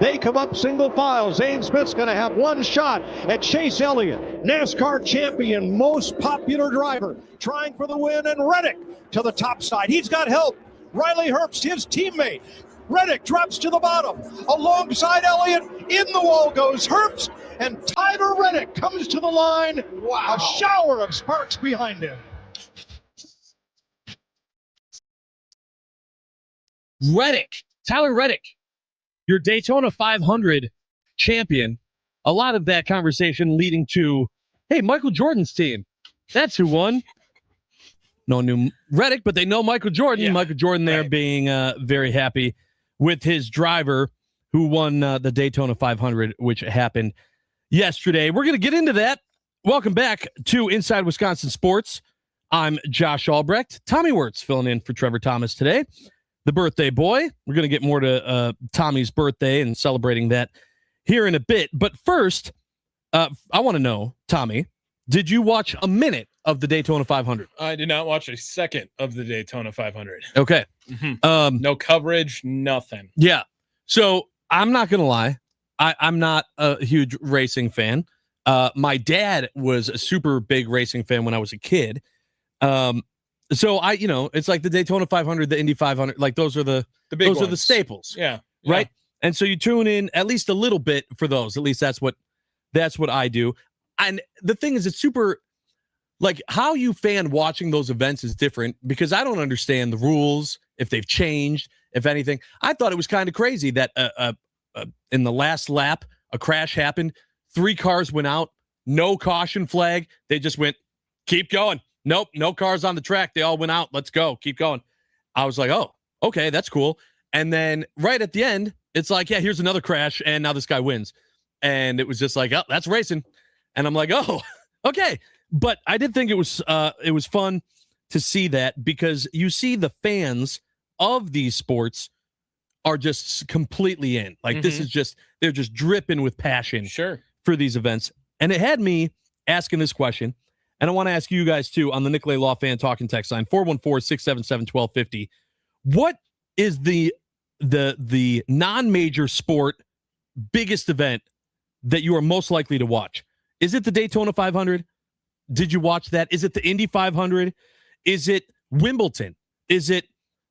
They come up single file. Zane Smith's going to have one shot at Chase Elliott, NASCAR champion, most popular driver, trying for the win, and Reddick to the top side. He's got help. Riley Herbst, his teammate. Reddick drops to the bottom. Alongside Elliott, in the wall goes Herbst, and Tyler Reddick comes to the line. Wow. A shower of sparks behind him. Tyler Reddick, your Daytona 500 champion. A lot of that conversation leading to, hey, Michael Jordan's team. That's who won. No one knew Reddick, but they know Michael Jordan. Yeah, Michael Jordan there being very happy with his driver who won the Daytona 500, which happened yesterday. We're going to get into that. Welcome back to Inside Wisconsin Sports. I'm Josh Albrecht. Tommy Wirtz filling in for Trevor Thomas today, the birthday boy. We're going to get more to Tommy's birthday and celebrating that here in a bit. But first, I want to know, Tommy, did you watch a minute of the Daytona 500? I did not watch a second of the Daytona 500. Okay. No coverage, nothing. Yeah. So I'm not going to lie. I'm not a huge racing fan. My dad was a super big racing fan when I was a kid. So it's like the Daytona 500, the Indy 500, like those are the big those ones. are the staples. Yeah. Right. And so you tune in at least a little bit for those. At least that's what I do. And the thing is, it's super, like, how you fan watching those events is different because I don't understand the rules, if they've changed, if anything. I thought it was kind of crazy that in the last lap, a crash happened. 3 cars went out, no caution flag. They just went, keep going. Nope, no cars on the track. They all went out. Let's go. Keep going. I was like, oh, okay, that's cool. And then right at the end, it's like, yeah, here's another crash, and now this guy wins. And it was just like, oh, that's racing. And I'm like, oh, okay. But I did think it was fun to see that because you see the fans of these sports are just completely in. Like this is just, they're just dripping with passion for these events. And it had me asking this question. And I want to ask you guys too on the Nicolay Law Fan Talking text line 414-677-1250. What is the non-major sport biggest event that you are most likely to watch? Is it the Daytona 500? Did you watch that? Is it the Indy 500? Is it Wimbledon? Is it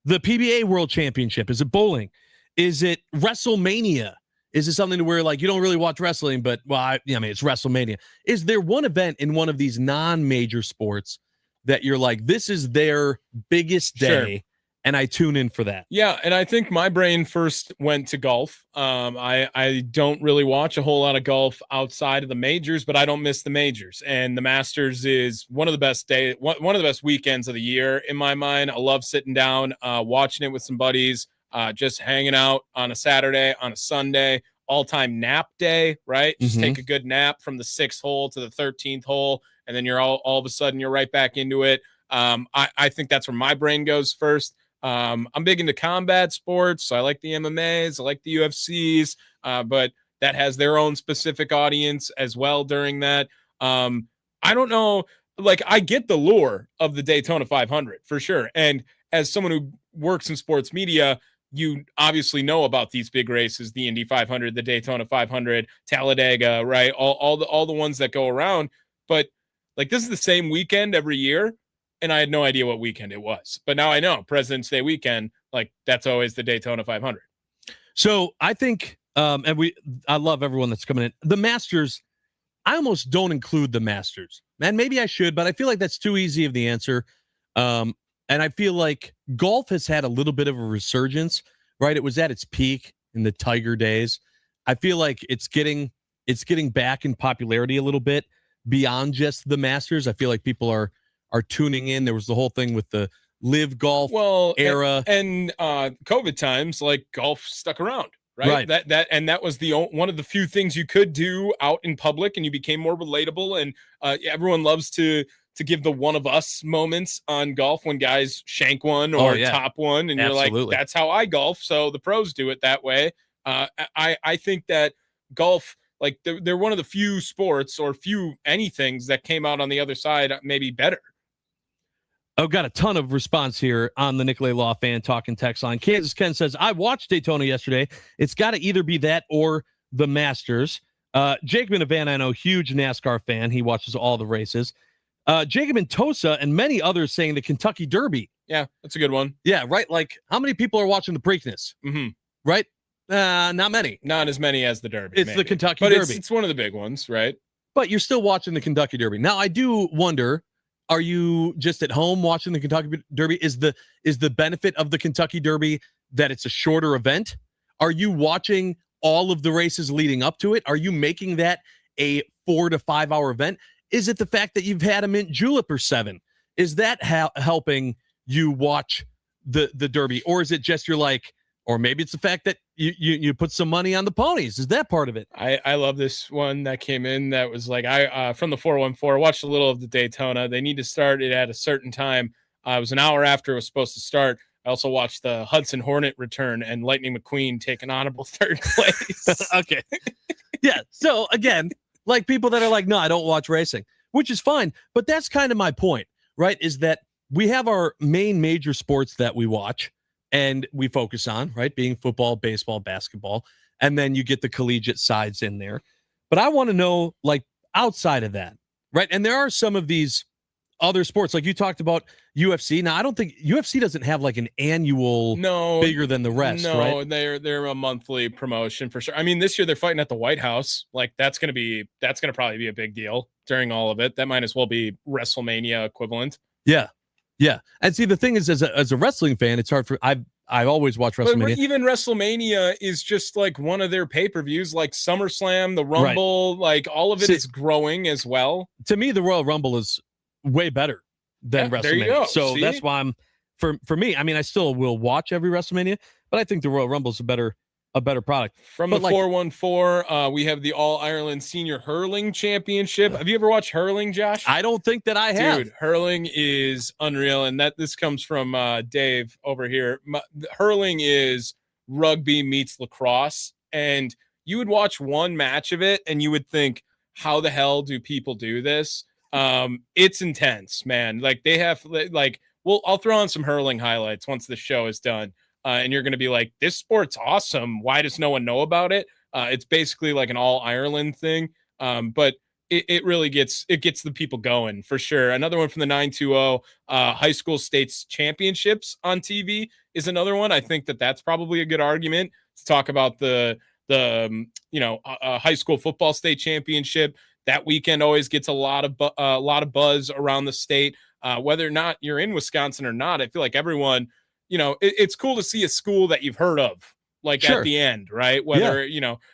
the PBA World Championship? Is it bowling? Is it WrestleMania? Is it something to where like you don't really watch wrestling, but it's WrestleMania? Is there one event in one of these non-major sports that you're like, this is their biggest day, and I tune in for that? Yeah, and I think my brain first went to golf. I don't really watch a whole lot of golf outside of the majors, but I don't miss the majors. And the Masters is one of the best one of the best weekends of the year in my mind. I love sitting down, watching it with some buddies, just hanging out on a Saturday, on a Sunday, all-time nap day, right? Just take a good nap from the 6th hole to the 13th hole, and then you're all of a sudden you're right back into it. I think that's where my brain goes first. I'm big into combat sports, so I like the MMAs, I like the UFCs, but that has their own specific audience as well during that. I don't know, like I get the lure of the Daytona 500 for sure. And as someone who works in sports media, you obviously know about these big races, the Indy 500, the Daytona 500, Talladega, right? All the ones that go around. But like this is the same weekend every year. And I had no idea what weekend it was. But now I know President's Day weekend, like that's always the Daytona 500. So I think, I love everyone that's coming in. The Masters, I almost don't include the Masters. Man, maybe I should, but I feel like that's too easy of the answer. And I feel like golf has had a little bit of a resurgence, right? It was at its peak in the Tiger days. I feel like it's getting back in popularity a little bit beyond just the Masters. I feel like people are tuning in. There was the whole thing with the live golf era and COVID times, like golf stuck around, right? That was one of the few things you could do out in public, and you became more relatable. And everyone loves to give the one of us moments on golf when guys shank one or top one, and you're like, that's how I golf. So the pros do it that way. I think that golf, like they're one of the few sports or few anythings that came out on the other side maybe better. I've got a ton of response here on the Nicolay Law Fan Talking text line. Kansas Ken says, I watched Daytona yesterday. It's got to either be that or the Masters. Jacob in Havana, I know, huge NASCAR fan. He watches all the races. Jacob in Tosa and many others saying the Kentucky Derby. Yeah, that's a good one. Yeah, right. Like, how many people are watching the Preakness? Mm-hmm. Right? Not many. Not as many as the Derby. It's the Kentucky but Derby. It's one of the big ones, right? But you're still watching the Kentucky Derby. Now, I do wonder, are you just at home watching the Kentucky Derby? Is the benefit of the Kentucky Derby that it's a shorter event? Are you watching all of the races leading up to it? Are you making that a 4 to 5 hour event? Is it the fact that you've had a mint julep or 7? Is that helping you watch the Derby? Or is it just you're like, or maybe it's the fact that you put some money on the ponies? Is that part of it? I love this one that came in that was like, I from the 414, watched a little of the Daytona. They need to start it at a certain time. It was an hour after it was supposed to start. I also watched the Hudson Hornet return and Lightning McQueen take an honorable 3rd place. Okay. Yeah. So again, like people that are like, no, I don't watch racing, which is fine. But that's kind of my point, right? Is that we have our main major sports that we watch and we focus on, right? Being football, baseball, basketball, and then you get the collegiate sides in there. But I want to know, like, outside of that, right? And there are some of these other sports, like you talked about UFC. Now, I don't think UFC doesn't have like an annual bigger than the rest, no, right? They're a monthly promotion for sure. I mean, this year they're fighting at the White House. Like that's gonna probably be a big deal during all of it. That might as well be WrestleMania equivalent. Yeah. Yeah. And see, the thing is, as a wrestling fan, it's hard for I always watch WrestleMania. But even WrestleMania is just like one of their pay-per-views, like SummerSlam, the Rumble, like all of it is growing as well. To me, the Royal Rumble is way better than WrestleMania. There you go. So that's why I'm for me. I mean, I still will watch every WrestleMania, but I think the Royal Rumble is a better product. From the 414, we have the All Ireland Senior Hurling Championship. Have you ever watched hurling, Josh? I don't think that I have. Dude, hurling is unreal, and this comes from Dave over here. Hurling is rugby meets lacrosse, and you would watch one match of it, and you would think, how the hell do people do this? It's intense, man. Like they have I'll throw on some hurling highlights once the show is done. And you're going to be like, this sport's awesome. Why does no one know about it? It's basically like an all Ireland thing. But it really gets the people going for sure. Another one from the 920 high school states championships on TV is another one. I think that's probably a good argument to talk about the high school football state championship. That weekend always gets a lot of buzz around the state, whether or not you're in Wisconsin or not. I feel like everyone, it's cool to see a school that you've heard of, like at the end, right? Whether,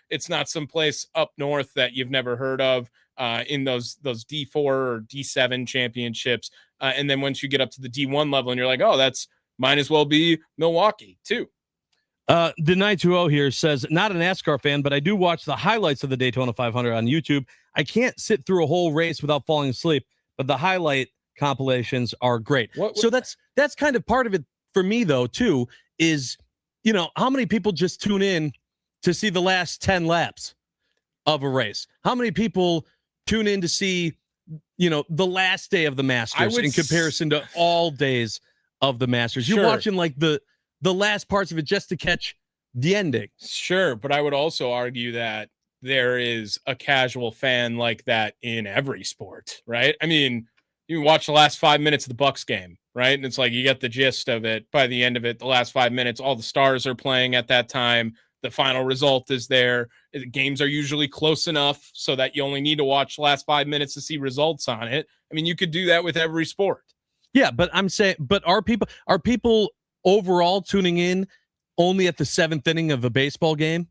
it's not someplace up north that you've never heard of in those D4 or D7 championships. And then once you get up to the D1 level and you're like, oh, that's might as well be Milwaukee too. The 920 here says, not a NASCAR fan, but I do watch the highlights of the Daytona 500 on YouTube. I can't sit through a whole race without falling asleep, but the highlight compilations are great. So that's kind of part of it for me, though, too, is, how many people just tune in to see the last 10 laps of a race? How many people tune in to see, the last day of the Masters in comparison to all days of the Masters? You're watching like the last parts of it just to catch the ending. Sure, but I would also argue that there is a casual fan like that in every sport, right? I mean, you watch the last 5 minutes of the Bucks game, right? And it's like you get the gist of it. By the end of it, the last 5 minutes, all the stars are playing at that time. The final result is there. The games are usually close enough so that you only need to watch the last 5 minutes to see results on it. I mean, you could do that with every sport. Yeah, but I'm saying, are people overall tuning in only at the 7th inning of a baseball game?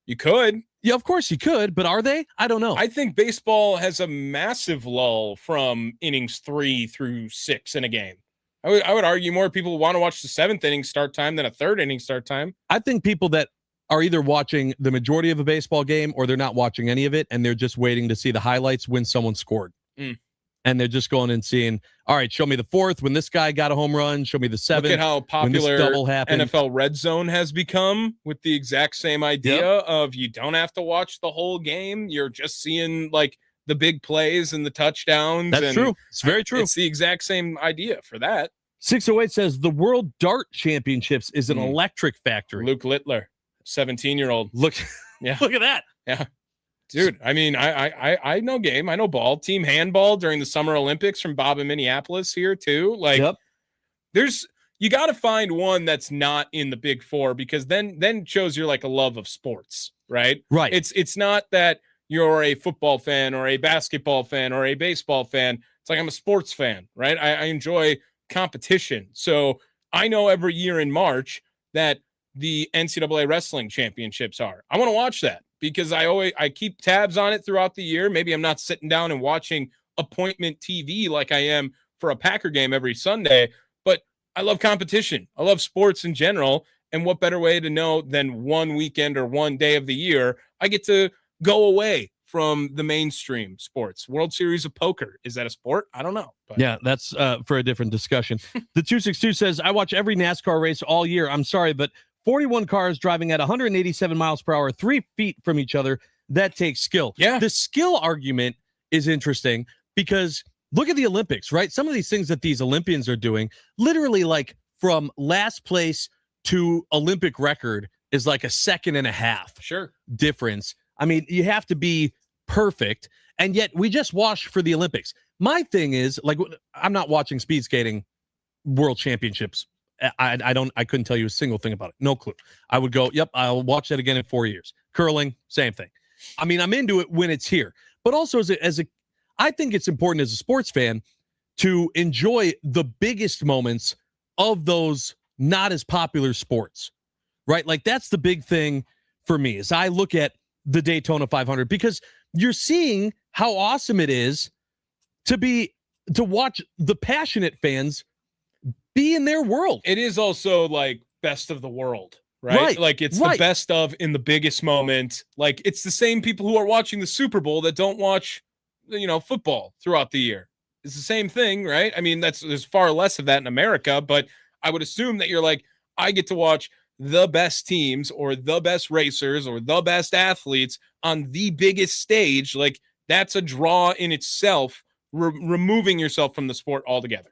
You could. Yeah, of course you could, but are they? I don't know. I think baseball has a massive lull from innings 3 through 6 in a game. I would argue more people want to watch the 7th inning start time than a 3rd inning start time. I think people that are either watching the majority of a baseball game or they're not watching any of it, and they're just waiting to see the highlights when someone scored. And they're just going and seeing, all right, show me the 4th when this guy got a home run. Show me the 7th. Look at how popular double happened. NFL Red Zone has become with the exact same idea of you don't have to watch the whole game. You're just seeing like the big plays and the touchdowns. That's and true. It's very true. It's the exact same idea for that. 608 says the World Dart Championships is an electric factory. Luke Littler, 17-year-old. Look, yeah, look at that. Yeah, dude. I mean, I know game. I know ball. Team handball during the Summer Olympics from Bob in Minneapolis here too. Like, you got to find one that's not in the Big Four, because then it shows you're like a love of sports, right? Right. It's not that you're a football fan or a basketball fan or a baseball fan. It's like I'm a sports fan, right? I enjoy competition. So I know every year in March that the NCAA wrestling championships are. I want to watch that because I keep tabs on it throughout the year. Maybe I'm not sitting down and watching appointment TV like I am for a Packer game every Sunday, but I love competition. I love sports in general. And what better way to know than one weekend or one day of the year I get to go away from the mainstream sports. World Series of Poker. Is that a sport? I don't know. But. Yeah, that's for a different discussion. The 262 says, I watch every NASCAR race all year. I'm sorry, but 41 cars driving at 187 miles per hour, 3 feet from each other, that takes skill. Yeah. The skill argument is interesting because look at the Olympics, right? Some of these things that these Olympians are doing, literally like from last place to Olympic record is like a second and a half difference. I mean, you have to be perfect, and yet we just watch for the Olympics. My thing is, like, I'm not watching speed skating world championships. I couldn't tell you a single thing about it. No clue. I would go, yep, I'll watch that again in 4 years. Curling, same thing. I mean, I'm into it when it's here, but also I think it's important as a sports fan to enjoy the biggest moments of those not as popular sports, right? Like that's the big thing for me as I look at the Daytona 500, because you're seeing how awesome it is to watch the passionate fans be in their world. It is also like best of the world, right? Like it's the best of in the biggest moment. Like it's the same people who are watching the Super Bowl that don't watch, football throughout the year. It's the same thing, right? I mean, there's far less of that in America, but I would assume that you're like, I get to watch the best teams or the best racers or the best athletes on the biggest stage. Like that's a draw in itself, removing yourself from the sport altogether.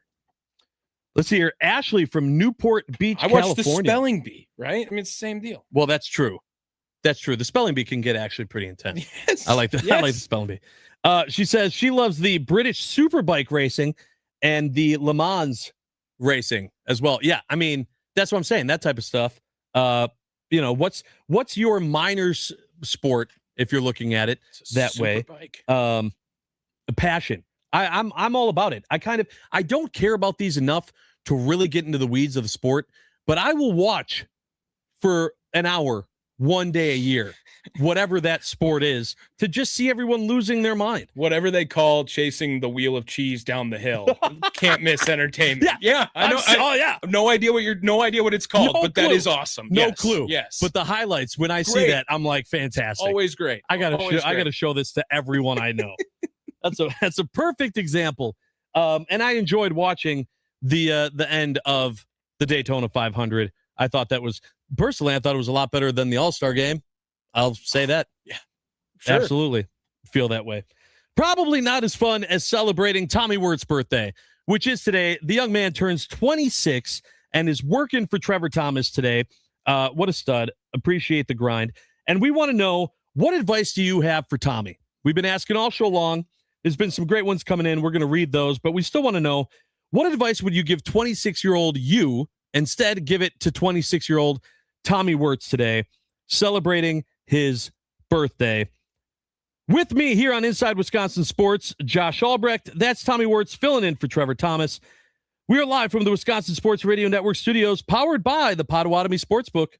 Let's see here. Ashley from Newport Beach, I watched California. the spelling bee, right? I mean, it's the same deal. Well, that's true. That's true. The spelling bee can get actually pretty intense. Yes. I like the spelling bee. She says she loves the British Superbike racing and the Le Mans racing as well. Yeah, I mean, that's what I'm saying. That type of stuff. What's your minor sport if you're looking at it that way? Passion. I'm all about it. I don't care about these enough to really get into the weeds of the sport, but I will watch for an hour, one day a year, whatever that sport is, to just see everyone losing their mind. Whatever they call chasing the wheel of cheese down the hill. Can't miss entertainment. Yeah. I know. I have no idea what it's called, but that is awesome. No clue. Yes. But the highlights, when I see that, I'm like, fantastic. Always great. I gotta show this to everyone I know. That's a perfect example. And I enjoyed watching the end of the Daytona 500. I thought it was a lot better than the All-Star game. I'll say that. Yeah, sure. Absolutely. Feel that way. Probably not as fun as celebrating Tommy Wirt's birthday, which is today. The young man turns 26 and is working for Trevor Thomas today. What a stud. Appreciate the grind. And we want to know, what advice do you have for Tommy? We've been asking all show long. There's been some great ones coming in. We're going to read those, but we still want to know, what advice would you give 26-year-old you? Instead, give it to 26-year-old Tommy Wirtz today, celebrating his birthday. With me here on Inside Wisconsin Sports, Josh Albrecht. That's Tommy Wirtz filling in for Trevor Thomas. We are live from the Wisconsin Sports Radio Network studios, powered by the Potawatomi Sportsbook.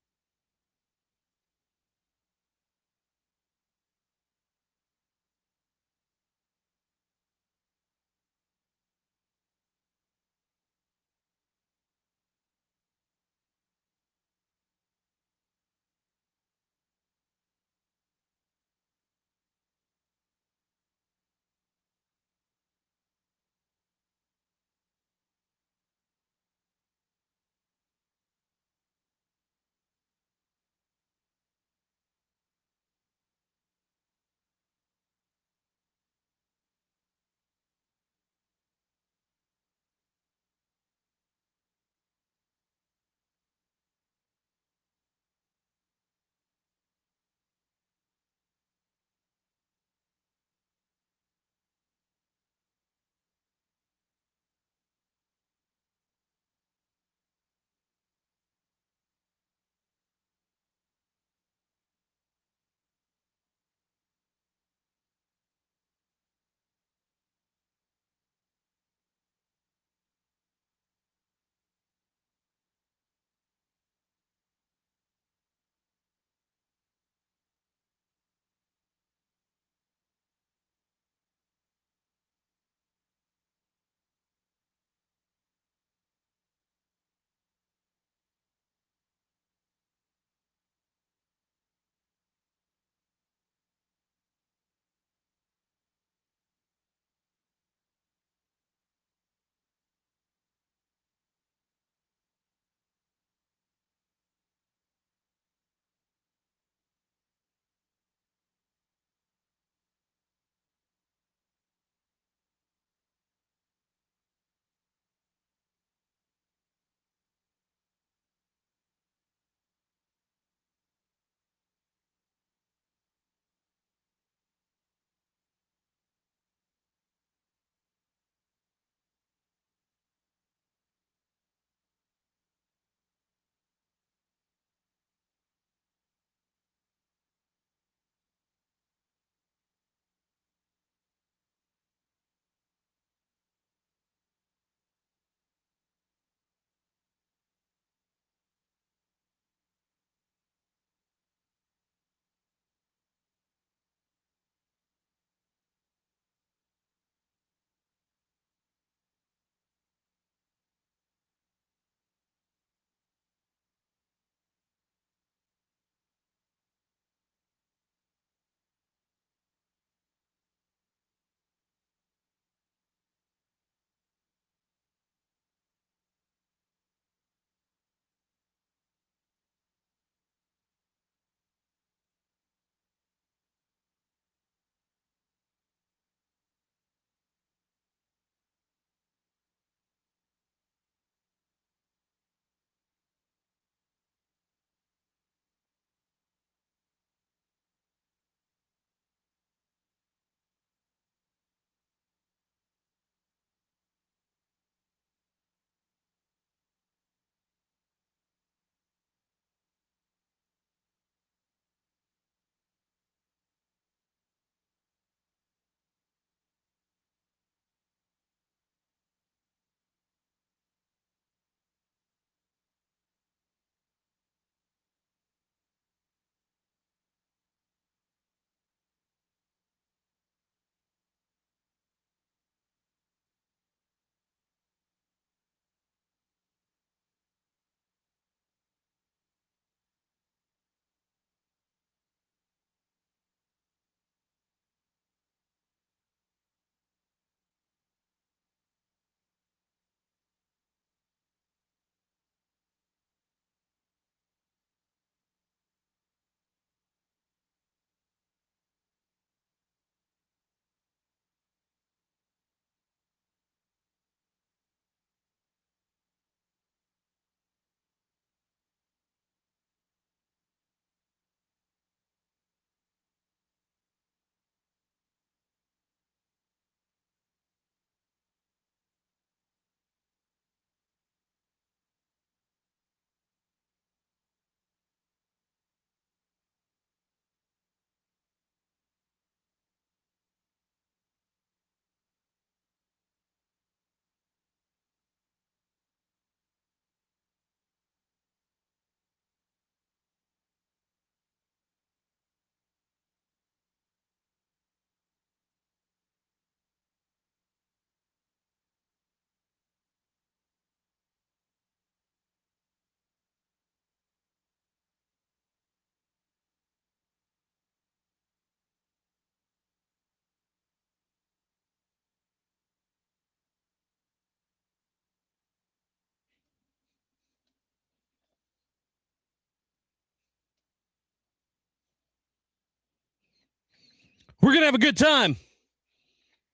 We're going to have a good time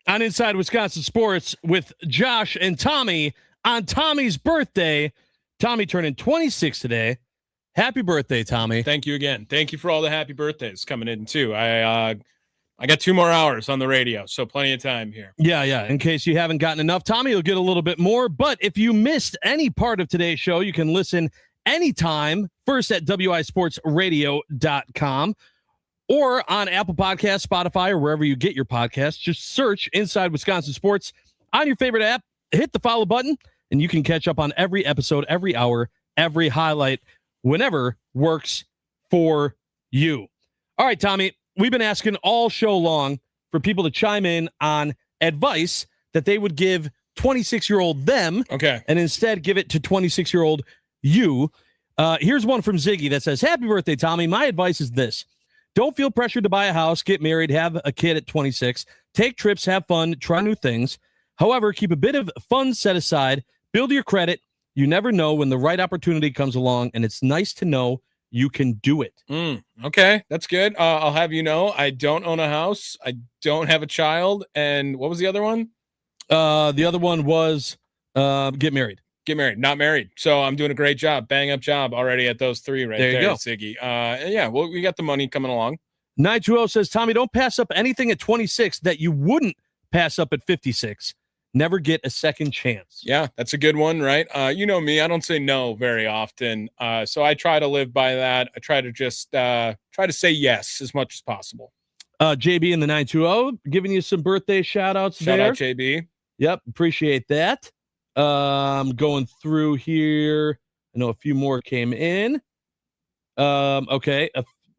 on Inside Wisconsin Sports with Josh and Tommy on Tommy's birthday. Tommy turning 26 today. Happy birthday, Tommy. Thank you again. Thank you for all the happy birthdays coming in, too. I got 2 more hours on the radio, so plenty of time here. Yeah. In case you haven't gotten enough, Tommy, you'll get a little bit more. But if you missed any part of today's show, you can listen anytime, first at wisportsradio.com or on Apple Podcasts, Spotify, or wherever you get your podcasts. Just search Inside Wisconsin Sports on your favorite app, hit the follow button, and you can catch up on every episode, every hour, every highlight, whenever works for you. All right, Tommy, we've been asking all show long for people to chime in on advice that they would give 26-year-old them, and instead give it to 26-year-old you. Here's one from Ziggy that says, happy birthday, Tommy. My advice is this. Don't feel pressured to buy a house, get married, have a kid at 26. Take trips, have fun, try new things. However, keep a bit of funds set aside. Build your credit. You never know when the right opportunity comes along, and it's nice to know you can do it. Okay, that's good. I'll have you know, I don't own a house. I don't have a child. And what was the other one? The other one was get married. Get married, not married. So I'm doing a great job, bang up job already at those 3 right there, you go. Ziggy. Yeah, well, we got the money coming along. 920 says, Tommy, don't pass up anything at 26 that you wouldn't pass up at 56. Never get a second chance. Yeah, that's a good one, right? You know me, I don't say no very often. So I try to live by that. I try to just try to say yes as much as possible. JB in the 920 giving you some birthday shout outs there. Shout out JB. Yep, appreciate that. Going through here. I know a few more came in. Okay.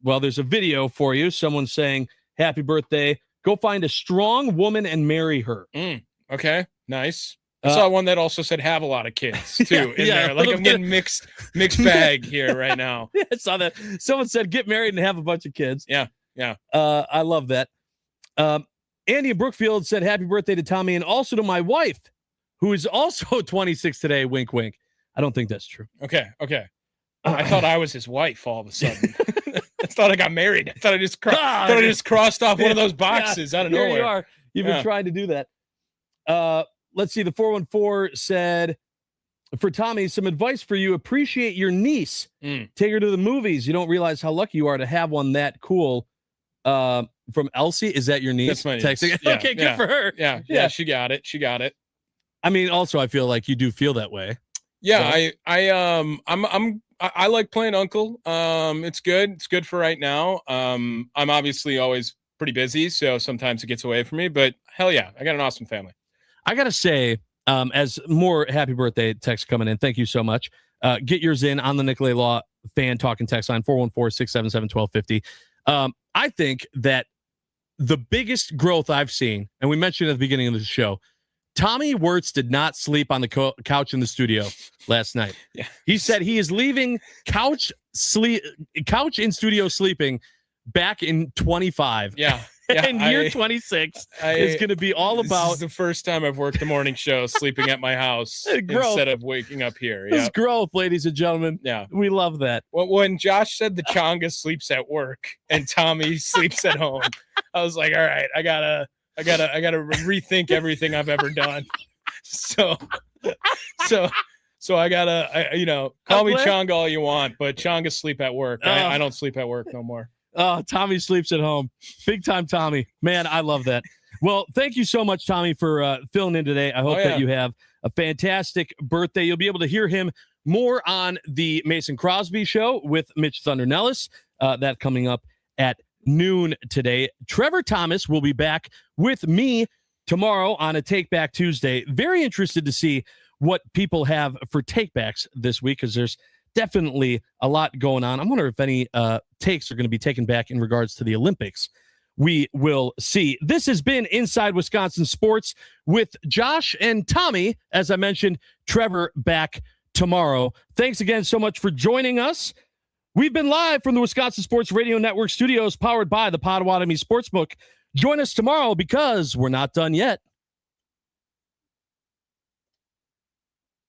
Well, there's a video for you. Someone saying, happy birthday. Go find a strong woman and marry her. Okay, nice. I saw one that also said have a lot of kids too in there. Like I'm getting mixed bag here right now. Yeah, I saw that. Someone said get married and have a bunch of kids. Yeah. I love that. Andy in Brookfield said happy birthday to Tommy and also to my wife, who is also 26 today. Wink, wink. I don't think that's true. Okay. I thought I was his wife all of a sudden. I thought I got married. I thought I just crossed off one of those boxes out of nowhere. Here you are. You've been trying to do that. Let's see. The 414 said, for Tommy, some advice for you. Appreciate your niece. Take her to the movies. You don't realize how lucky you are to have one that cool. From Elsie. Is that your niece? That's my niece. Texting? Yeah, okay, good for her. Yeah. She got it. I mean, also, I feel like you do feel that way. Yeah, I like playing uncle. It's good. It's good for right now. I'm obviously always pretty busy, so sometimes it gets away from me, but hell yeah, I got an awesome family. I got to say, as more happy birthday texts coming in, thank you so much. Get yours in on the Nicolay Law fan talking text line 414-677-1250. I think that the biggest growth I've seen, and we mentioned at the beginning of the show, Tommy Wirtz did not sleep on the couch in the studio last night. Yeah. He said he is leaving couch in studio sleeping back in 25. Yeah. And year 26 is going to be all about. This is the first time I've worked the morning show sleeping at my house instead of waking up here. This is growth, ladies and gentlemen. Yeah. We love that. When Josh said the Chonga sleeps at work and Tommy sleeps at home, I was like, all right, I gotta rethink everything I've ever done. So I gotta, call me Chonga all you want, but Chonga sleep at work. I don't sleep at work no more. Oh, Tommy sleeps at home. Big time Tommy. Man, I love that. Well, thank you so much, Tommy, for filling in today. I hope that you have a fantastic birthday. You'll be able to hear him more on the Mason Crosby Show with Mitch Thunder Nellis. That coming up at noon today. Trevor Thomas will be back with me tomorrow on a Take Back Tuesday. Very interested to see what people have for takebacks this week, because there's definitely a lot going on. I wonder if any takes are going to be taken back in regards to the Olympics. We will see. This has been Inside Wisconsin Sports with Josh and Tommy. As I mentioned, Trevor back tomorrow. Thanks again so much for joining us. We've been live from the Wisconsin Sports Radio Network studios, powered by the Potawatomi Sportsbook. Join us tomorrow because we're not done yet.